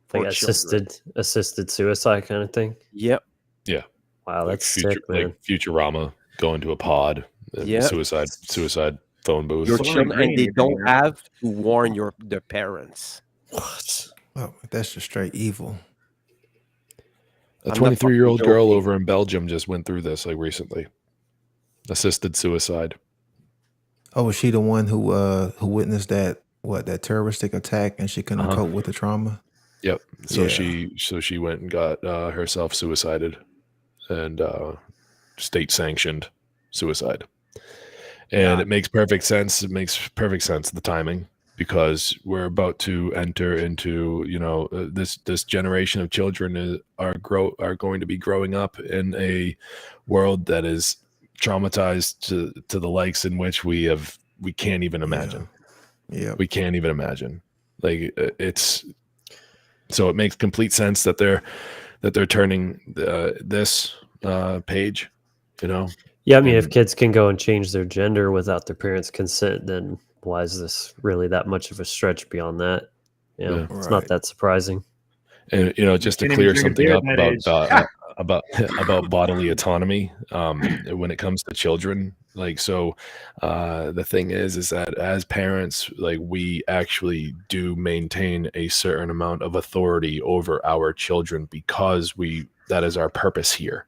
for children. assisted suicide kind of thing. Yep. Yeah, Wow, like that's sick, man. Futurama, go into a pod, Yep. suicide phone booth. Your Soylent children, and Green they even, don't have to warn their parents. What? Oh, that's just straight evil. A I'm not 23-year-old fucking girl joking. over in Belgium just went through this like recently. Assisted suicide. Oh, was she the one who witnessed that terroristic attack and she couldn't Uh-huh. cope with the trauma? Yep. So Yeah. she went and got herself suicided, and state sanctioned suicide. And God. it makes perfect sense. It makes perfect sense, the timing, because we're about to enter into, this generation of children are going to be growing up in a world that is traumatized to the likes in which we can't even imagine. Yep. We can't even imagine. Like, it's so it makes complete sense that they're turning this page, you know. Yeah, I mean, if And kids can go and change their gender without their parents' consent, then why is this really that much of a stretch beyond that? You know, Yeah. it's not Right. that surprising. And just to can't even clear drink a something beer at up that about age. about about bodily autonomy, when it comes to children, like, so the thing is that as parents, like, we actually do maintain a certain amount of authority over our children, because that is our purpose here.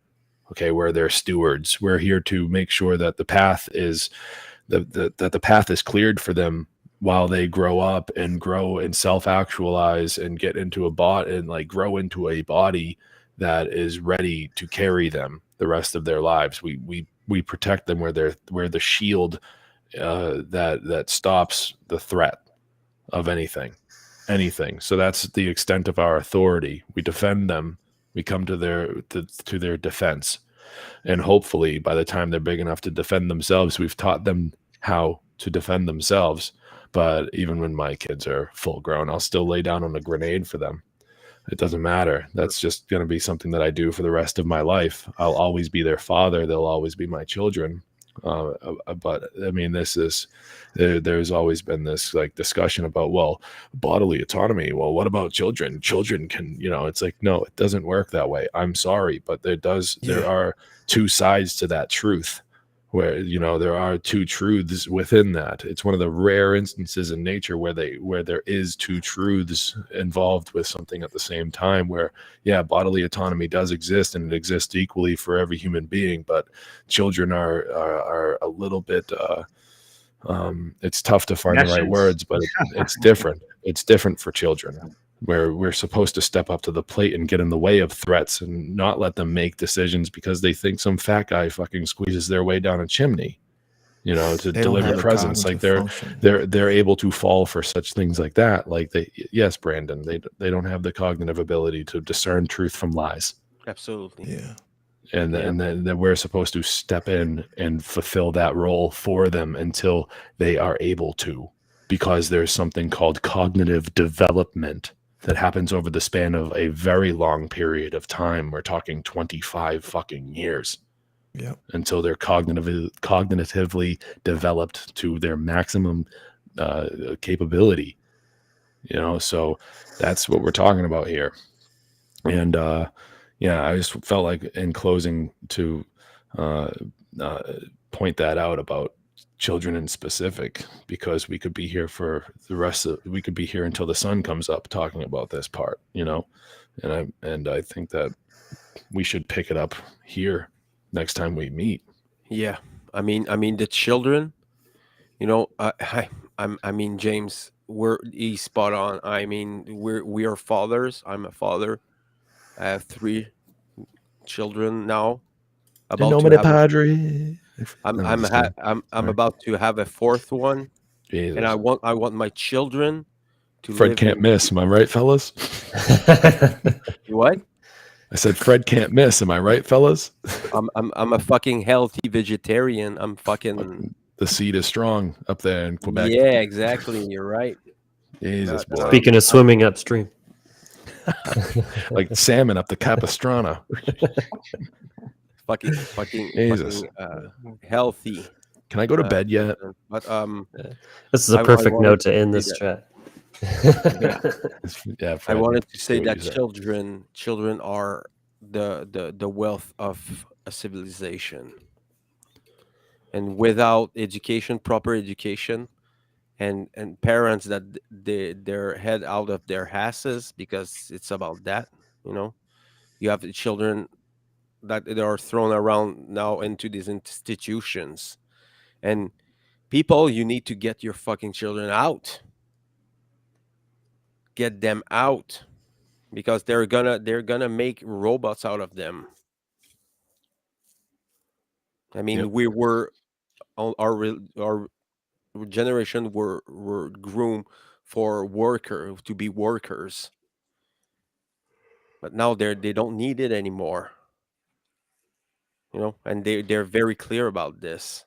Okay, we're their stewards. We're here to make sure that the path is that the path is cleared for them while they grow up and grow and self-actualize and get into a bot and, like, grow into a body that is ready to carry them the rest of their lives. We protect them. We're the shield that stops the threat of anything. So that's the extent of our authority. We defend them. We come to their defense. And hopefully, by the time they're big enough to defend themselves, we've taught them how to defend themselves. But even when my kids are full grown, I'll still lay down on a grenade for them. It doesn't matter. That's just going to be something that I do for the rest of my life. I'll always be their father. They'll always be my children. But I mean, there's always been this, like, discussion about, well, bodily autonomy. Well, what about children? Children can, it's like, no, it doesn't work that way. I'm sorry, but there Yeah. are two sides to that truth, where, there are two truths within that. It's one of the rare instances in nature where there is two truths involved with something at the same time, where, yeah, bodily autonomy does exist, and it exists equally for every human being, but children are a little bit it's tough to find the right Nescience. words, but it's different. It's different for children, where we're supposed to step up to the plate and get in the way of threats and not let them make decisions because they think some fat guy fucking squeezes their way down a chimney, to They don't deliver have the presents. Like, cognitive function. they're able to fall for such things like that. Like, yes, Brandon, they don't have the cognitive ability to discern truth from lies. Absolutely. Yeah. And Yeah. then we're supposed to step in and fulfill that role for them until they are able to, because there's something called cognitive development that happens over the span of a very long period of time. We're talking 25 fucking years Yep. until they're cognitively developed to their maximum capability. So that's what we're talking about here. And yeah, I just felt like, in closing, to point that out about children in specific, because we could be here for the rest of, we could be here until the sun comes up talking about this part, and I think that we should pick it up here next time we meet. Yeah, I mean the children. I mean James, he's spot on. I mean we are fathers. I'm a father. I have three children now. In About to nomine have a Padre. I'm Sorry. about to have a fourth one, and Jesus. I want my children to Fred live can't in miss. Am I right, fellas? what? I said Fred can't miss. Am I right, fellas? I'm a fucking healthy vegetarian. I'm fucking The seed is strong up there in Quebec. yeah, exactly. You're right. Jesus, But, boy. Speaking of swimming upstream. Like salmon up the Capistrano. fucking Jesus. healthy. Can I go to bed yet? Children. But This is a I perfect wanted note to to end say this that. chat. Yeah, I Fred, wanted to say what that you said. children are the wealth of a civilization, and without education, proper education, and parents that their head out of their asses, because it's about that. You know, you have the children that they are thrown around now into these institutions, and people, you need to get your fucking children out, get them out, because they're gonna make robots out of them. I Yep. mean, we were our generation were groomed for to be workers, but now they don't need it anymore. And they're very clear about this.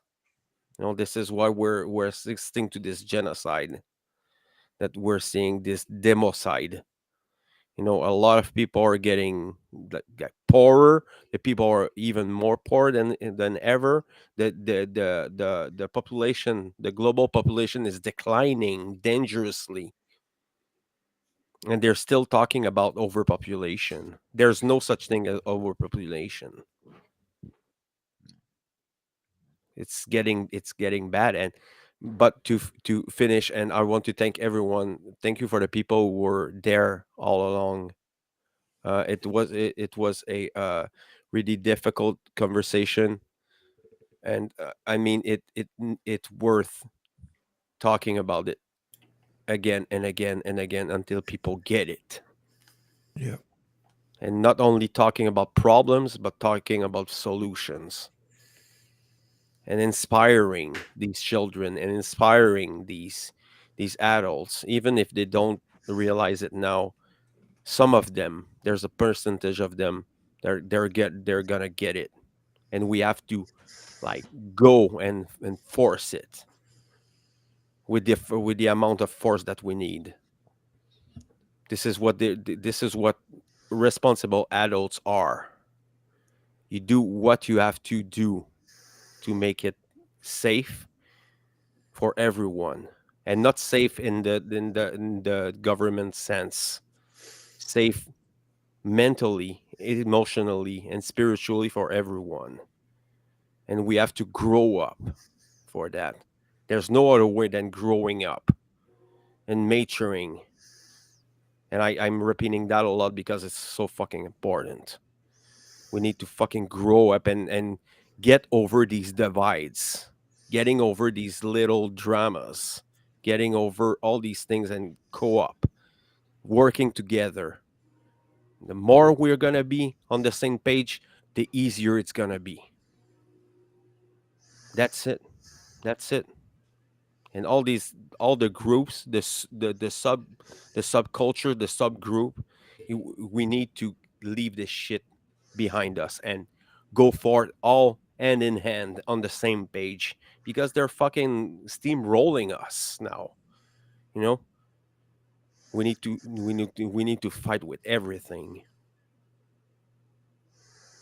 This is why we're assisting to this genocide, that we're seeing this democide. A lot of people are getting like poorer. The people are even more poor than ever. The population, the global population, is declining dangerously, and they're still talking about overpopulation. There's no such thing as overpopulation. It's getting bad. And but to finish, and I want to thank everyone. Thank you for the people who were there all along. It was a really difficult conversation, and I mean it's worth talking about it again and again and again until people get it, Yeah. and not only talking about problems but talking about solutions, and inspiring these children and inspiring these adults, even if they don't realize it now. Some of them, there's a percentage of them, they're gonna get it, and we have to like go and force it with the amount of force that we need. This is what responsible adults are. You do what you have to do to make it safe for everyone, and not safe in the government sense. Safe mentally, emotionally, and spiritually for everyone. And we have to grow up for that. There's no other way than growing up and maturing. And I'm repeating that a lot because it's so fucking important. We need to fucking grow up and get over these divides, getting over these little dramas, getting over all these things and co-op, working together. The more we're going to be on the same page, the easier it's going to be. That's it. That's it. And all the groups, the subculture, the subgroup, we need to leave this shit behind us and go for it all hand in hand on the same page, because they're fucking steamrolling us now. You know, we need to fight with everything.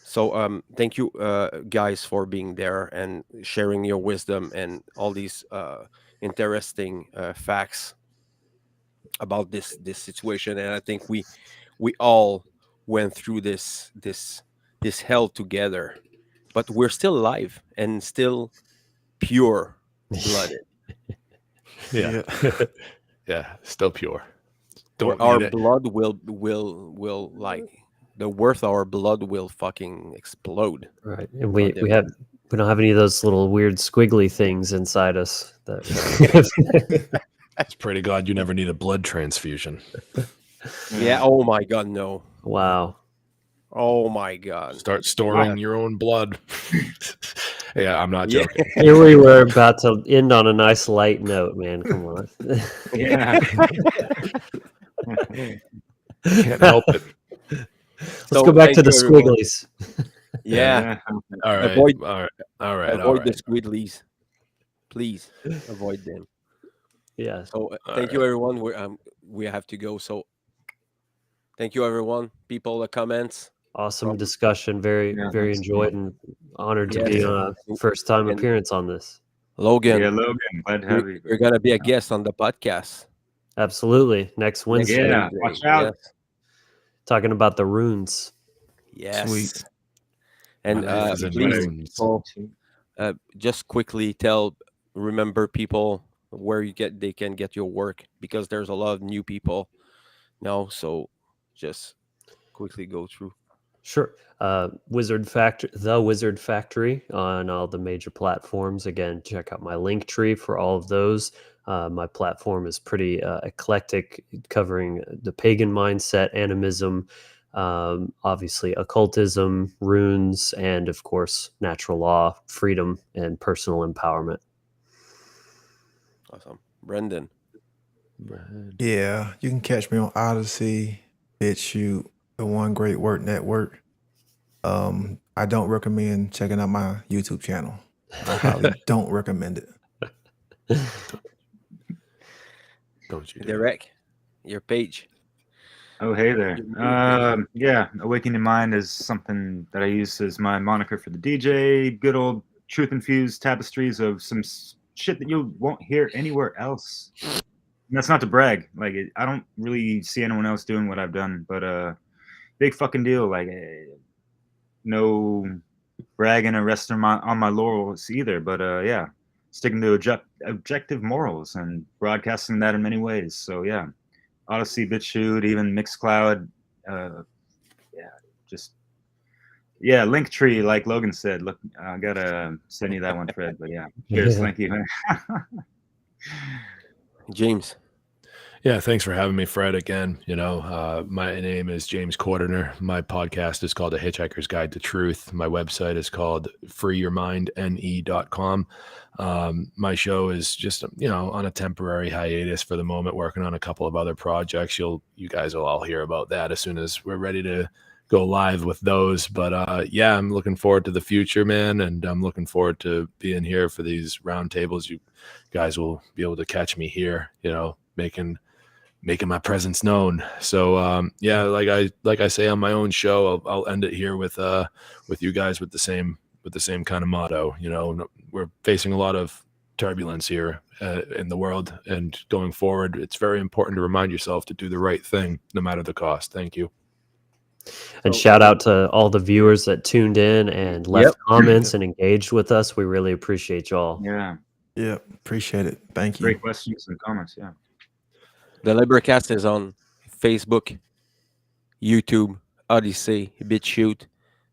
So thank you guys for being there and sharing your wisdom and all these interesting facts about this situation. And I think we all went through this hell together, but we're still alive and still pure blooded. Yeah. Yeah. Still pure. Don't Our need it. blood will like the worth of our blood will fucking explode. Right. And on we them. don't have any of those little weird squiggly things inside us that It's pretty glad you never need a blood transfusion. Yeah. Oh my god, no. wow. Oh my god. Start storing your own blood. Yeah, I'm not Yeah. joking. Here we were about to end on a nice light note, man. Come on. Yeah. Can't help it. Let's go back to thank the you, everyone. squigglies. Yeah. All right. Avoid- all right. All right. All Avoid the right. squidlies. Please avoid them. Yes. So All thank you right. everyone. We have to go. So thank you everyone. People, the comments. Awesome From- discussion. Very, Yeah, very thanks. enjoyed and honored to Yes. be on a first time And- appearance on this. Logan, Yeah, Logan, glad to have you. you're gonna be a guest on the podcast. Absolutely. Next Wednesday. Yeah, watch out. Talking about the runes. Yes. Sweet. And My life is in please, runes. people, just quickly remember people where they can get your work, because there's a lot of new people now. So just quickly go through. Sure. The Wizard Factory on all the major platforms. Again, check out my link tree for all of those. My platform is pretty eclectic, covering the pagan mindset, animism, obviously occultism, runes, and of course, natural law, freedom, and personal empowerment. Awesome. Brendan. Yeah, you can catch me on Odyssey, BitChute, the One Great Work Network. I don't recommend checking out my YouTube channel. I highly don't recommend it. Don't you do it. Derek, your page. Oh, hey there. Yeah, Awakening Mind is something that I use as my moniker for the DJ. Good old truth-infused tapestries of some shit that you won't hear anywhere else. And that's not to brag. Like, I don't really see anyone else doing what I've done, but big fucking deal. Like, no bragging or resting on my laurels either. But yeah, sticking to objective morals and broadcasting that in many ways. So yeah. Odysee, BitChute, even Mixcloud, Linktree, like Logan said. Look, I gotta send you that one, Fred. But yeah, cheers, thank you. James. Yeah, thanks for having me, Fred, again. My name is James Cordiner. My podcast is called A Hitchhiker's Guide to Truth. My website is called freeyourmindne.com. My show is just, on a temporary hiatus for the moment, working on a couple of other projects. You guys will all hear about that as soon as we're ready to go live with those. But yeah, I'm looking forward to the future, man. And I'm looking forward to being here for these roundtables. You guys will be able to catch me here, making my presence known. So yeah, like I say on my own show, I'll end it here with you guys with the same kind of motto. We're facing a lot of turbulence here in the world, and going forward, it's very important to remind yourself to do the right thing, no matter the cost. Thank you. And shout out to all the viewers that tuned in and left comments and engaged with us. We really appreciate y'all. Yeah, Appreciate it. Thank you. great questions and comments. Yeah. The LIBERcast is on Facebook, YouTube, Odysee, BitChute.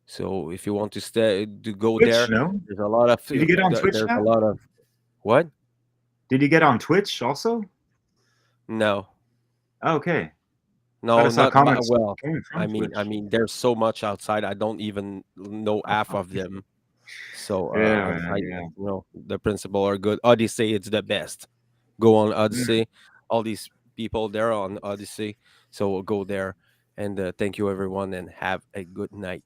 So if you want to go Twitch, there, no? there's a lot of. Did you get on Twitch There's now? a lot of what? Did you get on Twitch also? No, Okay. no, I saw not comments well. coming from I mean, Twitch. there's so much outside. I don't even know half of them. So Yeah. the principle are good. Odysee, it's the best. Go on Odysee. All these people there on Odysee. So go there. And thank you everyone, and have a good night.